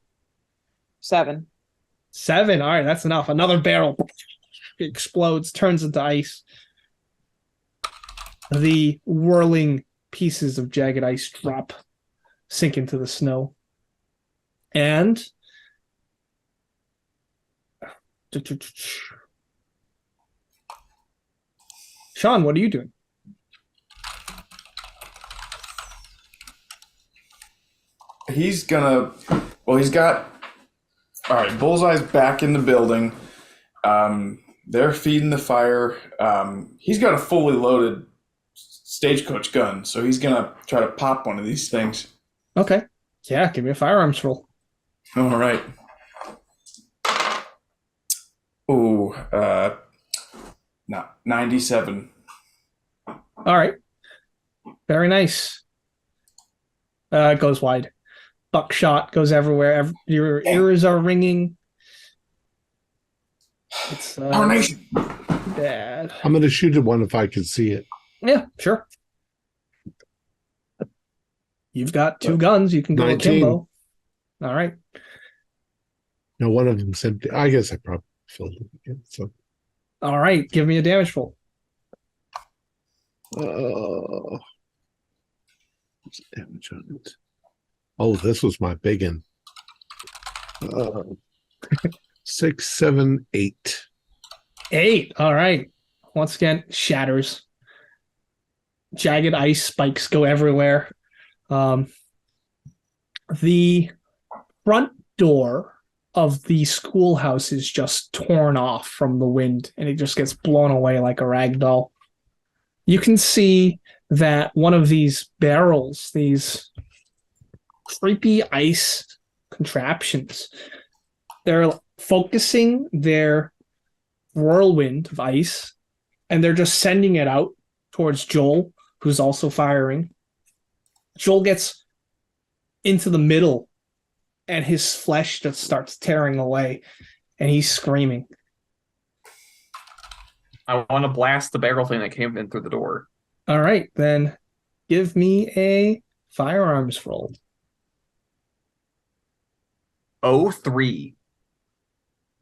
7. 7. All right, that's enough. Another barrel explodes, turns into ice. The whirling pieces of jagged ice drop, sink into the snow. And Sean, what are you doing? He's got, all right, Bullseye's back in the building. They're feeding the fire. He's got a fully loaded stagecoach gun, so he's going to try to pop one of these things. Okay. Yeah, give me a firearms roll. All right. Ooh, 97. All right. Very nice. It goes wide. Buckshot goes everywhere. Your ears are ringing. It's bad. I'm going to shoot at one if I can see it. Yeah, sure. You've got 2 guns. You can go 19. akimbo. All right. No, one of them's empty. I guess I probably filled it again. So. All right. Give me a damage roll. What's the damage on it? Oh, this was my big one. 6, 7, 8. 8. All right. Once again, shatters. Jagged ice spikes go everywhere. The front door of the schoolhouse is just torn off from the wind, and it just gets blown away like a rag doll. You can see that one of these barrels, these creepy ice contraptions, they're focusing their whirlwind of ice, and they're just sending it out towards Joel, who's also firing. Joel gets into the middle, and his flesh just starts tearing away, and he's screaming. I want to blast the barrel thing that came in through the door. All right, then give me a firearms roll. 03.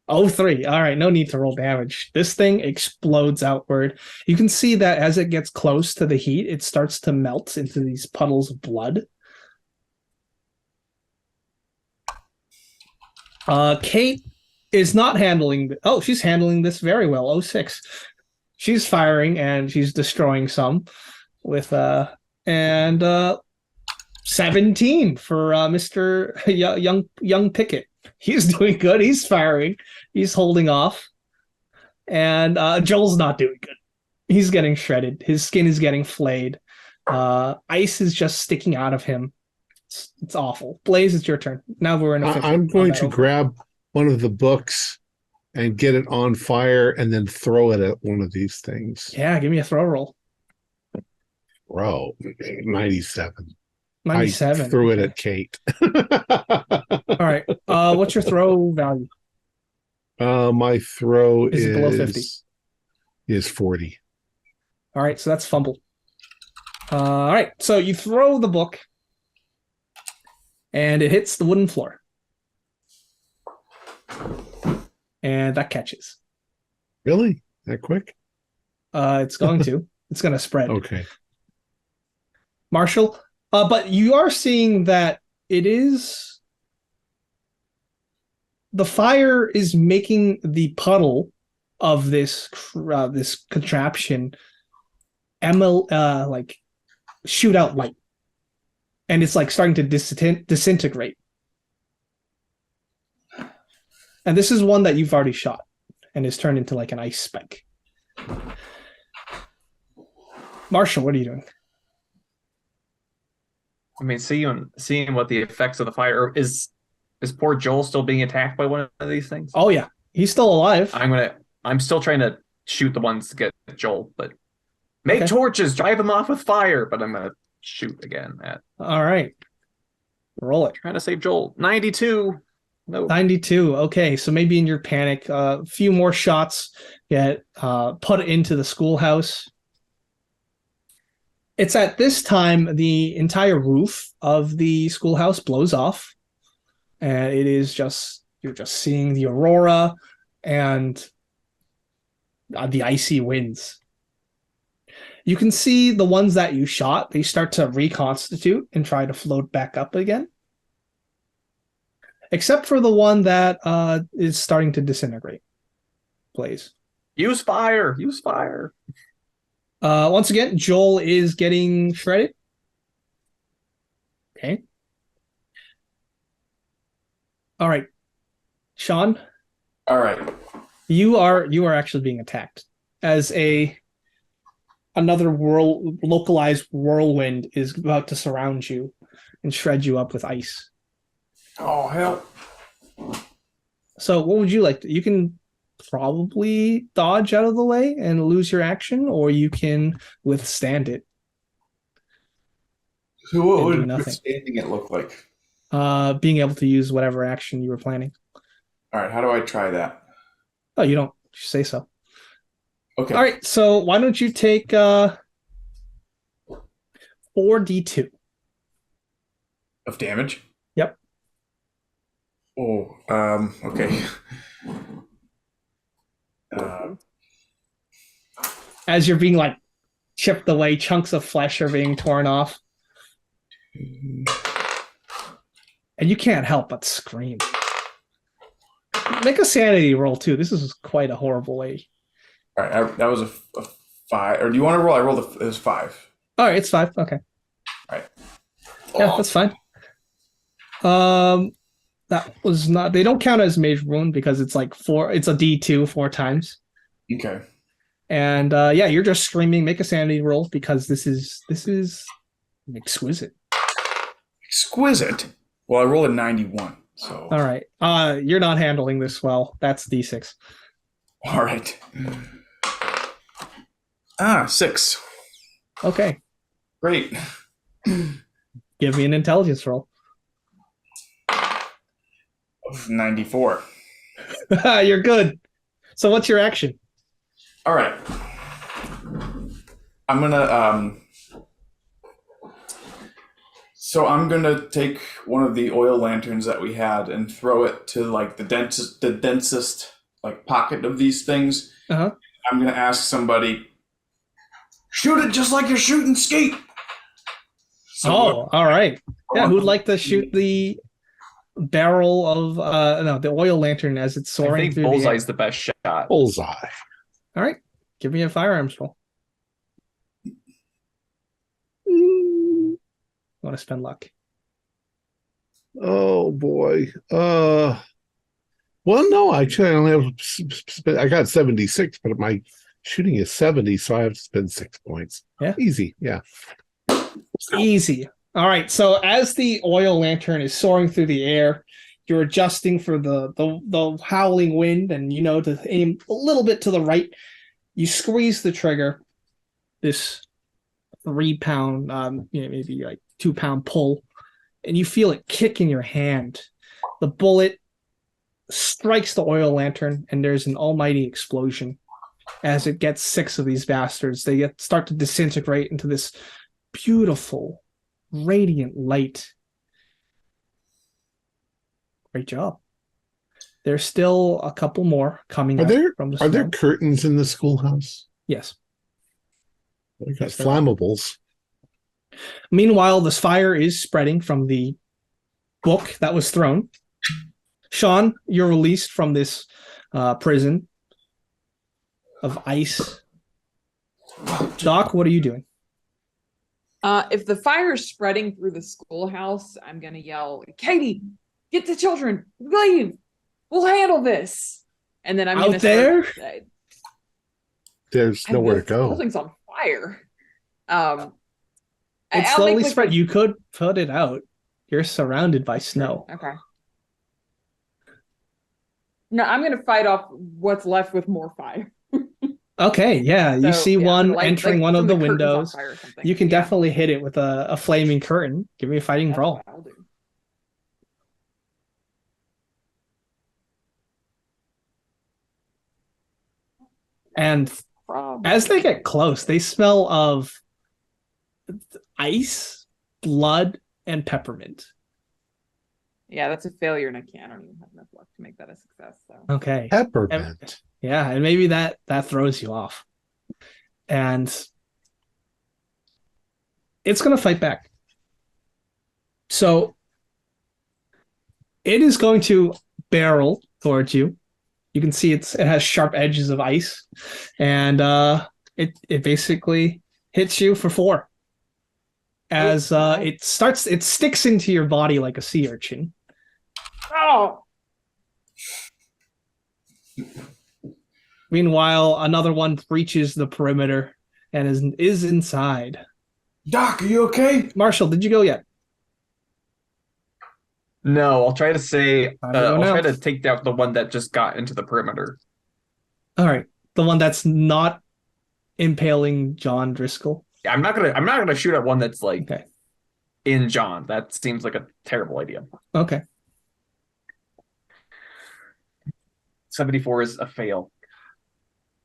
03. All right, no need to roll damage. This thing explodes outward. You can see that as it gets close to the heat, it starts to melt into these puddles of blood. Kate is not handling... she's handling this very well. 06. She's firing, and she's destroying some with... 17 for Mr. Young Pickett. He's doing good. He's firing. He's holding off. And Joel's not doing good. He's getting shredded. His skin is getting flayed. Ice is just sticking out of him. It's awful. Blaze, it's your turn. Now we're in a... I'm going to grab one of the books and get it on fire and then throw it at one of these things. Yeah, give me a throw roll. Throw. 97. 97. I threw it at Kate. All right. What's your throw value? My throw is below 50. Is 40. All right, so that's fumble. All right, so you throw the book, and it hits the wooden floor. And that catches. Really? That quick? It's going to. It's going to spread. Okay. Marshall, but you are seeing that it is... The fire is making the puddle of this contraption shoot out light. And it's like starting to disintegrate. And this is one that you've already shot and is turned into like an ice spike. Marshall, what are you doing? I mean, seeing what the effects of the fire is poor Joel still being attacked by one of these things? Oh yeah, he's still alive. I'm still trying to shoot the ones to get Joel, but make torches, drive him off with fire. But I'm gonna shoot again at. All right, roll it. Trying to save Joel. 92. No. 92. Okay, so maybe in your panic, a few more shots get put into the schoolhouse. It's at this time the entire roof of the schoolhouse blows off, and it is you're just seeing the aurora and the icy winds. You can see the ones that you shot, they start to reconstitute and try to float back up again. Except for the one that is starting to disintegrate. Blaze. Use fire. Use fire. Once again, Joel is getting shredded. Okay. All right. Sean? All right. You are actually being attacked as another localized whirlwind is about to surround you and shred you up with ice. Oh, hell. So what would you like to... You can probably dodge out of the way and lose your action, or you can withstand it. So what would withstanding it look like? Being able to use whatever action you were planning. All right, how do I try that? Oh, you don't say so. Okay. All right, so why don't you take 4d2 of damage? Yep. Oh, okay. As you're being like chipped away, chunks of flesh are being torn off. And you can't help but scream. Make a sanity roll too. This is quite a horrible way. All right, that was a 5. Or do you want to roll? I rolled it was 5. All right, it's 5. Okay. All right. Yeah, that's fine. That was not... They don't count as major wound because it's like 4. It's a D2 4 times. Okay. And yeah, you're just screaming. Make a sanity roll because this is exquisite. Exquisite. Well, I rolled a 91. So. All right. You're not handling this well. That's D6. All right. 6. Okay. Great. Give me an intelligence roll. 94. You're good. So what's your action? All right. I'm gonna So I'm gonna take one of the oil lanterns that we had and throw it to like the densest like pocket of these things. Uh-huh. I'm gonna ask somebody, shoot it just like you're shooting skeet. So all right. Yeah, who'd like to shoot the barrel of the oil lantern as it's soaring I think through Bullseye's the the best shot. Bullseye. All right. Give me a firearms roll. Want to spend luck? Oh boy. Well, no, actually, I only have. I got 76, but my shooting is 70, so I have to spend 6 points. Yeah, easy. Yeah, easy. All right. So as the oil lantern is soaring through the air, you're adjusting for the howling wind, and to aim a little bit to the right. You squeeze the trigger. This 3-pound, maybe like 2-pound pull, and you feel it kick in your hand. The bullet strikes the oil lantern, and there's an almighty explosion. As it gets 6 of these bastards, they start to disintegrate into this beautiful, radiant light. Great job. There's still a couple more coming out from the snow. Are there curtains in the schoolhouse? Yes. They got flammables. Meanwhile, this fire is spreading from the book that was thrown. Sean, you're released from this prison of ice. Doc, what are you doing? If the fire is spreading through the schoolhouse, I'm going to yell, Katie, get the children, leave. We'll handle this. And then I'm going to there. There's nowhere to go. The building's on fire. It's slowly spread. You could put it out. You're surrounded by snow. Okay. No, I'm going to fight off what's left with more fire. Okay, yeah. You see one entering one of the windows. You can definitely hit it with a flaming curtain. Give me a fighting brawl. I'll do. And as they get close, they smell of ice, blood, and peppermint. Yeah, that's a failure, and I don't even have enough luck to make that a success. So okay, peppermint. And maybe that throws you off, and it's gonna fight back. So it is going to barrel towards you. You can see it has sharp edges of ice, and it basically hits you for 4. As it sticks into your body like a sea urchin. Oh. Meanwhile, another one breaches the perimeter and is inside. Doc, are you okay? Marshall, did you go yet? No, I'll try to say. I'll try to take out the one that just got into the perimeter. All right, the one that's not impaling John Driscoll. Yeah, I'm not gonna shoot at one that's like in John. That seems like a terrible idea. Okay. 74 is a fail.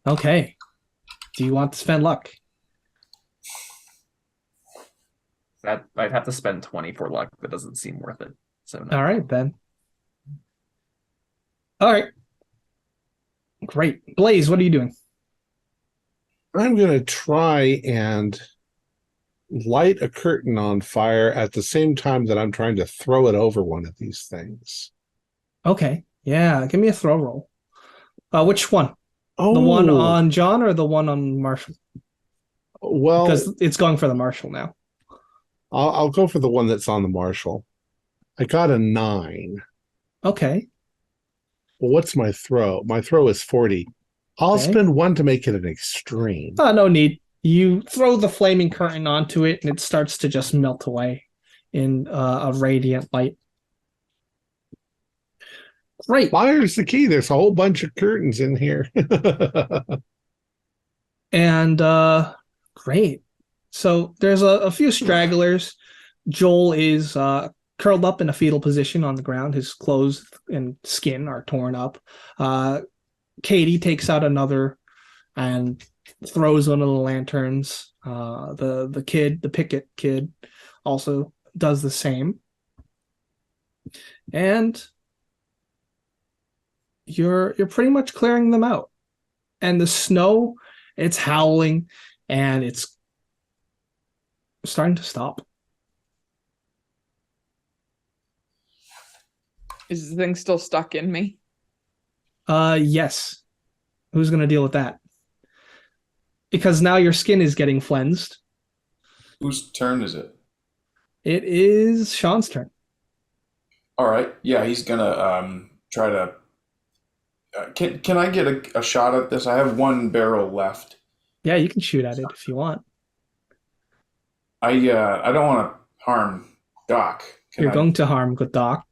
Okay. Do you want to spend luck? That I'd have to spend 20 for luck. That doesn't seem worth it. So no. All right, then. All right. Great. Blaze, what are you doing? I'm going to try and light a curtain on fire at the same time that I'm trying to throw it over one of these things. Okay. Yeah. Give me a throw roll. Which one? Oh, the one on John or the one on Marshall? Well, because it's going for the Marshall now. I'll go for the one that's on the Marshall. I got a 9. Okay. Well, what's my throw? My throw is 40. I'll spend 1 to make it an extreme. No need. You throw the flaming curtain onto it, and it starts to just melt away in a radiant light. Great. Fire's the key. There's a whole bunch of curtains in here. And great. So there's a few stragglers. Joel is curled up in a fetal position on the ground. His clothes and skin are torn up. Katie takes out another and throws one of the lanterns. The picket kid, also does the same. And you're pretty much clearing them out. And the snow, it's howling, and it's starting to stop. Is the thing still stuck in me? Yes. Who's gonna deal with that? Because now your skin is getting cleansed. Whose turn is it? It is Sean's turn. All right. Yeah, he's gonna try to. Can I get a shot at this? I have one barrel left. Yeah, you can shoot at it if you want. I don't want to harm Doc. You're going to harm good Doc,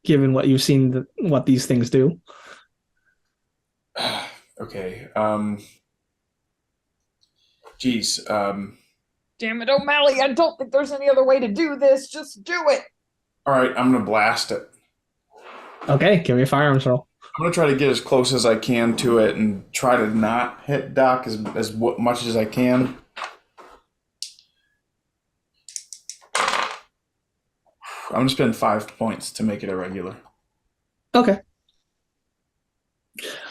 given what you've seen what these things do. Okay. Geez. Damn it, O'Malley! I don't think there's any other way to do this. Just do it. All right, I'm gonna blast it. Okay, give me a firearms roll. I'm gonna try to get as close as I can to it and try to not hit Doc as much as I can. I'm gonna spend 5 points to make it a regular. Okay.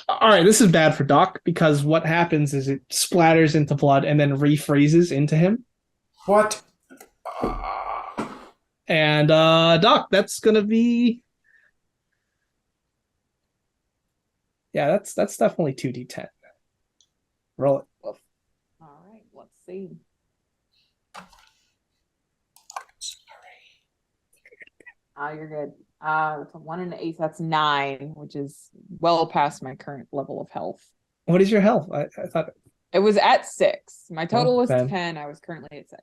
All right, this is bad for Doc because what happens is it splatters into blood and then refreezes into him. What? And Doc, that's gonna be. Yeah, that's definitely 2d10. Roll it. All right, let's see. You're good. It's a 1 and an 8. That's 9, which is well past my current level of health. What is your health? I thought it was at 6. My total was then. 10. I was currently at 6.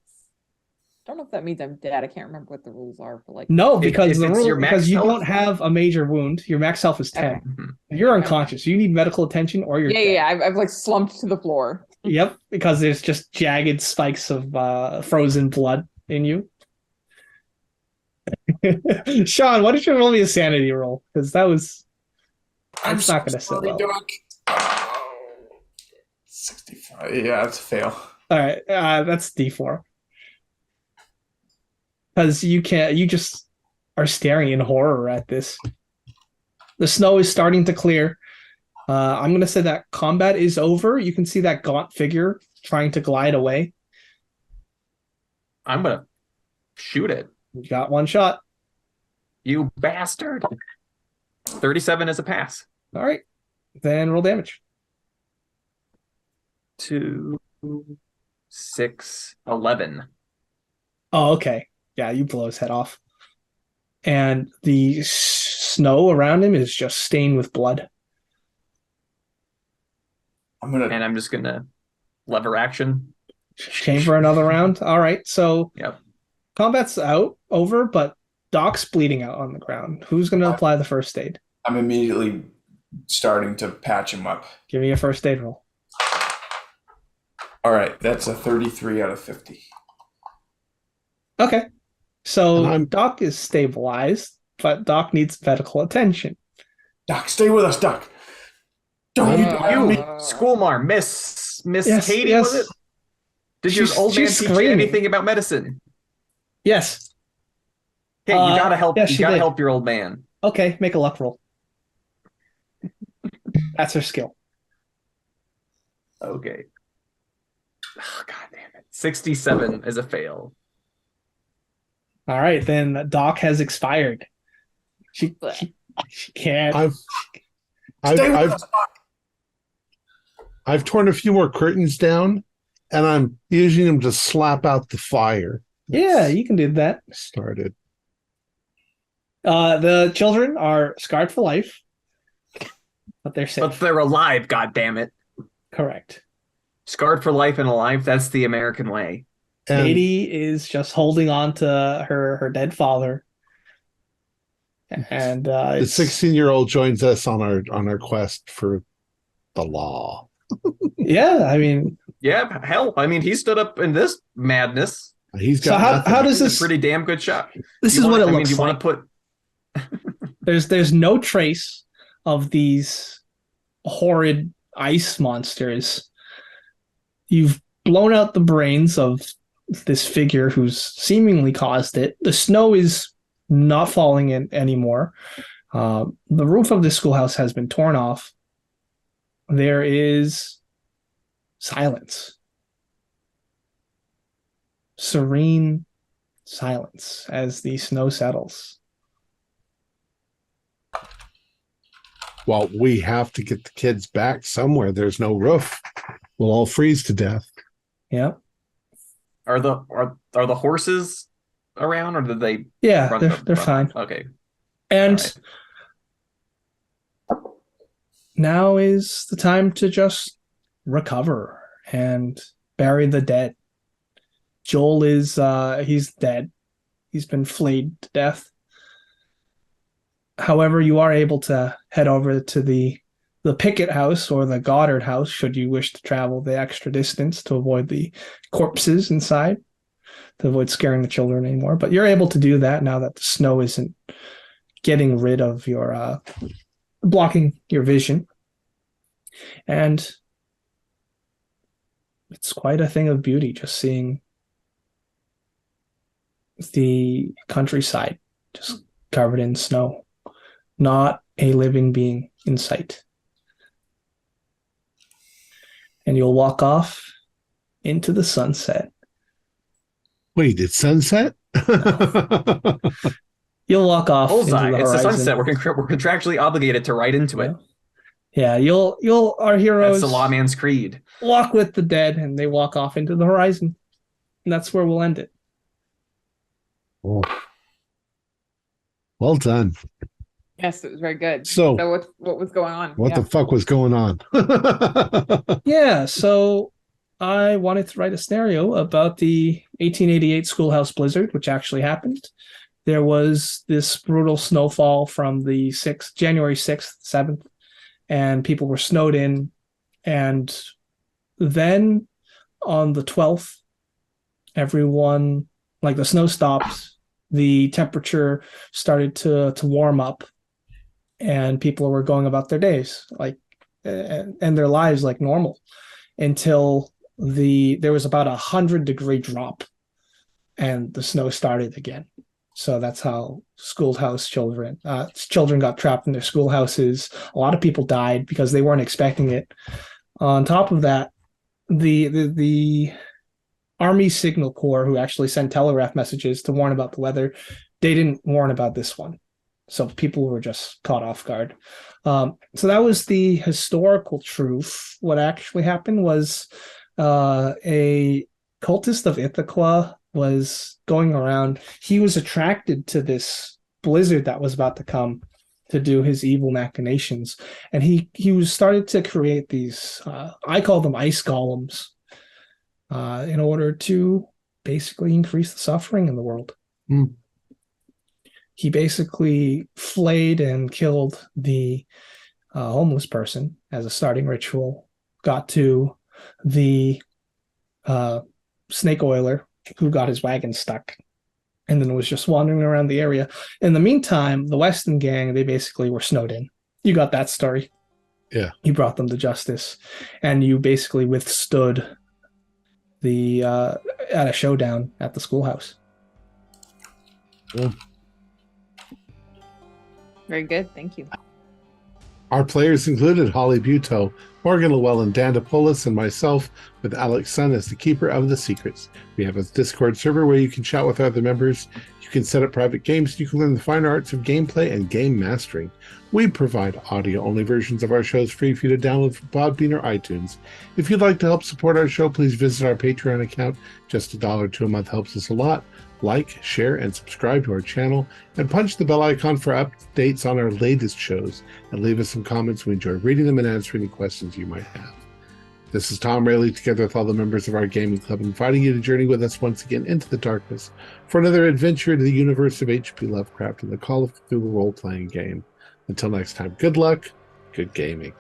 Don't know if that means I'm dead. I can't remember what the rules are for like. No, because if the rule because you health? don't have a major wound. Your max health is 10. Okay. You're unconscious. You need medical attention, or you're Yeah. I've like slumped to the floor. Yep, because there's just jagged spikes of frozen blood in you. Sean, why don't you roll me a sanity roll? Because that's not going to sit well. Doc. 65. Yeah, that's a fail. All right, that's D4. Because you just are staring in horror at this. The snow is starting to clear. I'm going to say that combat is over. You can see that gaunt figure trying to glide away. I'm going to shoot it. You got one shot. You bastard. 37 is a pass. All right. Then roll damage. 2, 6, 11. Oh, okay. Yeah, you blow his head off. And the snow around him is just stained with blood. I'm just going to lever action. Chain for another round. All right. So Yep. Combat's over, but Doc's bleeding out on the ground. Who's going to apply the first aid? I'm immediately starting to patch him up. Give me a first aid roll. All right, that's a 33 out of 50. Okay. So And Doc is stabilized, but Doc needs medical attention. Doc, stay with us, Doc. Don't you die on me. Schoolmar, Miss Yes, Katie, yes. was it? Did your old man she's teach you screaming. anything about medicine? Yes. Hey, you gotta help. yes, You she gotta did. help your old man. Okay, make a luck roll. That's her skill. Okay. Oh, God damn it. 67 is a fail. All right, then Doc has expired. She can't. I've torn a few more curtains down, and I'm using them to slap out the fire. Yeah, you can do that. Started. The children are scarred for life, but they're safe. But they're alive, God damn it. Correct. Scarred for life and alive, that's the American way. And Katie is just holding on to her dead father. And the 16-year-old joins us on our quest for the law. Yeah, I mean, yeah, hell, I mean, he stood up in this madness. He's got so nothing. how does He's this? a pretty damn good shot. This You is what wanna- it I mean, looks do you like. want to put? There's no trace of these horrid ice monsters. You've blown out the brains of this figure who's seemingly caused it. The snow is not falling in anymore. The roof of the schoolhouse has been torn off. There is silence. Serene silence as the snow settles. Well, we have to get the kids back somewhere. There's no roof. We'll all freeze to death. Yeah. Are the horses around, or did they? Yeah, they're fine. Okay. And now is the time to just recover and bury the dead. Joel is he's dead. He's been flayed to death. However, you are able to head over to the Pickett house or the Goddard house should you wish to travel the extra distance to avoid the corpses inside, to avoid scaring the children anymore. But you're able to do that now that the snow isn't getting rid of your blocking your vision. And it's quite a thing of beauty just seeing the countryside just covered in snow. Not a living being in sight. And you'll walk off into the sunset. Wait, it's sunset? You'll walk off Bullseye. into the It's the horizon. sunset. We're contractually obligated to ride into it. Yeah, you'll our heroes That's the lawman's creed. walk with the dead, and they walk off into the horizon. And that's where we'll end it. Oh. Well done. Yes, it was very good. So what was going on? What the fuck was going on? Yeah, so I wanted to write a scenario about the 1888 schoolhouse blizzard, which actually happened. There was this brutal snowfall from the January 6th, 7th, and people were snowed in. And then on the 12th, everyone, like the snow stopped, the temperature started to warm up, and people were going about their days and their lives like normal until there was about 100-degree drop and the snow started again. So that's how schoolhouse children got trapped in their schoolhouses. A lot of people died because they weren't expecting it. On top of that, the Army Signal Corps, who actually sent telegraph messages to warn about the weather, they didn't warn about this one. So people were just caught off guard. So that was the historical truth. What actually happened was a cultist of Ithaca was going around. He was attracted to this blizzard that was about to come to do his evil machinations. And he started to create these, I call them ice golems, in order to basically increase the suffering in the world. Mm. He basically flayed and killed the homeless person as a starting ritual, got to the snake oiler who got his wagon stuck, and then was just wandering around the area. In the meantime, the Westin gang, they basically were snowed in. You got that story. Yeah. You brought them to justice, and you basically withstood the at a showdown at the schoolhouse. Yeah. Very good. Thank you. Our players included Holly Buteau, Morgan Llewellyn, Dan DePolis, and myself, with Alex Sun as the keeper of the secrets. We have a Discord server where you can chat with other members. You can set up private games. You can learn the fine arts of gameplay and game mastering. We provide audio-only versions of our shows free for you to download from Podbean or iTunes. If you'd like to help support our show, please visit our Patreon account. Just $1 or $2 a month helps us a lot. Like, share, and subscribe to our channel, and punch the bell icon for updates on our latest shows, and leave us some comments. We enjoy reading them and answering any questions you might have. This is Thom Raley, together with all the members of our gaming club, inviting you to journey with us once again into the darkness for another adventure into the universe of H.P. Lovecraft and the Call of Cthulhu role-playing game. Until next time, good luck, good gaming.